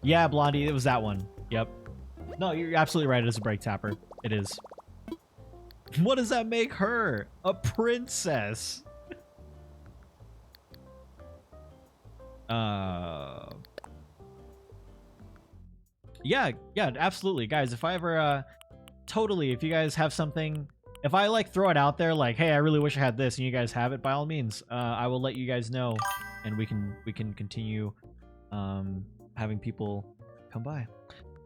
Yeah, Blondie, it was that one. Yep. No, you're absolutely right. It is a brake tapper. It is. What does that make her? A princess. Yeah, absolutely. Guys, if I ever, totally, if you guys have something, if I, like, throw it out there, like, hey, I really wish I had this, and you guys have it, by all means, I will let you guys know, and we can continue, having people come by.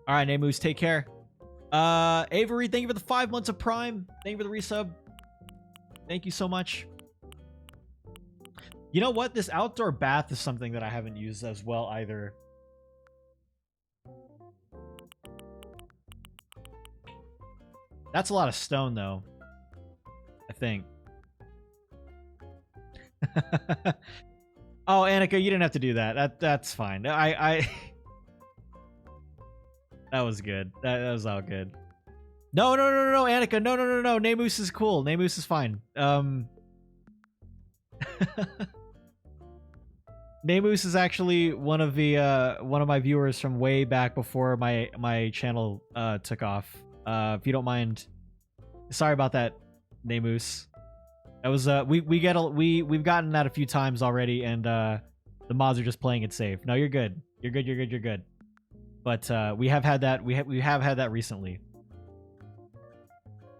All right, Namoose, take care. Avery, thank you for the 5 months of Prime. Thank you for the resub. Thank you so much. You know what? This outdoor bath is something that I haven't used as well either. That's a lot of stone, though. I think. Oh, Annika, you didn't have to do that. That's fine. That was good. That was all good. No, Annika, no. Namoose is cool. Namoose is fine. Namoose is actually one of my viewers from way back before my channel took off. If you don't mind, sorry about that, Namoose. That was we've gotten that a few times already, and the mods are just playing it safe. No, you're good. You're good. You're good. You're good. But we have had that. We have had that recently.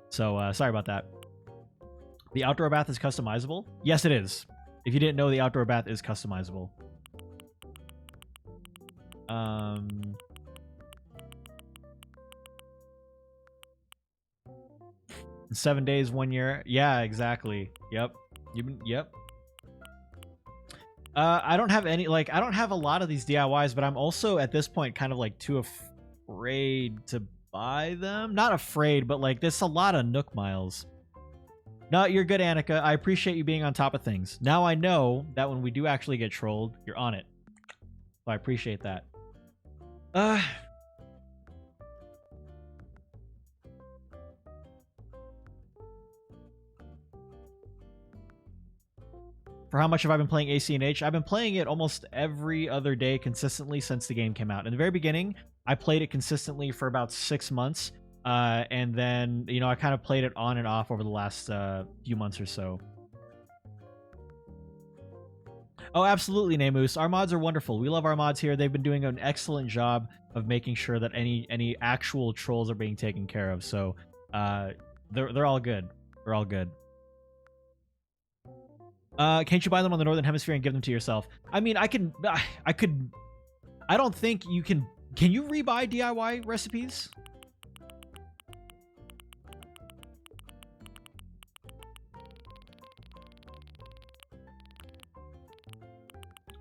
So sorry about that. The outdoor bath is customizable. Yes, it is. If you didn't know, the outdoor bath is customizable. 7 days, 1 year. Yeah, exactly. Yep. Yep. I don't have any, like, I don't have a lot of these DIYs, but I'm also at this point kind of like too afraid to buy them. Not afraid, but like there's a lot of Nook miles. No, you're good, Annika. I appreciate you being on top of things. Now I know that when we do actually get trolled, you're on it. So I appreciate that. For how much have I been playing ACNH? I've been playing it almost every other day consistently since the game came out. In the very beginning, I played it consistently for about 6 months. And then, you know, I kind of played it on and off over the last few months or so. Oh, absolutely, Namus. Our mods are wonderful. We love our mods here. They've been doing an excellent job of making sure that any actual trolls are being taken care of. So they're all good. They're all good. Can't you buy them on the Northern Hemisphere and give them to yourself? I mean, I could. I don't think you can. Can you rebuy DIY recipes?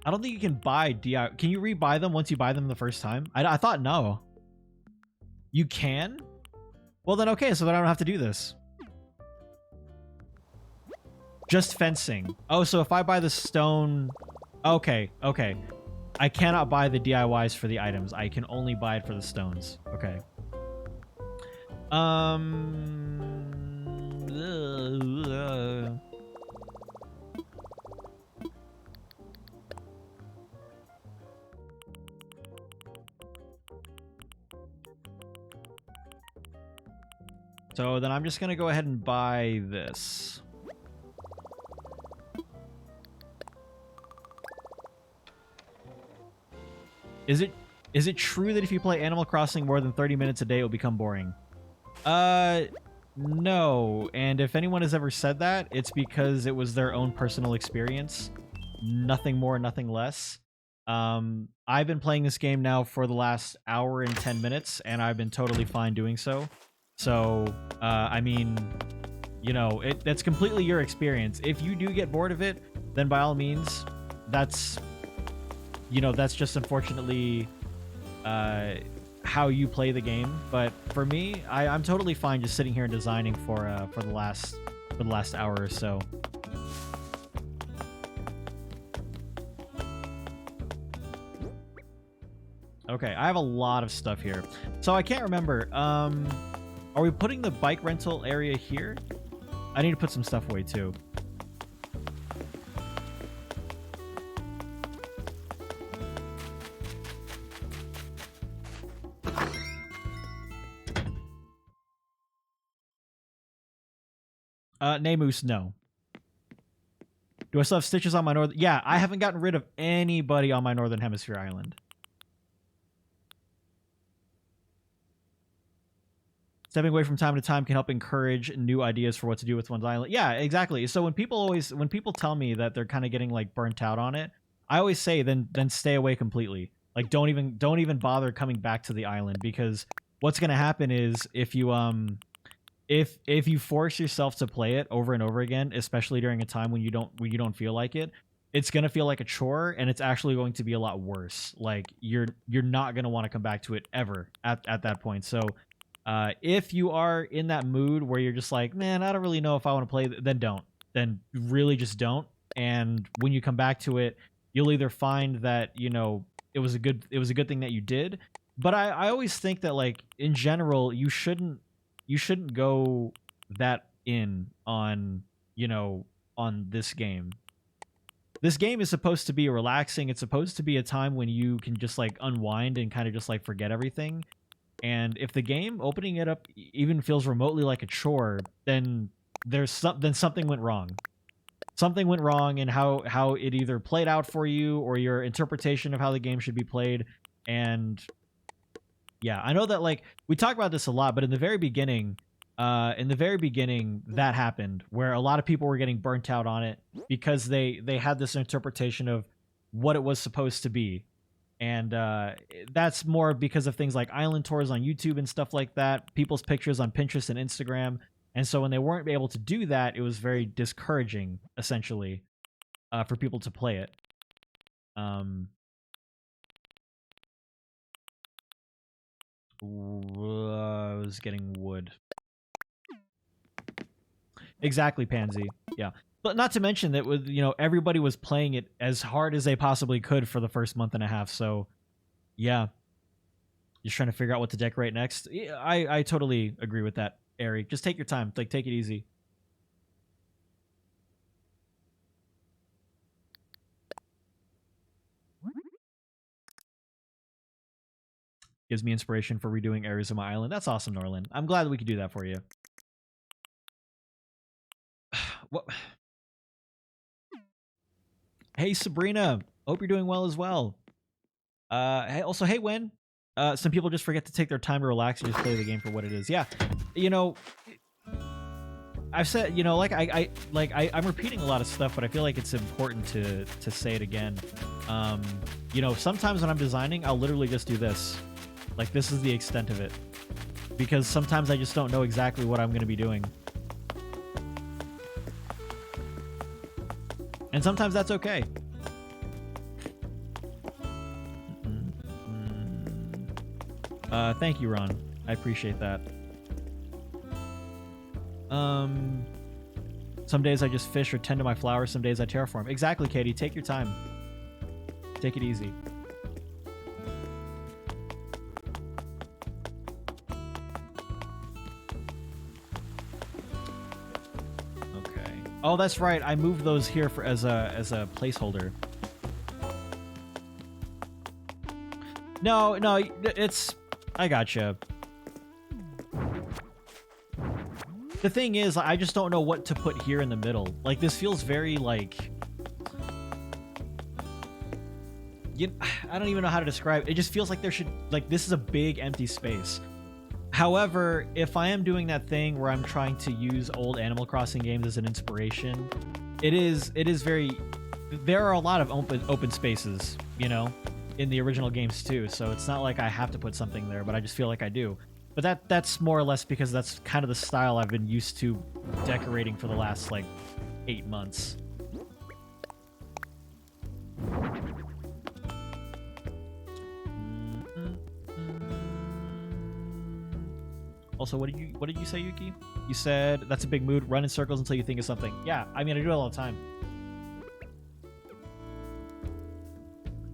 I don't think you can buy DIY. Can you rebuy them once you buy them the first time? I thought no. You can? Well then, okay, so then I don't have to do this. Just fencing. Oh, so if I buy the stone... Okay, okay. I cannot buy the DIYs for the items. I can only buy it for the stones. Okay. So then I'm just going to go ahead and buy this. Is it true that if you play Animal Crossing more than 30 minutes a day, it will become boring? No. And if anyone has ever said that, it's because it was their own personal experience. Nothing more, nothing less. I've been playing this game now for the last hour and 10 minutes, and I've been totally fine doing so. So, I mean, you know, that's completely your experience. If you do get bored of it, then by all means, that's... You know, that's just unfortunately how you play the game. But for me, I'm totally fine just sitting here and designing for the last hour or so. Okay, I have a lot of stuff here. So I can't remember. Are we putting the bike rental area here? I need to put some stuff away too. Namus, no. Do I still have stitches on my northern... Yeah, I haven't gotten rid of anybody on my Northern Hemisphere island. Stepping away from time to time can help encourage new ideas for what to do with one's island. Yeah, exactly. So when people tell me that they're kind of getting like burnt out on it, I always say then stay away completely. Like don't even bother coming back to the island, because what's going to happen is if you force yourself to play it over and over again, especially during a time when you don't feel like it, it's going to feel like a chore, and it's actually going to be a lot worse. Like you're not going to want to come back to it ever at that point. So if you are in that mood where you're just like, man, I don't really know if I want to play, then don't. Then really just don't. And when you come back to it, you'll either find that, you know, it was a good thing that you did. But I always think that, like, in general, you shouldn't go that in on, you know, on this game. This game is supposed to be relaxing. It's supposed to be a time when you can just like unwind and kind of just like forget everything. And if the game opening it up even feels remotely like a chore, then then something went wrong. Something went wrong in how it either played out for you or your interpretation of how the game should be played. And yeah, I know that like we talk about this a lot, but in the very beginning, that happened where a lot of people were getting burnt out on it because they had this interpretation of what it was supposed to be. And that's more because of things like island tours on YouTube and stuff like that, people's pictures on Pinterest and Instagram. And so when they weren't able to do that, it was very discouraging, essentially, for people to play it. I was getting wood. Exactly, Pansy. Yeah. But not to mention that with everybody was playing it as hard as they possibly could for the first month and a half. So yeah. Just trying to figure out what to decorate next. Yeah, I totally agree with that, Ari. Just take your time. Like, take it easy. Gives me inspiration for redoing areas of my island. That's awesome, Norlin. I'm glad that we could do that for you. What? Hey, Sabrina. Hope you're doing well as well. Hey, Wen. Some people just forget to take their time to relax and just play the game for what it is. Yeah, I've said, I'm repeating a lot of stuff, but I feel like it's important to say it again. Sometimes when I'm designing, I'll literally just do this. Like, this is the extent of it. Because sometimes I just don't know exactly what I'm going to be doing. And sometimes that's okay. Thank you, Ron. I appreciate that. Some days I just fish or tend to my flowers. Some days I terraform. Exactly, Katie. Take your time. Take it easy. Okay. Oh, that's right. I moved those here for as a placeholder. No, it's... I gotcha. The thing is, I just don't know what to put here in the middle. Like, this feels very, like... I don't even know how to describe it. It just feels like there should... Like, this is a big empty space. However, if I am doing that thing where I'm trying to use old Animal Crossing games as an inspiration, it is very... There are a lot of open spaces, in the original games too, so it's not like I have to put something there, but I just feel like I do. But that's more or less because that's kind of the style I've been used to decorating for the last, 8 months. Also, what did you say, Yuki? You said, that's a big mood, run in circles until you think of something. Yeah, I mean, I do it all the time.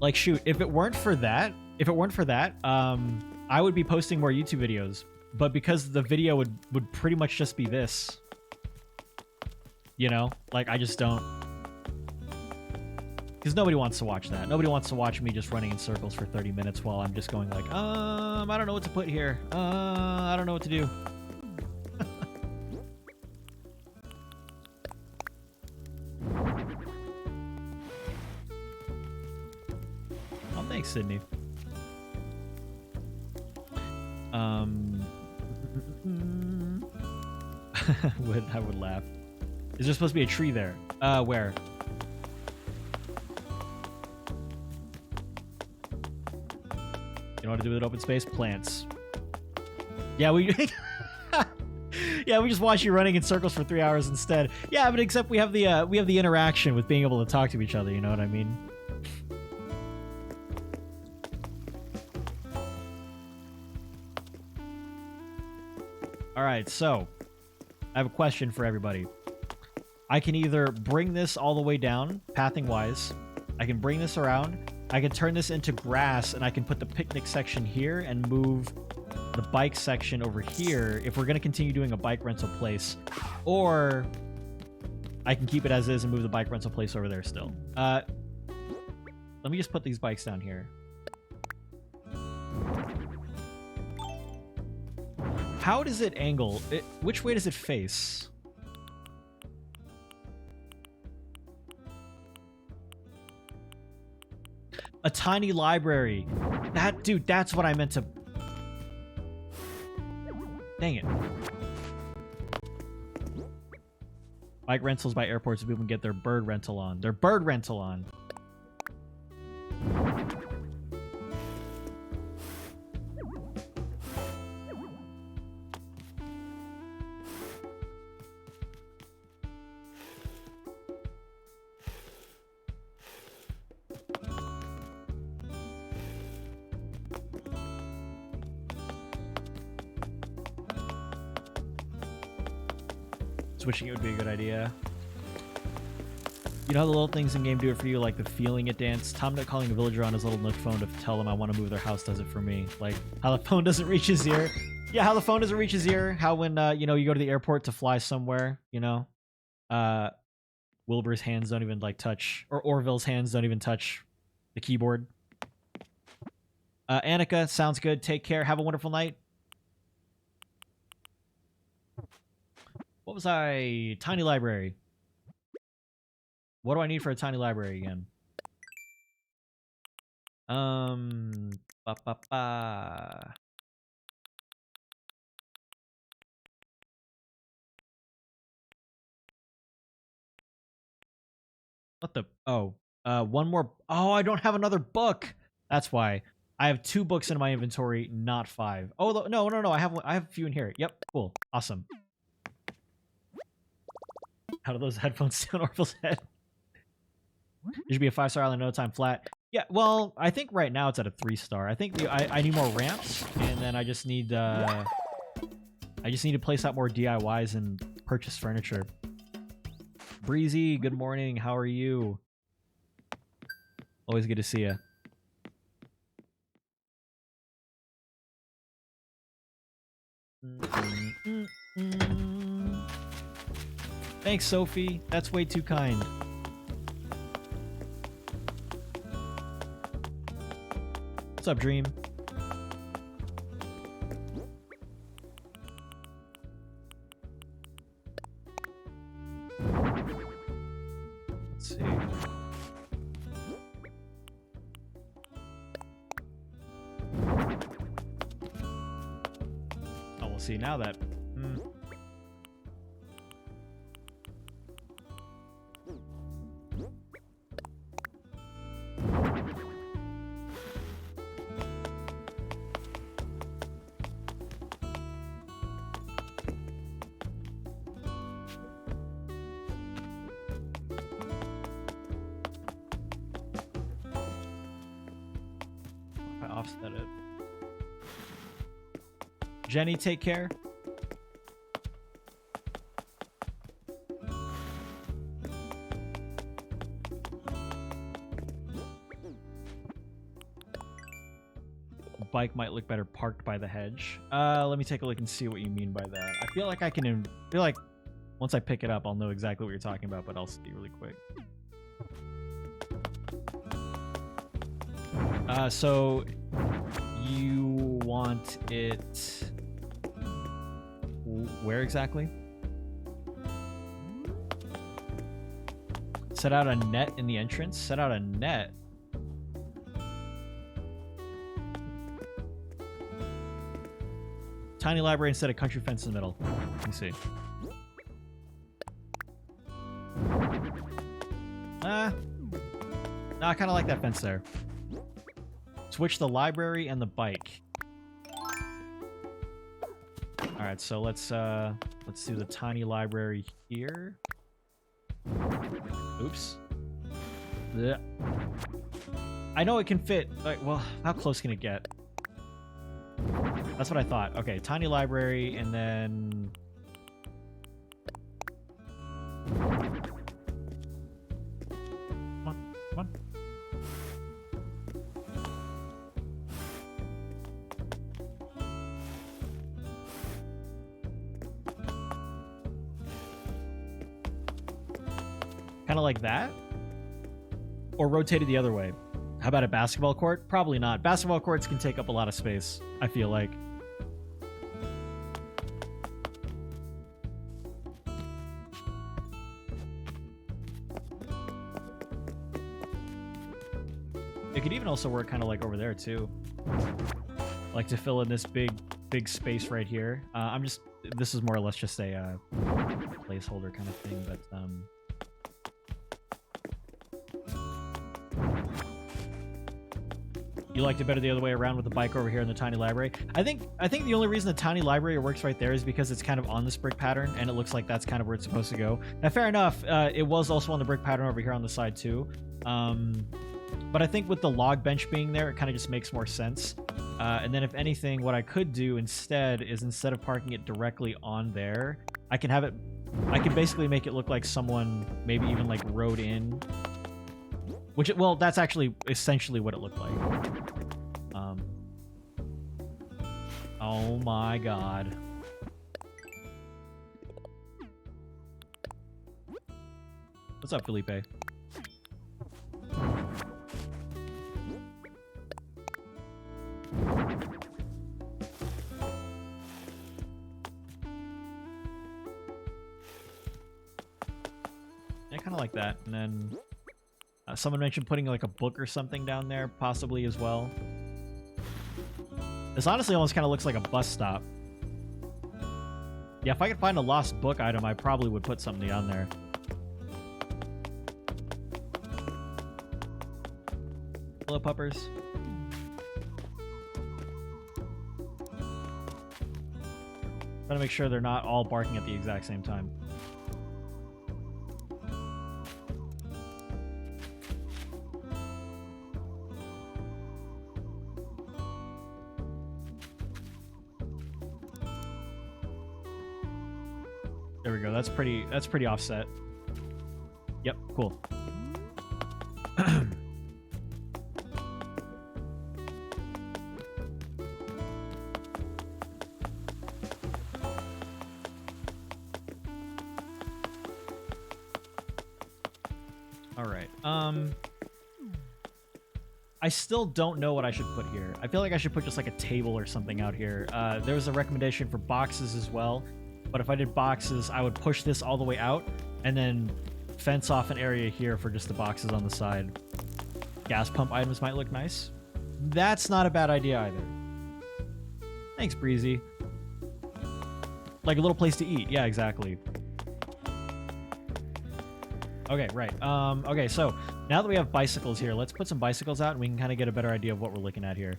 Like, shoot, if it weren't for that, I would be posting more YouTube videos. But because the video would pretty much just be this. Like, I just don't. Because nobody wants to watch that. Nobody wants to watch me just running in circles for 30 minutes while I'm just going like, I don't know what to put here. I don't know what to do. Thanks, Sydney. I would laugh. Is there supposed to be a tree there? Where? You know what to do with an open space? Plants. Yeah, we just watch you running in circles for 3 hours instead. Yeah, but except we have the interaction with being able to talk to each other, you know what I mean? Alright, so I have a question for everybody. I can either bring this all the way down, pathing wise. I can bring this around. I can turn this into grass, and I can put the picnic section here and move the bike section over here if we're going to continue doing a bike rental place. Or I can keep it as is and move the bike rental place over there still. Let me just put these bikes down here. How does it angle? Which way does it face? tiny library. Dude, that's what I meant to... Dang it. Bike rentals by airports so people can get their bird rental on. Their bird rental on. Switching it would be a good idea. You know how the little things in game do it for you, like the feeling it dance? Tom not calling a villager on his little Nook phone to tell him I want to move their house does it for me. Like how the phone doesn't reach his ear. Yeah, how the phone doesn't reach his ear. How when you know, you go to the airport to fly somewhere, you know, Wilbur's hands don't even like touch, or Orville's hands don't even touch the keyboard. Annika, sounds good. Take care. Have a wonderful night. What was I? Tiny library. What do I need for a tiny library again? Ba, ba, ba. What the? Oh, one more. Oh, I don't have another book. That's why. I have 2 books in my inventory, not 5. Oh no! I have a few in here. Yep, cool, awesome. How do those headphones stay on Orville's head? It should be a 5-star island, no time flat. Yeah, well, I think right now it's at a 3-star. I think I need more ramps, and then I just need to place out more DIYs and purchase furniture. Breezy, good morning. How are you? Always good to see you. Thanks, Sophie. That's way too kind. What's up, Dream? Let's see. Oh, we'll see now that... Offset it. Jenny, take care. Bike might look better parked by the hedge. Let me take a look and see what you mean by that. I feel like I can feel like once I pick it up, I'll know exactly what you're talking about, but I'll see really quick. So you want it where exactly? Set out a net in the entrance? Set out a net? Tiny library instead of country fence in the middle. Let me see. No, I kind of like that fence there. Switch the library and the bike. All right, so let's do the tiny library here. Oops. Blech. I know it can fit. Like, well, how close can it get? That's what I thought. Okay, tiny library, and then... Come on, come on. Kind of like that? Or rotated the other way? How about a basketball court? Probably not. Basketball courts can take up a lot of space, I feel like. It could even also work kind of like over there too, like to fill in this big space right here. This is more or less just a placeholder kind of thing, but you liked it better the other way around with the bike over here in the tiny library. I think the only reason the tiny library works right there is because it's kind of on this brick pattern, and it looks like that's kind of where it's supposed to go. Now, fair enough, it was also on the brick pattern over here on the side too. But I think with the log bench being there, it kind of just makes more sense. And then if anything, what I could do instead is, instead of parking it directly on there, I can basically make it look like someone maybe even like rode in. Well, that's actually essentially what it looked like. Oh my god. What's up, Felipe? I kind of like that. And then someone mentioned putting like a book or something down there, possibly as well. This honestly almost kind of looks like a bus stop. Yeah, if I could find a lost book item, I probably would put something on there. Hello, puppers. Trying to make sure they're not all barking at the exact same time. There we go. That's pretty offset. Yep, cool. All right. I still don't know what I should put here. I feel like I should put just like a table or something out here. There was a recommendation for boxes as well. But if I did boxes, I would push this all the way out and then fence off an area here for just the boxes on the side. Gas pump items might look nice. That's not a bad idea either. Thanks, Breezy. Like a little place to eat. Yeah, exactly. Okay, right. Okay, so now that we have bicycles here, let's put some bicycles out and we can kind of get a better idea of what we're looking at here.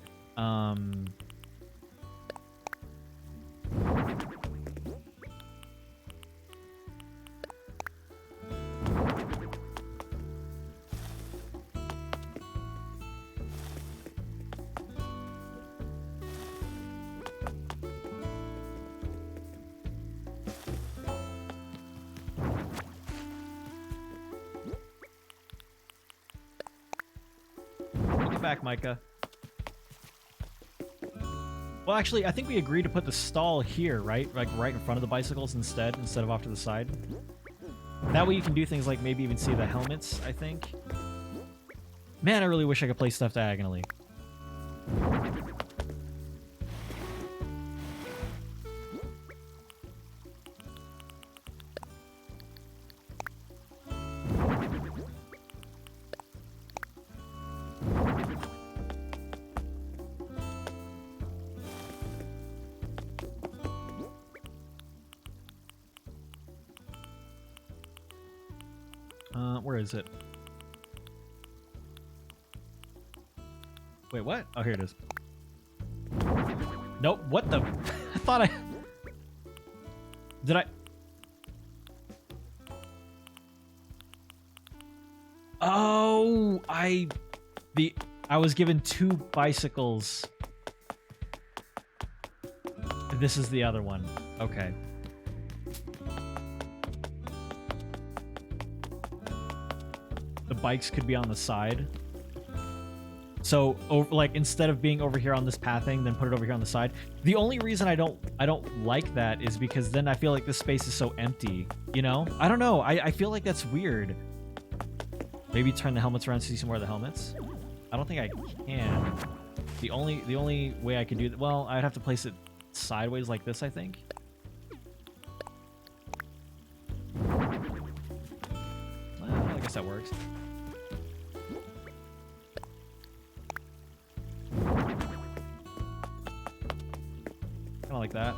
Back, Micah. Well, actually, I think we agreed to put the stall here, right? Like right in front of the bicycles instead of off to the side. That way you can do things like maybe even see the helmets, I think. Man, I really wish I could place stuff diagonally. Where is it? Wait, what? Oh, here it is. Nope, what the? I thought I... Did I... Oh, I was given 2 bicycles. This is the other one. Okay. The bikes could be on the side. So, like, instead of being over here on this pathing, then put it over here on the side. The only reason I don't like that is because then I feel like this space is so empty. You know? I don't know. I feel like that's weird. Maybe turn the helmets around to see some more of the helmets. I don't think I can. The only way I could do that, well, I'd have to place it sideways like this, I think. Well, I guess that works. Kind of like that.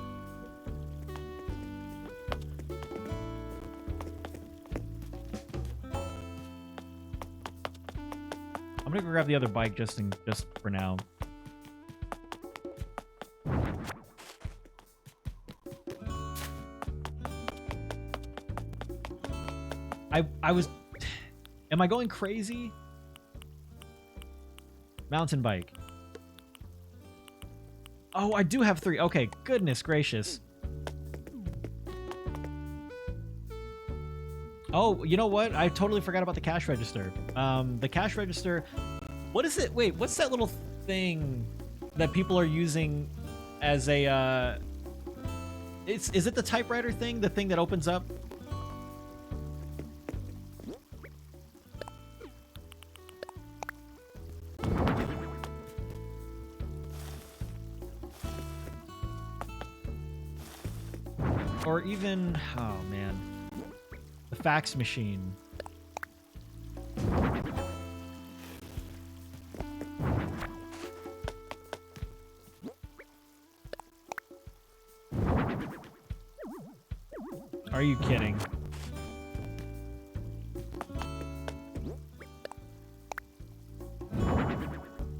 I'm gonna go grab the other bike just for now. I was... Am I going crazy? Mountain bike. Oh, I do have 3. Okay, goodness gracious. Oh, you know what? I totally forgot about the cash register. The cash register... What is it? Wait, what's that little thing that people are using as a... Is it the typewriter thing? The thing that opens up? Or even... Oh, man. The fax machine. Are you kidding?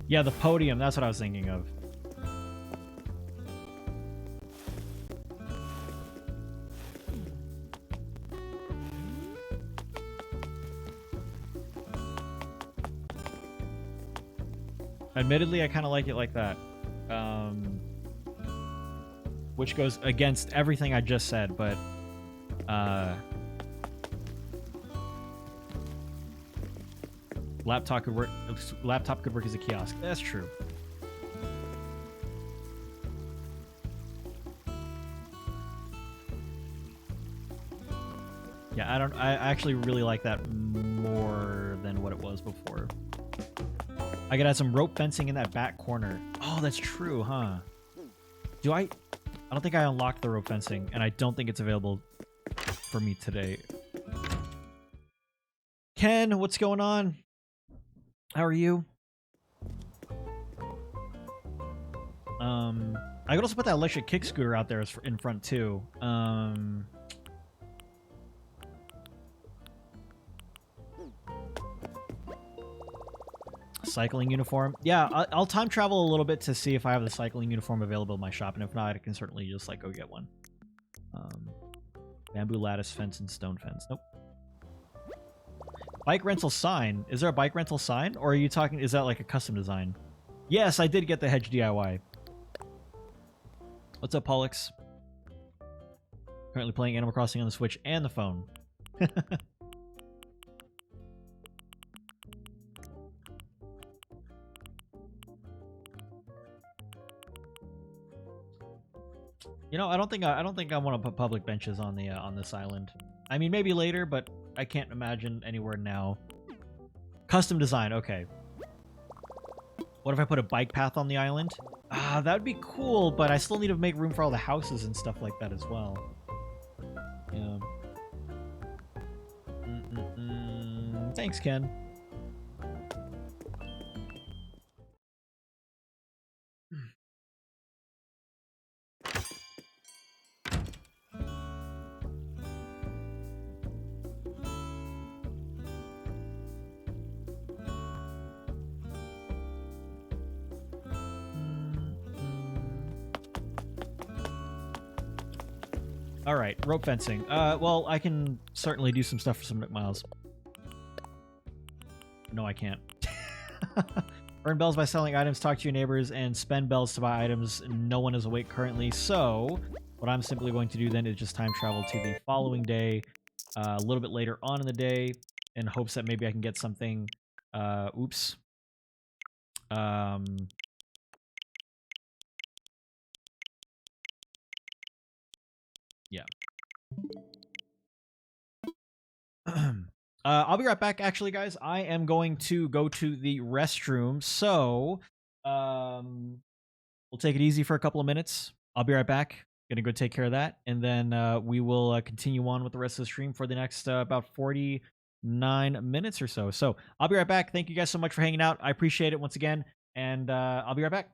Yeah, the podium. That's what I was thinking of. Admittedly, I kind of like it like that. Which goes against everything I just said, but... Laptop could work as a kiosk. That's true. Yeah, I actually really like that more than what it was before. I could add some rope fencing in that back corner. Oh, that's true, huh? I don't think I unlocked the rope fencing, and I don't think it's available for me today. Ken, what's going on? How are you? I could also put that electric kick scooter out there in front too. Cycling uniform. Yeah, I'll time travel a little bit to see if I have the cycling uniform available in my shop, and if not, I can certainly just like go get one. Bamboo lattice fence and stone fence. Nope. Bike rental sign. Is there a bike rental sign, or are you talking? Is that like a custom design? Yes, I did get the hedge DIY. What's up, Pollux? Currently playing Animal Crossing on the Switch and the phone. You know, I don't think I want to put public benches on the on this island. I mean, maybe later, but I can't imagine anywhere now. Custom design, okay. What if I put a bike path on the island? Ah, that would be cool, but I still need to make room for all the houses and stuff like that as well. Yeah. Thanks, Ken. All right, rope fencing. Well, I can certainly do some stuff for some Miles. No, I can't. Earn bells by selling items, talk to your neighbors, and spend bells to buy items. No one is awake currently, so what I'm simply going to do then is just time travel to the following day, a little bit later on in the day, in hopes that maybe I can get something. Oops. Yeah. I'll be right back, actually, guys. I am going to go to the restroom, so we'll take it easy for a couple of minutes. I'll be right back. Gonna go take care of that, and then we will continue on with the rest of the stream for the next about 49 minutes or so. So I'll be right back. Thank you guys so much for hanging out. I appreciate it once again, and I'll be right back.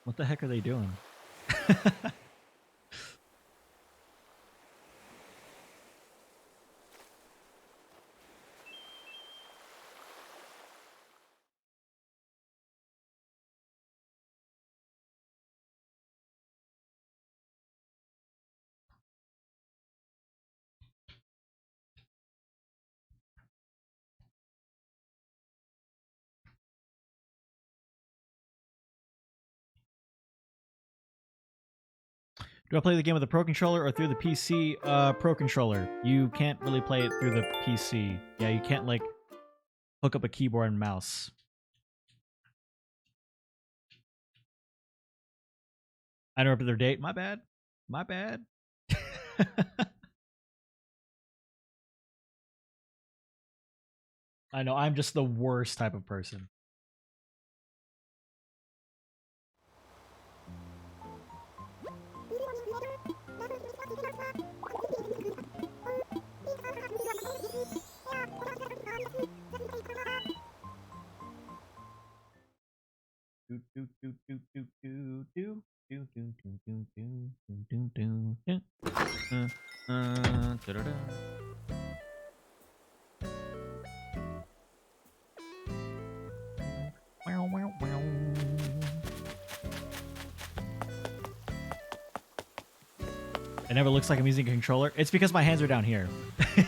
What the heck are they doing? Do I play the game with a Pro Controller or through the PC? Pro Controller. You can't really play it through the PC. Yeah, you can't, like, hook up a keyboard and mouse. I interrupted their date. My bad. My bad. I know, I'm just the worst type of person. It never looks like I'm using a controller. It's because my hands are down here.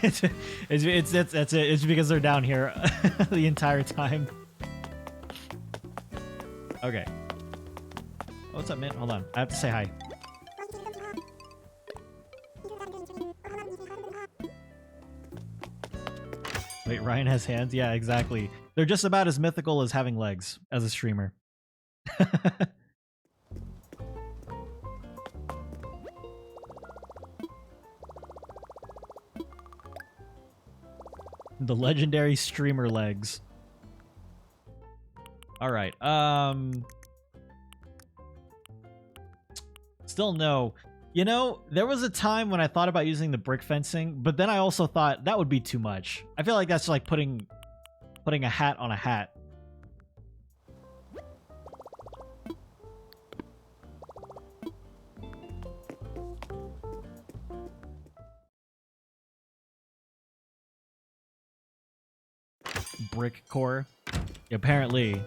That's it. It's because they're down here the entire time. Okay. Oh, what's up, man? Hold on. I have to say hi. Wait, Ryan has hands? Yeah, exactly. They're just about as mythical as having legs as a streamer. The legendary streamer legs. All right. Still no. You know, there was a time when I thought about using the brick fencing, but then I also thought that would be too much. I feel like that's like putting a hat on a hat. Brick core. Apparently.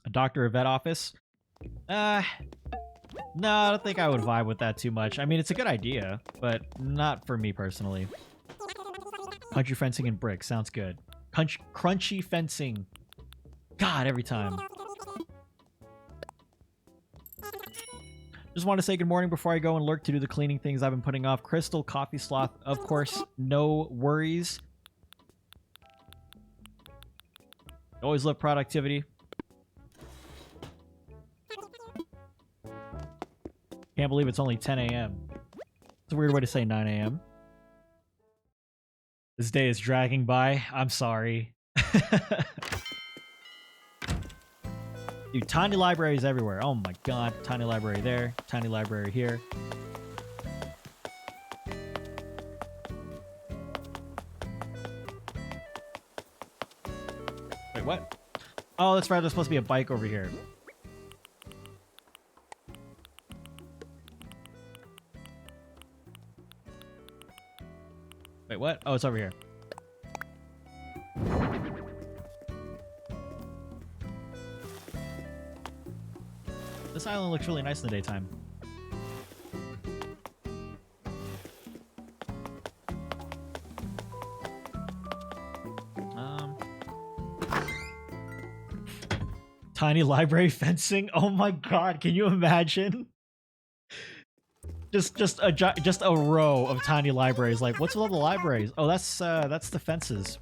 A doctor or vet office? No, I don't think I would vibe with that too much. I mean, it's a good idea, but not for me personally. Country fencing and brick. Sounds good. Crunchy fencing. God, every time. Just want to say good morning before I go and lurk to do the cleaning things I've been putting off. Crystal, Coffee Sloth, of course, no worries. Always love productivity. Can't believe it's only 10 a.m. It's a weird way to say 9 a.m. This day is dragging by. I'm sorry. Dude, tiny libraries everywhere. Oh my god. Tiny library there. Tiny library here. Wait, what? Oh, that's right. There's supposed to be a bike over here. Wait, what? Oh, it's over here. This island looks really nice in the daytime. Tiny library fencing. Oh my god, can you imagine? Just a row of tiny libraries. Like, what's with all the libraries? Oh, that's the fences.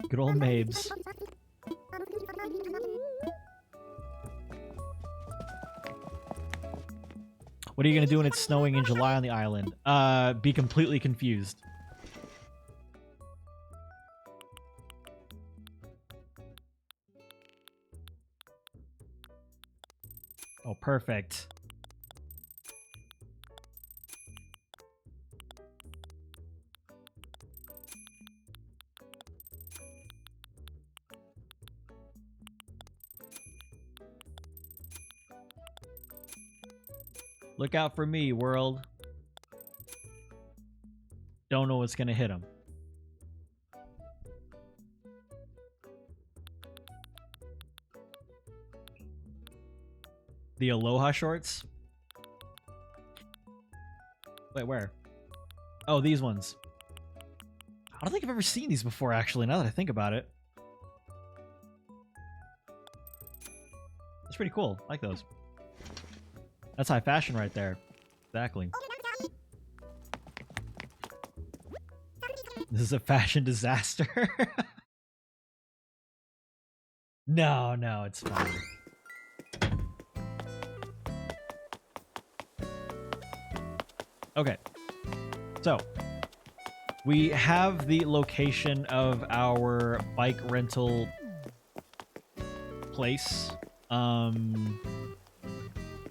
Good old Mabes. What are you gonna do when it's snowing in July on the island? Be completely confused. Oh, perfect. Look out for me, world. Don't know what's gonna hit him. The Aloha shorts? Wait, where? Oh, these ones. I don't think I've ever seen these before, actually, now that I think about it. That's pretty cool. I like those. That's high fashion right there. Exactly. This is a fashion disaster. No, no, it's fine. Okay. So, we have the location of our bike rental place.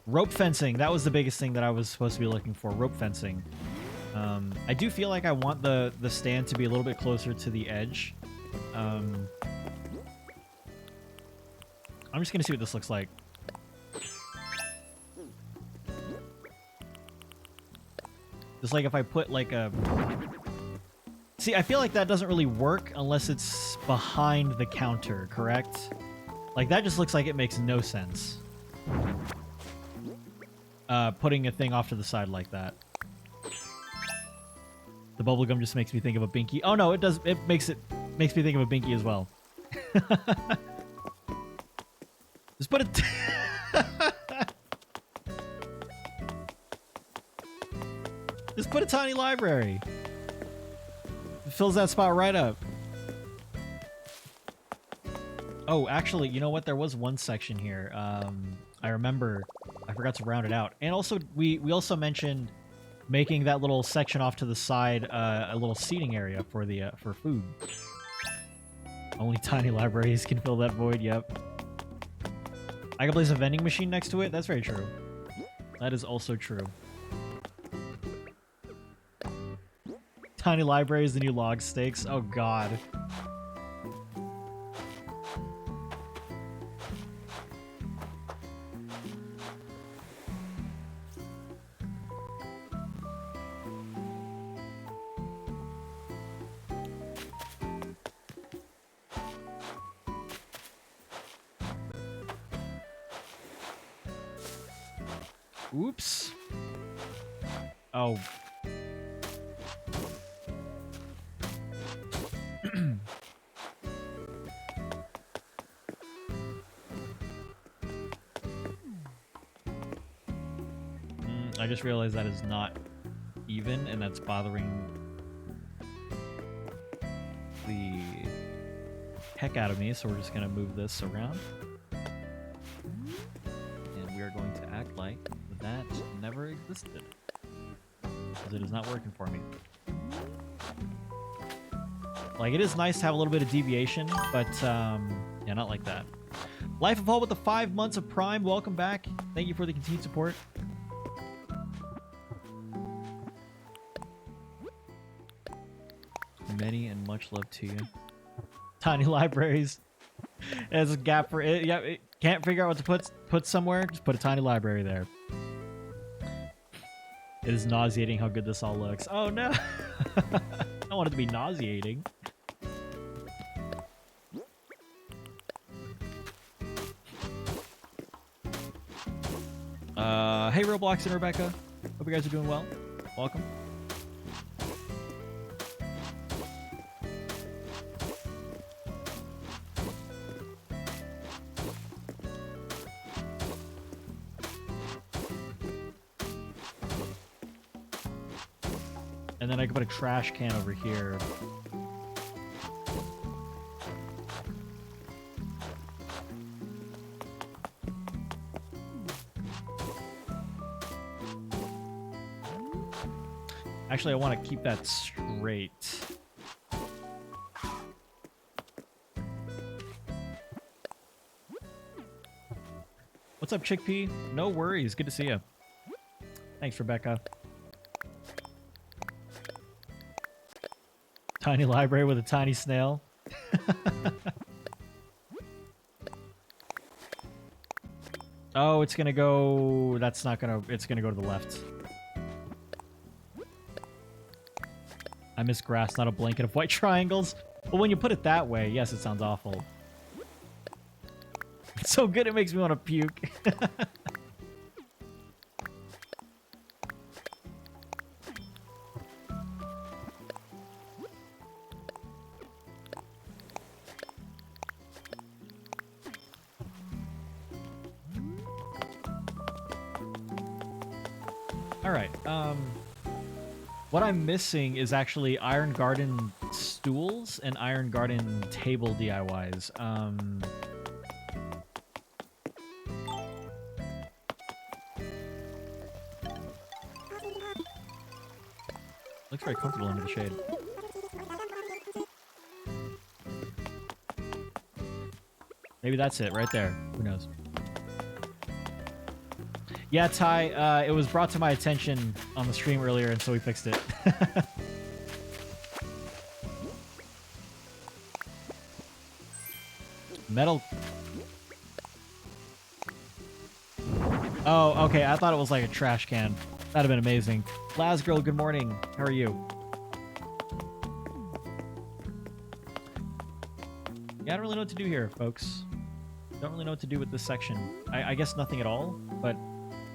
Rope fencing. That was the biggest thing that I was supposed to be looking for. Rope fencing. I do feel like I want the stand to be a little bit closer to the edge. I'm just gonna see what this looks like. Just like if I put like a... See, I feel like that doesn't really work unless it's behind the counter, correct? Like that just looks like it makes no sense. Putting a thing off to the side like that. The bubblegum just makes me think of a binky. Oh no, it does. It makes me think of a binky as well. Just put it. Just put a tiny library. It fills that spot right up. Oh, actually, you know what? There was one section here. I remember. I forgot to round it out. And also, we also mentioned making that little section off to the side a little seating area for the for food. Only tiny libraries can fill that void. Yep. I can place a vending machine next to it. That's very true. That is also true. Tiny library is the new log stakes. Oh god. Oops. Oh. I just realized that is not even, and that's bothering the heck out of me, so we're just going to move this around. And we are going to act like that never existed. Because it is not working for me. Like, it is nice to have a little bit of deviation, but, yeah, not like that. Life of Hall with the 5 months of Prime. Welcome back. Thank you for the continued support. Many and much love to you. Tiny libraries. There's a gap for it. Yeah, it can't figure out what to put somewhere. Just put a tiny library there. It is nauseating how good this all looks. Oh no! I don't want it to be nauseating. Hey Roblox and Rebecca. Hope you guys are doing well. Welcome. And then I can put a trash can over here. Actually, I want to keep that straight. What's up, Chickpea? No worries. Good to see you. Thanks, Rebecca. Tiny library with a tiny snail. Oh, it's gonna go... That's not gonna... It's gonna go to the left. I miss grass, not a blanket of white triangles. But when you put it that way, yes, it sounds awful. It's so good it makes me want to puke. Alright, what I'm missing is actually Iron Garden stools and Iron Garden table DIYs. Looks very comfortable under the shade. Maybe that's it right there. Who knows? Yeah, Ty, it was brought to my attention on the stream earlier, and so we fixed it. Metal. Oh, okay. I thought it was like a trash can. That'd have been amazing. Laz Girl, good morning. How are you? Yeah, I don't really know what to do here, folks. Don't really know what to do with this section. I guess nothing at all, but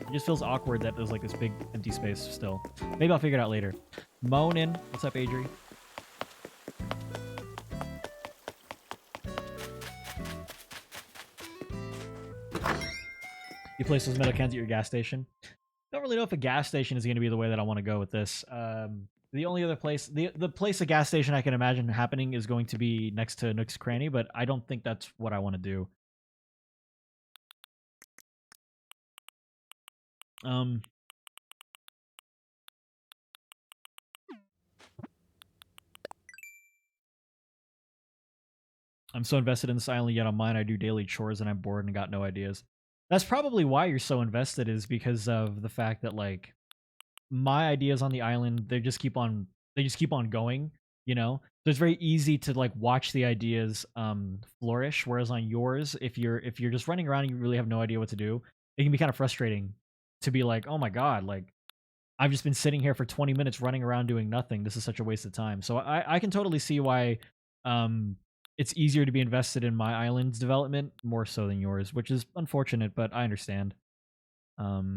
it just feels awkward that there's like this big empty space still. Maybe I'll figure it out later. Moanin. What's up, Adri? You place those metal cans at your gas station? Don't really know if a gas station is going to be the way that I want to go with this. The only other place, the place a gas station I can imagine happening is going to be next to Nook's Cranny, but I don't think that's what I want to do. I'm so invested in this island, yet on mine I do daily chores and I'm bored and got no ideas. That's probably why you're so invested, is because of the fact that like my ideas on the island, they just keep on going, you know? So it's very easy to like watch the ideas flourish, whereas on yours, if you're just running around and you really have no idea what to do, it can be kind of frustrating to be like, "Oh my god, like I've just been sitting here for 20 minutes running around doing nothing. This is such a waste of time." So I can totally see why it's easier to be invested in my island's development more so than yours, which is unfortunate, but I understand. A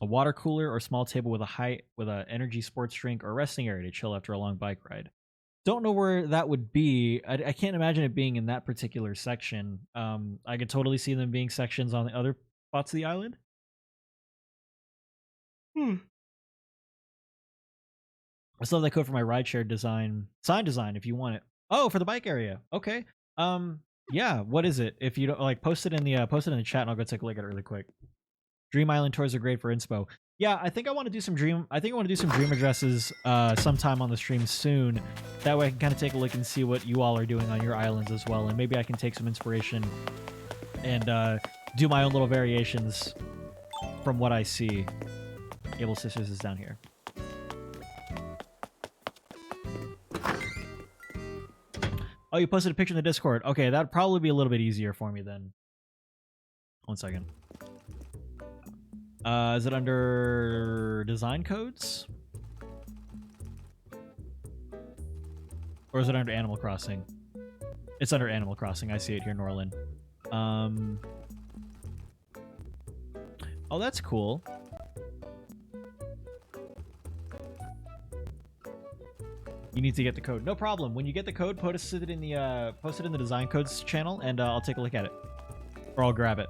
water cooler or small table with a energy sports drink or resting area to chill after a long bike ride. Don't know where that would be. I can't imagine it being in that particular section. I could totally see them being sections on the other spots of the island. I still have that code for my rideshare sign design if you want it. Oh, for the bike area. Okay. Yeah, what is it? If you don't like, post it in the chat and I'll go take a look at it really quick. Dream Island tours are great for inspo. Yeah, I think I want to do some dream addresses sometime on the stream soon. That way I can kind of take a look and see what you all are doing on your islands as well, and maybe I can take some inspiration and do my own little variations from what I see. Able Sisters is down here. Oh, you posted a picture in the Discord. Okay, that'd probably be a little bit easier for me then. 1 second. Is it under design codes? Or is it under Animal Crossing? It's under Animal Crossing. I see it here, Norlin. Oh, that's cool. You need to get the code. No problem. When you get the code, post it in the design codes channel, and I'll take a look at it, or I'll grab it.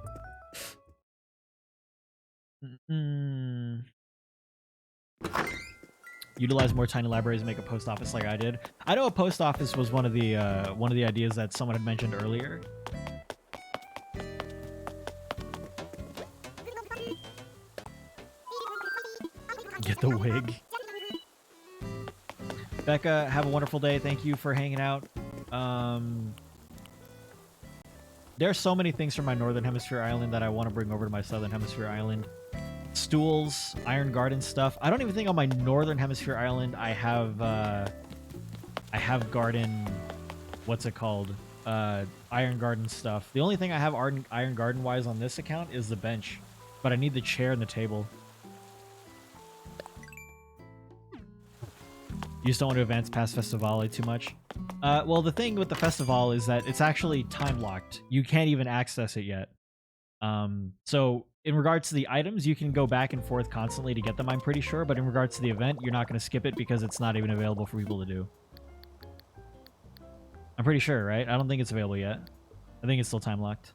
Utilize more tiny libraries and make a post office like I did. I know a post office was one of the ideas that someone had mentioned earlier. Get the wig. Becca, have a wonderful day. Thank you for hanging out. There's so many things from my Northern Hemisphere island that I want to bring over to my Southern Hemisphere island. Stools, Iron Garden stuff. I don't even think on my Northern Hemisphere island I have garden, what's it called? Iron Garden stuff. The only thing I have Iron Garden wise on this account is the bench, but I need the chair and the table. You just don't want to advance past Festivale too much. Well, the thing with the Festival is that it's actually time locked. You can't even access it yet. So in regards to the items, you can go back and forth constantly to get them, I'm pretty sure. But in regards to the event, you're not going to skip it because it's not even available for people to do. I'm pretty sure, right? I don't think it's available yet. I think it's still time locked.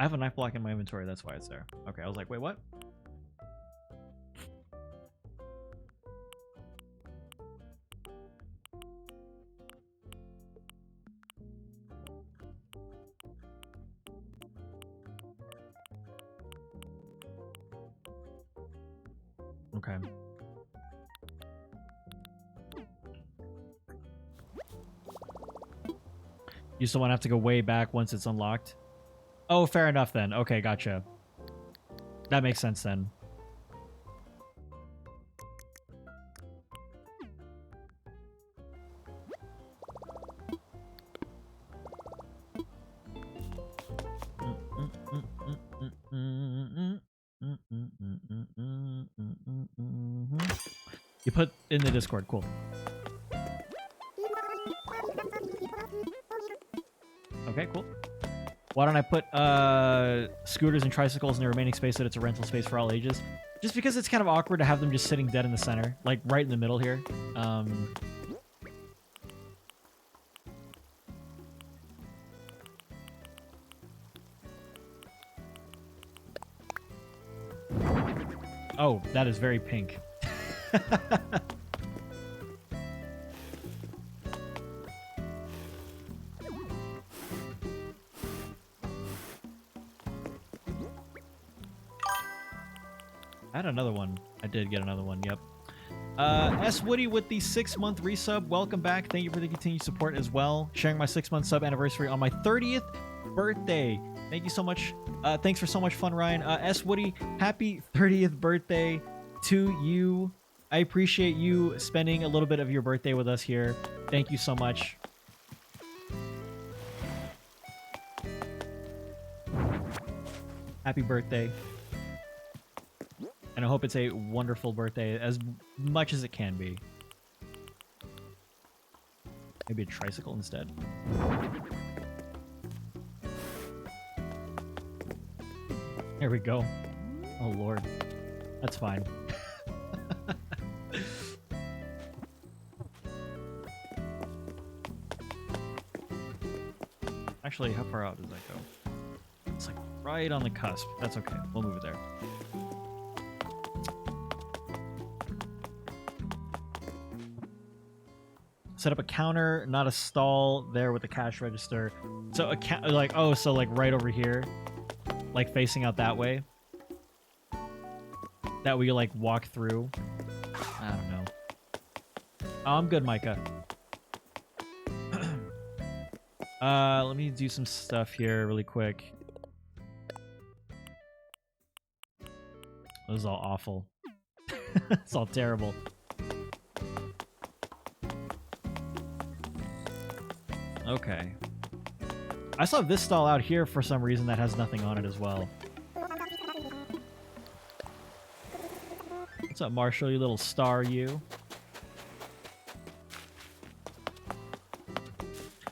I have a knife block in my inventory, that's why it's there. Okay, I was like, wait, what? Okay. You still want to have to go way back once it's unlocked? Oh, fair enough then. Okay, gotcha. That makes sense then. You put in the Discord, cool. Okay, cool. Why don't I put scooters and tricycles in the remaining space so that it's a rental space for all ages? Just because it's kind of awkward to have them just sitting dead in the center, like right in the middle here. Oh, that is very pink. I had another one. I did get another one, yep. S. Woody with the 6-month resub. Welcome back. Thank you for the continued support as well. Sharing my 6-month sub anniversary on my 30th birthday. Thank you so much. Thanks for so much fun, Ryan. S. Woody, happy 30th birthday to you. I appreciate you spending a little bit of your birthday with us here. Thank you so much. Happy birthday. And I hope it's a wonderful birthday, as much as it can be. Maybe a tricycle instead. There we go. Oh, Lord. That's fine. Actually, how far out does that go? It's like right on the cusp. That's okay. We'll move it there. Set up a counter, not a stall, there with the cash register. So like, oh, so like right over here, like facing out that way. That we like walk through. I don't know. Oh, I'm good, Micah. Let me do some stuff here really quick. This is all awful. It's all terrible. Okay. I still have this stall out here for some reason that has nothing on it as well. What's up, Marshall, you little star, you?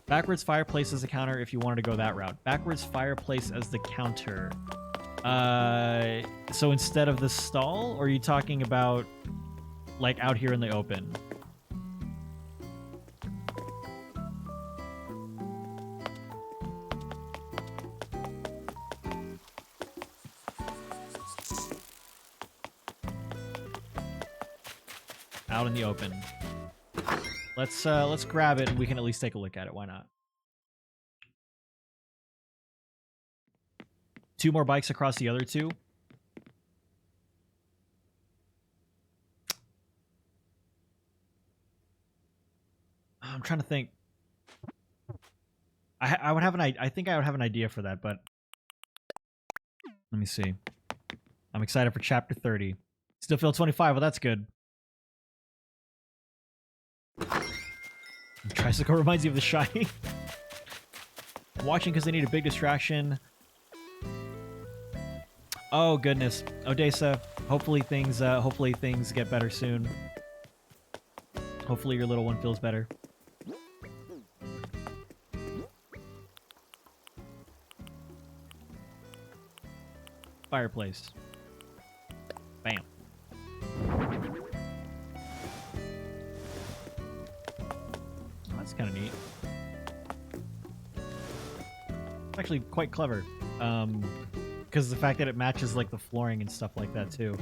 Backwards fireplace as a counter if you wanted to go that route. Backwards fireplace as the counter. So instead of the stall, or are you talking about like out here in the open? out in the open. Let's grab it and we can at least take a look at it. Why not? 2 more bikes across the other 2. I'm trying to think. I would have I think I would have an idea for that, but let me see. I'm excited for chapter 30. Still feel 25, well that's good. Tricycle reminds you of the shiny. Watching because they need a big distraction. Oh goodness, Odessa. Hopefully things get better soon. Hopefully your little one feels better. Fireplace. Bam. Oh, that's kind of neat. It's actually quite clever. Because the fact that it matches like the flooring and stuff like that too.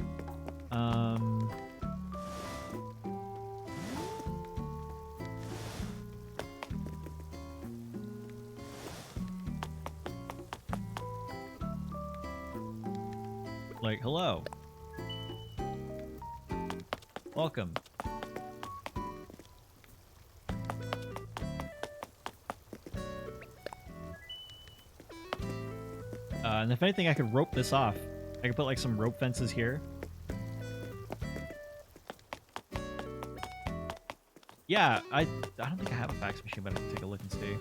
Like, hello. Welcome. And if anything, I could rope this off. I could put like some rope fences here. Yeah, I don't think I have a fax machine, but I can take a look and see.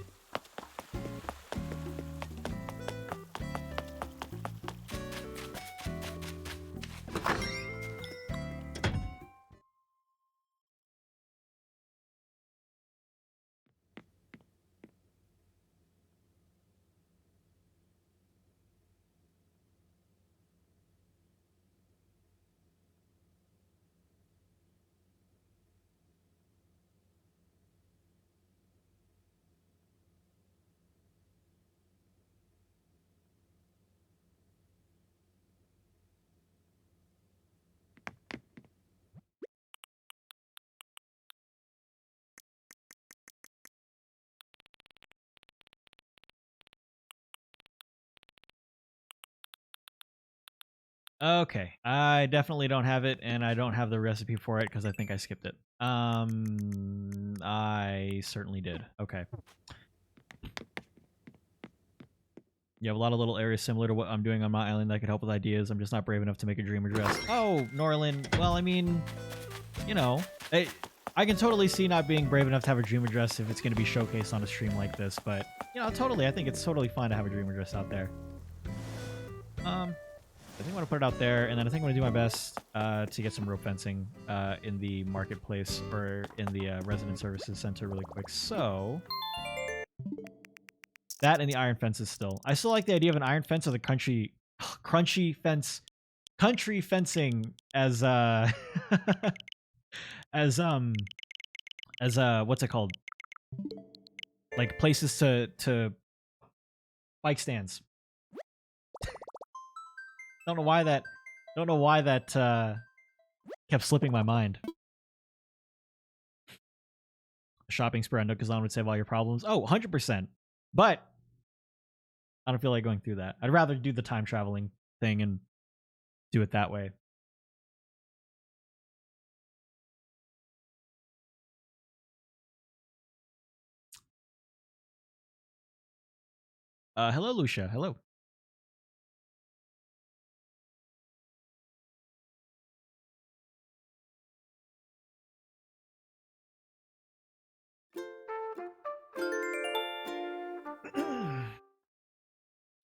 Okay, I definitely don't have it, and I don't have the recipe for it because I think I skipped it. I certainly did. Okay. You have a lot of little areas similar to what I'm doing on my island that could help with ideas. I'm just not brave enough to make a dream address. Oh, Norlin. Well, I mean, you know, I can totally see not being brave enough to have a dream address if it's going to be showcased on a stream like this, but, you know, totally. I think it's totally fine to have a dream address out there. I think I'm going to put it out there, and then I think I'm going to do my best to get some rope fencing in the marketplace or in the resident services center really quick. So, that and the iron fences still. I still like the idea of an iron fence or the country fencing as as what's it called? Like places to bike stands. Don't know why that kept slipping my mind. A shopping spree on Nookazon would save all your problems. Oh, 100%. But I don't feel like going through that. I'd rather do the time traveling thing and do it that way. Hello, Lucia. Hello.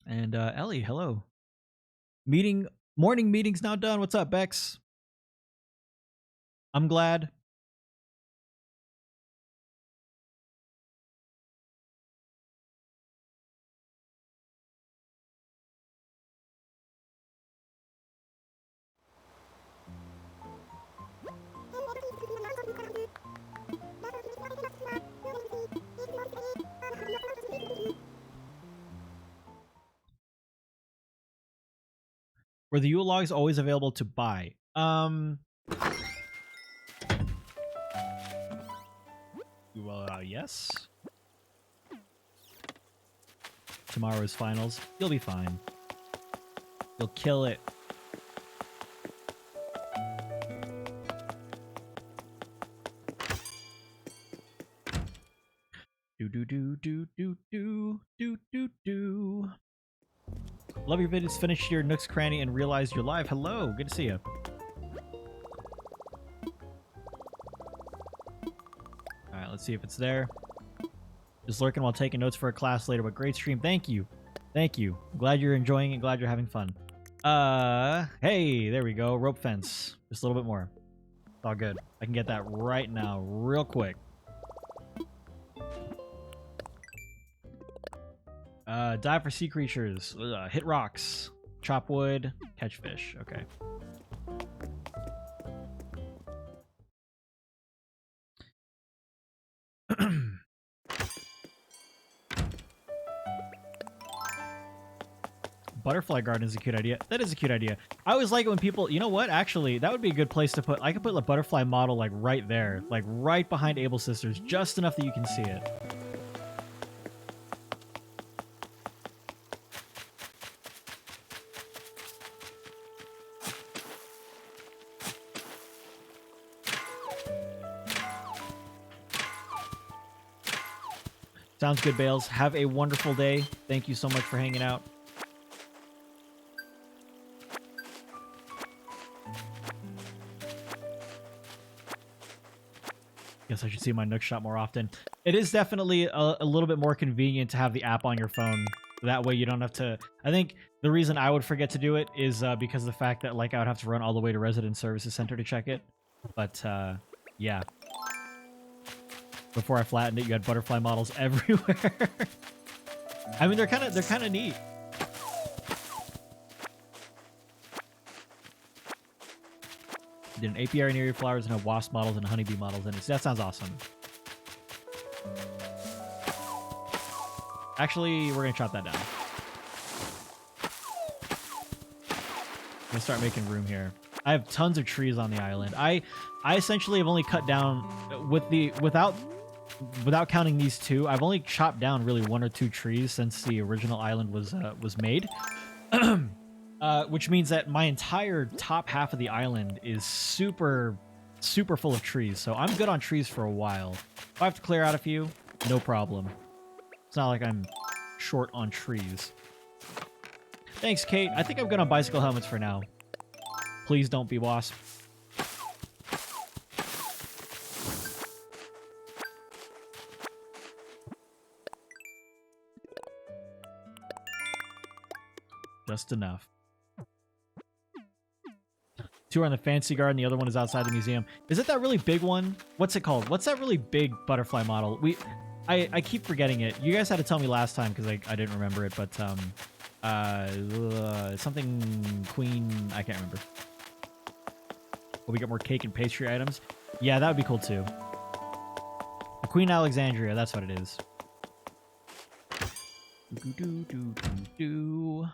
And Ellie, hello. Morning meeting's now done. What's up, Bex? I'm glad. Were the Yule logs always available to buy? Well, yes. Tomorrow's finals. You'll be fine. You'll kill it. Do do do do do do do do do. Love your videos. Finish your Nook's Cranny and realize you're live. Hello, good to see you. All right, let's see if it's there. Just lurking while taking notes for a class later, but great stream. Thank you. Thank you. Glad you're enjoying it. Glad you're having fun. Hey, there we go. Rope fence. Just a little bit more. It's all good. I can get that right now, real quick. Dive for sea creatures. Hit rocks. Chop wood. Catch fish. Okay. Butterfly garden is a cute idea. That is a cute idea. I always like it when people, you know what? Actually, that would be a good place to put, I could put a butterfly model like right there, like right behind Able Sisters, just enough that you can see it. Sounds good, Bales. Have a wonderful day. Thank you so much for hanging out. Guess I should see my Nook shop more often. It is definitely a little bit more convenient to have the app on your phone. That way you don't have to... I think the reason I would forget to do it is because of the fact that like I would have to run all the way to Resident Services Center to check it. But yeah. Before I flattened it, you had butterfly models everywhere. I mean, they're kind of neat. You did an apiary near your flowers and have wasp models and honeybee models in it. So that sounds awesome. Actually, we're gonna chop that down. I'm gonna start making room here. I have tons of trees on the island. I essentially have only cut down without counting these two. I've only chopped down really 1 or 2 trees since the original island was made. Which means that my entire top half of the island is super full of trees. So I'm good on trees for a while. If I have to clear out a few, no problem. It's not like I'm short on trees. Thanks, Kate. I think I'm good on bicycle helmets for now. Please don't be wasp. Just enough. 2 are in the fancy garden. The other one is outside the museum. Is it that really big one? What's it called? What's that really big butterfly model? I keep forgetting it. You guys had to tell me last time because I didn't remember it. But something queen. I can't remember. Will we get more cake and pastry items? Yeah, that would be cool too. The Queen Alexandria. That's what it is. Do do do do do.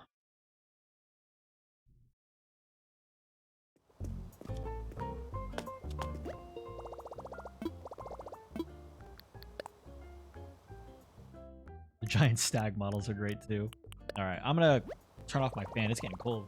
The giant stag models are great too. All right, I'm gonna turn off my fan. It's getting cold.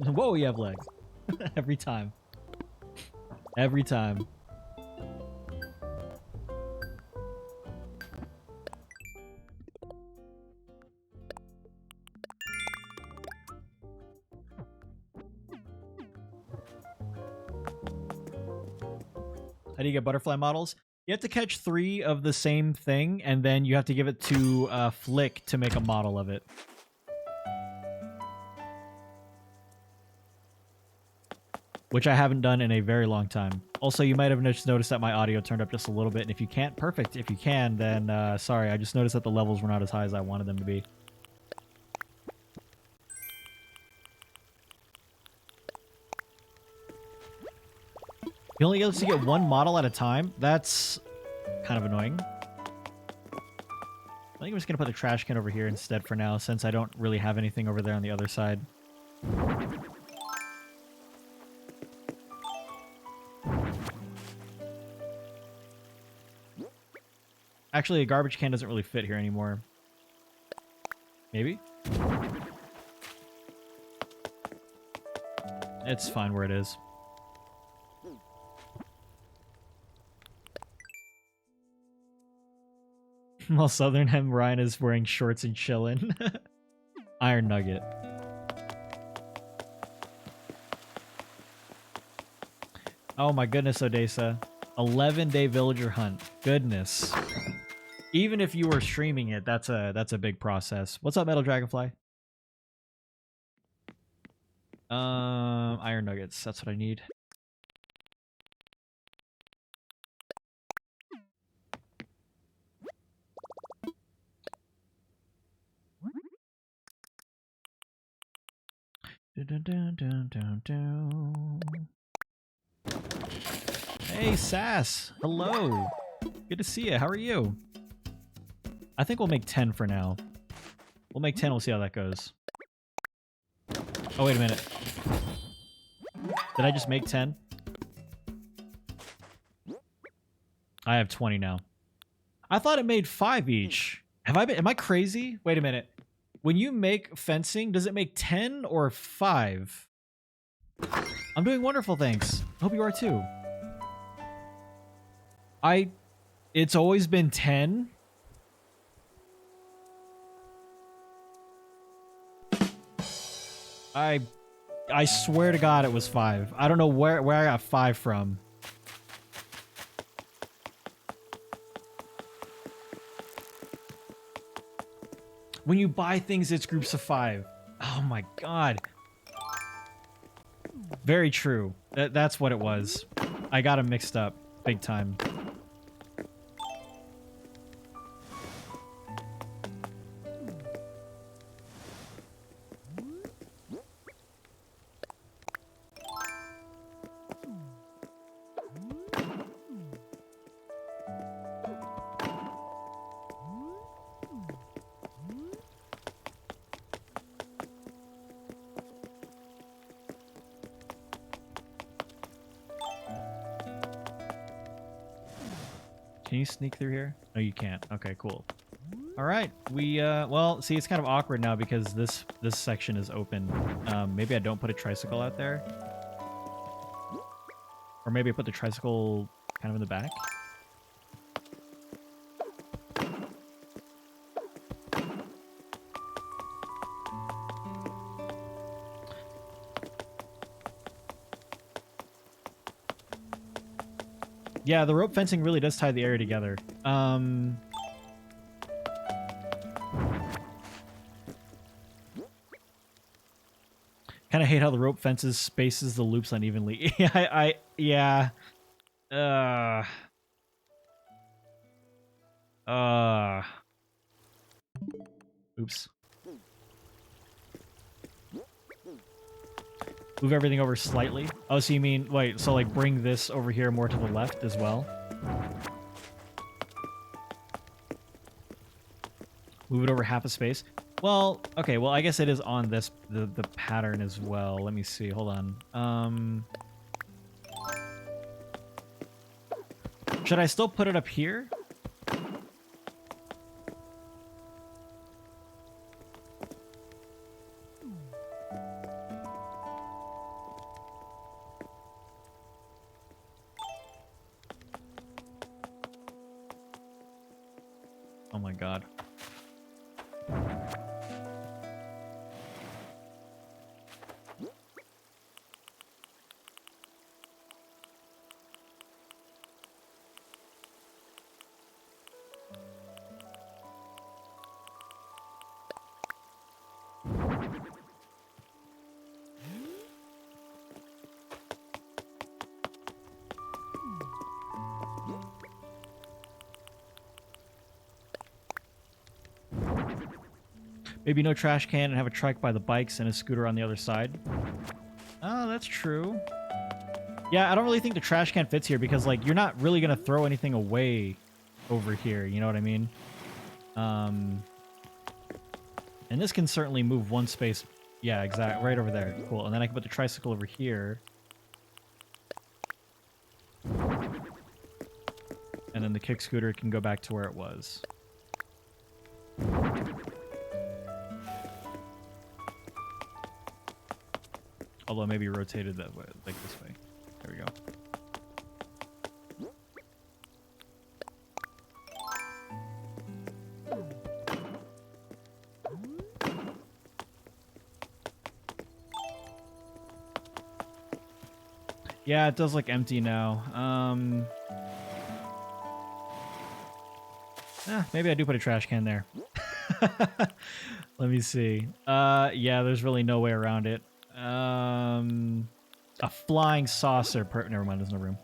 Whoa, you have legs. Every time. Every time. How do you get butterfly models? You have to catch 3 of the same thing, and then you have to give it to Flick to make a model of it. Which I haven't done in a very long time. Also, you might have just noticed that my audio turned up just a little bit, and if you can't, perfect. If you can, then sorry, I just noticed that the levels were not as high as I wanted them to be. He only gets to get one model at a time? That's kind of annoying. I think I'm just going to put the trash can over here instead for now, since I don't really have anything over there on the other side. Actually, a garbage can doesn't really fit here anymore. Maybe? It's fine where it is. While Southern Hem Ryan is wearing shorts and chillin'. Iron Nugget. Oh my goodness, Odessa. 11-day villager hunt. Goodness. Even if you were streaming it, that's a big process. What's up, Metal Dragonfly? Iron nuggets. That's what I need. Hey, Sass. Hello. Good to see you. How are you? I think we'll make 10 for now. We'll make 10. We'll see how that goes. Oh, wait a minute. Did I just make 10? I have 20 now. I thought it made 5 each. Am I crazy? Wait a minute. When you make fencing, does it make 10 or 5? I'm doing wonderful, thanks. Hope you are too. It's always been 10. I swear to God it was 5. I don't know where I got 5 from. When you buy things, it's groups of 5. Oh my God. Very true. That's what it was. I got them mixed up big time. Can you sneak through here? No, you can't. Okay, cool. All right, well, see, it's kind of awkward now because this section is open. Maybe I don't put a tricycle out there, or maybe I put the tricycle kind of in the back. Yeah, the rope fencing really does tie the area together. Kind of hate how the rope fences spaces the loops unevenly. Yeah. Oops. Move everything over slightly. Oh, so you mean, wait, so like bring this over here more to the left as well? Move it over half a space. Well, okay, well, I guess it is on this, the pattern as well. Let me see, hold on. Should I still put it up here? Oh my God. Maybe no trash can and have a trike by the bikes and a scooter on the other side. Oh, that's true. Yeah, I don't really think the trash can fits here because, like, you're not really going to throw anything away over here. You know what I mean? And this can certainly move one space. Yeah, exactly. Right over there. Cool. And then I can put the tricycle over here. And then the kick scooter can go back to where it was. Although maybe rotated that way, like this way. There we go. Yeah, it does look empty now. Maybe I do put a trash can there. Let me see. Yeah, there's really no way around it. A flying saucer. Never mind, there's no room.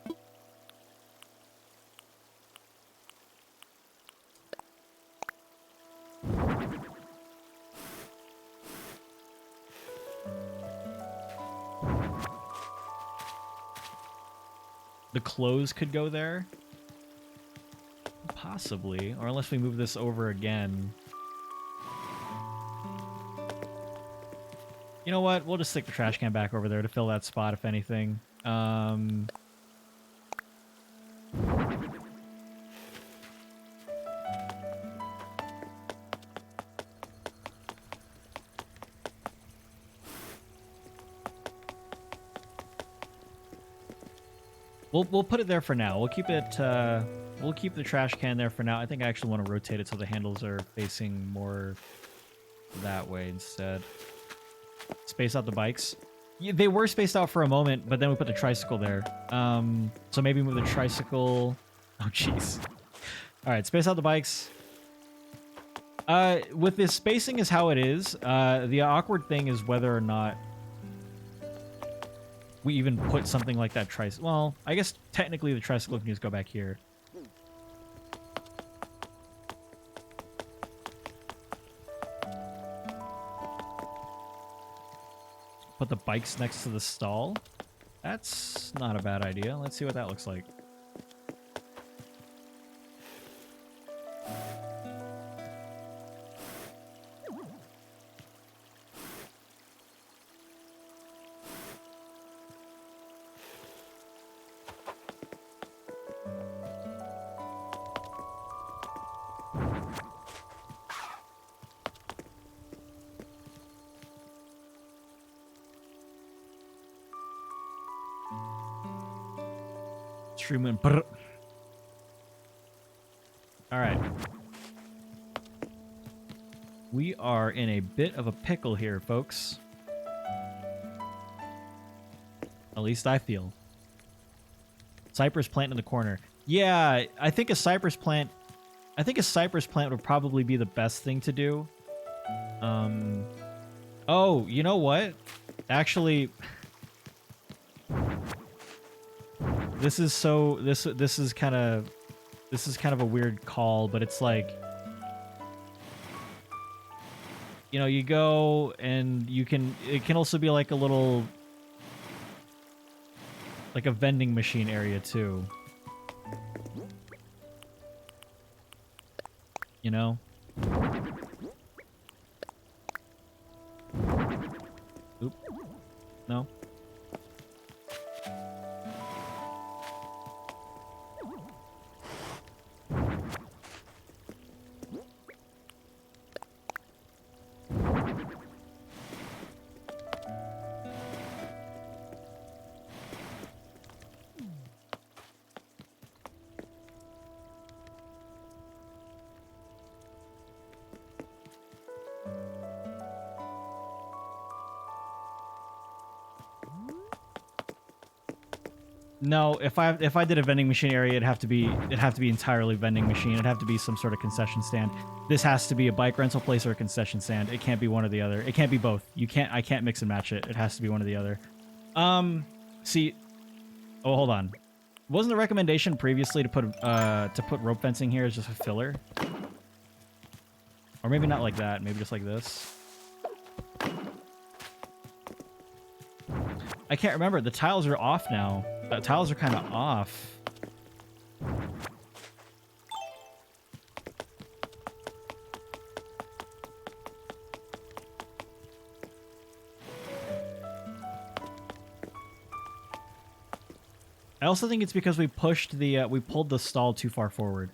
The clothes could go there. Possibly. Or unless we move this over again. You know what? We'll just stick the trash can back over there to fill that spot, if anything. We'll put it there for now. We'll keep it. We'll keep the trash can there for now. I think I actually want to rotate it so the handles are facing more that way instead. Space out the bikes. Yeah, they were spaced out for a moment, but then we put the tricycle there. So maybe move the tricycle. Oh, jeez. All right, space out the bikes. With this spacing is how it is. The awkward thing is whether or not we even put something like that tricycle. Well, I guess technically the tricycle can just go back here. Put the bikes next to the stall. That's not a bad idea. Let's see what that looks like. Streaming. All right. We are in a bit of a pickle here, folks. At least I feel. Cypress plant in the corner. Yeah, I think a cypress plant. I think a cypress plant would probably be the best thing to do. Oh, you know what? Actually, this is kind of a weird call, but it's like, you know, you go and it can also be like a little, like a vending machine area too. You know? Oop. No? No, if I did a vending machine area, it'd have to be entirely vending machine. It'd have to be some sort of concession stand. This has to be a bike rental place or a concession stand. It can't be one or the other. It can't be both. I can't mix and match it. It has to be one or the other. See, oh, hold on. Wasn't the recommendation previously to put rope fencing here as just a filler? Or maybe not like that. Maybe just like this. I can't remember. The tiles are off now. tiles are kind of off. I also think it's because we pushed the we pulled the stall too far forward.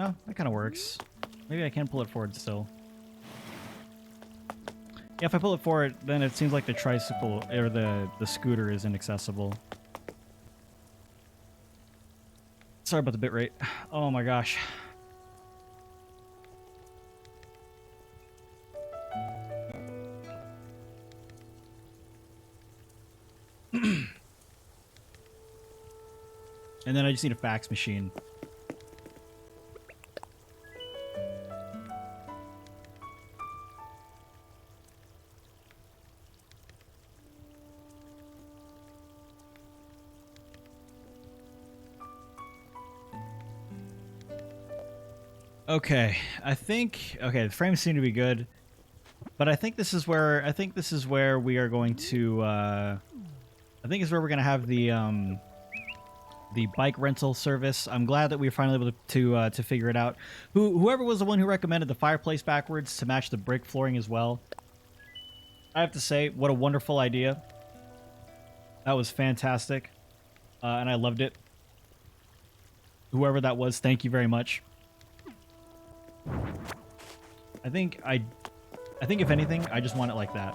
Oh, that kind of works. Maybe I can pull it forward still. Yeah, if I pull it forward, then it seems like the tricycle or the scooter is inaccessible. Sorry about the bitrate. Oh my gosh. And then I just need a fax machine. Okay, the frames seem to be good, but I think this is where we are going to I think is where we're gonna have the bike rental service. I'm glad that we were finally able to figure it out. Whoever was the one who recommended the fireplace backwards to match the brick flooring as well, I have to say, what a wonderful idea. That was fantastic, and I loved it. Whoever that was, thank you very much. I think if anything, I just want it like that.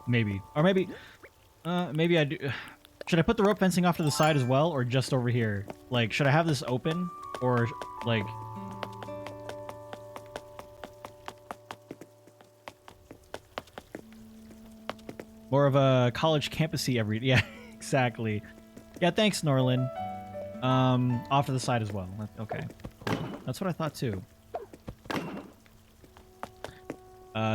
Maybe. Or maybe I do. Should I put the rope fencing off to the side as well, or just over here? Like, should I have this open, or like? More of a college campusy yeah, exactly. Yeah, thanks, Norlin. Off to the side as well. Okay, cool. That's what I thought too.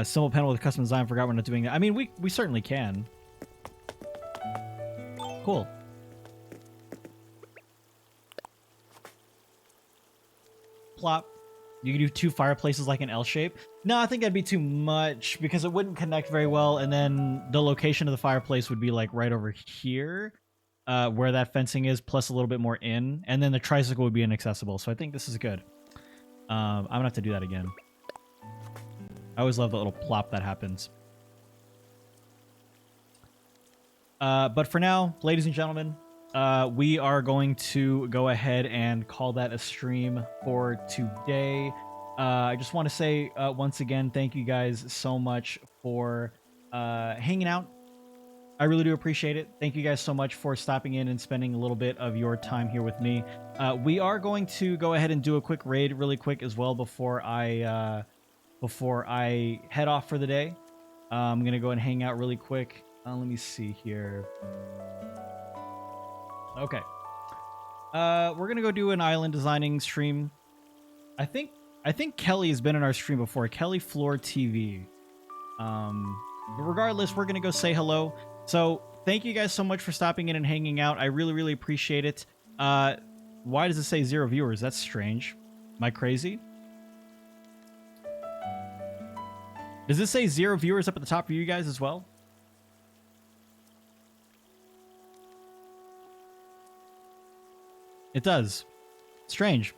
Symbol panel with custom design. Forgot we're not doing that. I mean, we certainly can. Cool. Plop. You can do 2 fireplaces like an L shape. No, I think that'd be too much because it wouldn't connect very well, and then the location of the fireplace would be like right over here, where that fencing is, plus a little bit more in, and then the tricycle would be inaccessible. So I think this is good. I'm gonna have to do that again. I always love the little plop that happens. But for now, ladies and gentlemen, we are going to go ahead and call that a stream for today. I just want to say once again, thank you guys so much for hanging out. I really do appreciate it. Thank you guys so much for stopping in and spending a little bit of your time here with me. We are going to go ahead and do a quick raid really quick as well before I head off for the day. I'm going to go and hang out really quick. Let me see here. Okay. We're gonna go do an island designing stream. I think Kelly has been in our stream before. Kelly Floor TV. But regardless, we're gonna go say hello. So thank you guys so much for stopping in and hanging out. I really, really appreciate it. Why does it say 0 viewers? That's strange. Am I crazy? Does it say 0 viewers up at the top for you guys as well? It does. Strange.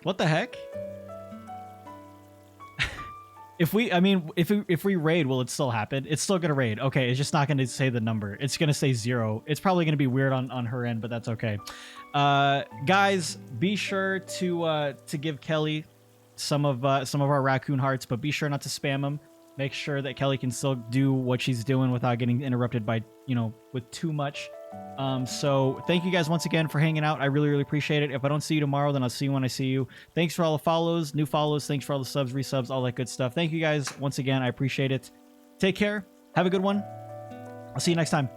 What the heck? if we raid, will it still happen? It's still gonna raid. Okay, it's just not gonna say the number. It's gonna say 0. It's probably gonna be weird on her end, but that's okay. Guys, be sure to give Kelly some of our raccoon hearts, but be sure not to spam them. Make sure that Kelly can still do what she's doing without getting interrupted by, with too much. So thank you guys once again for hanging out. I really, really appreciate it. If I don't see you tomorrow, then I'll see you when I see you. Thanks for all the follows, new follows. Thanks for all the subs, resubs, all that good stuff. Thank you guys once again. I appreciate it. Take care. Have a good one. I'll see you next time.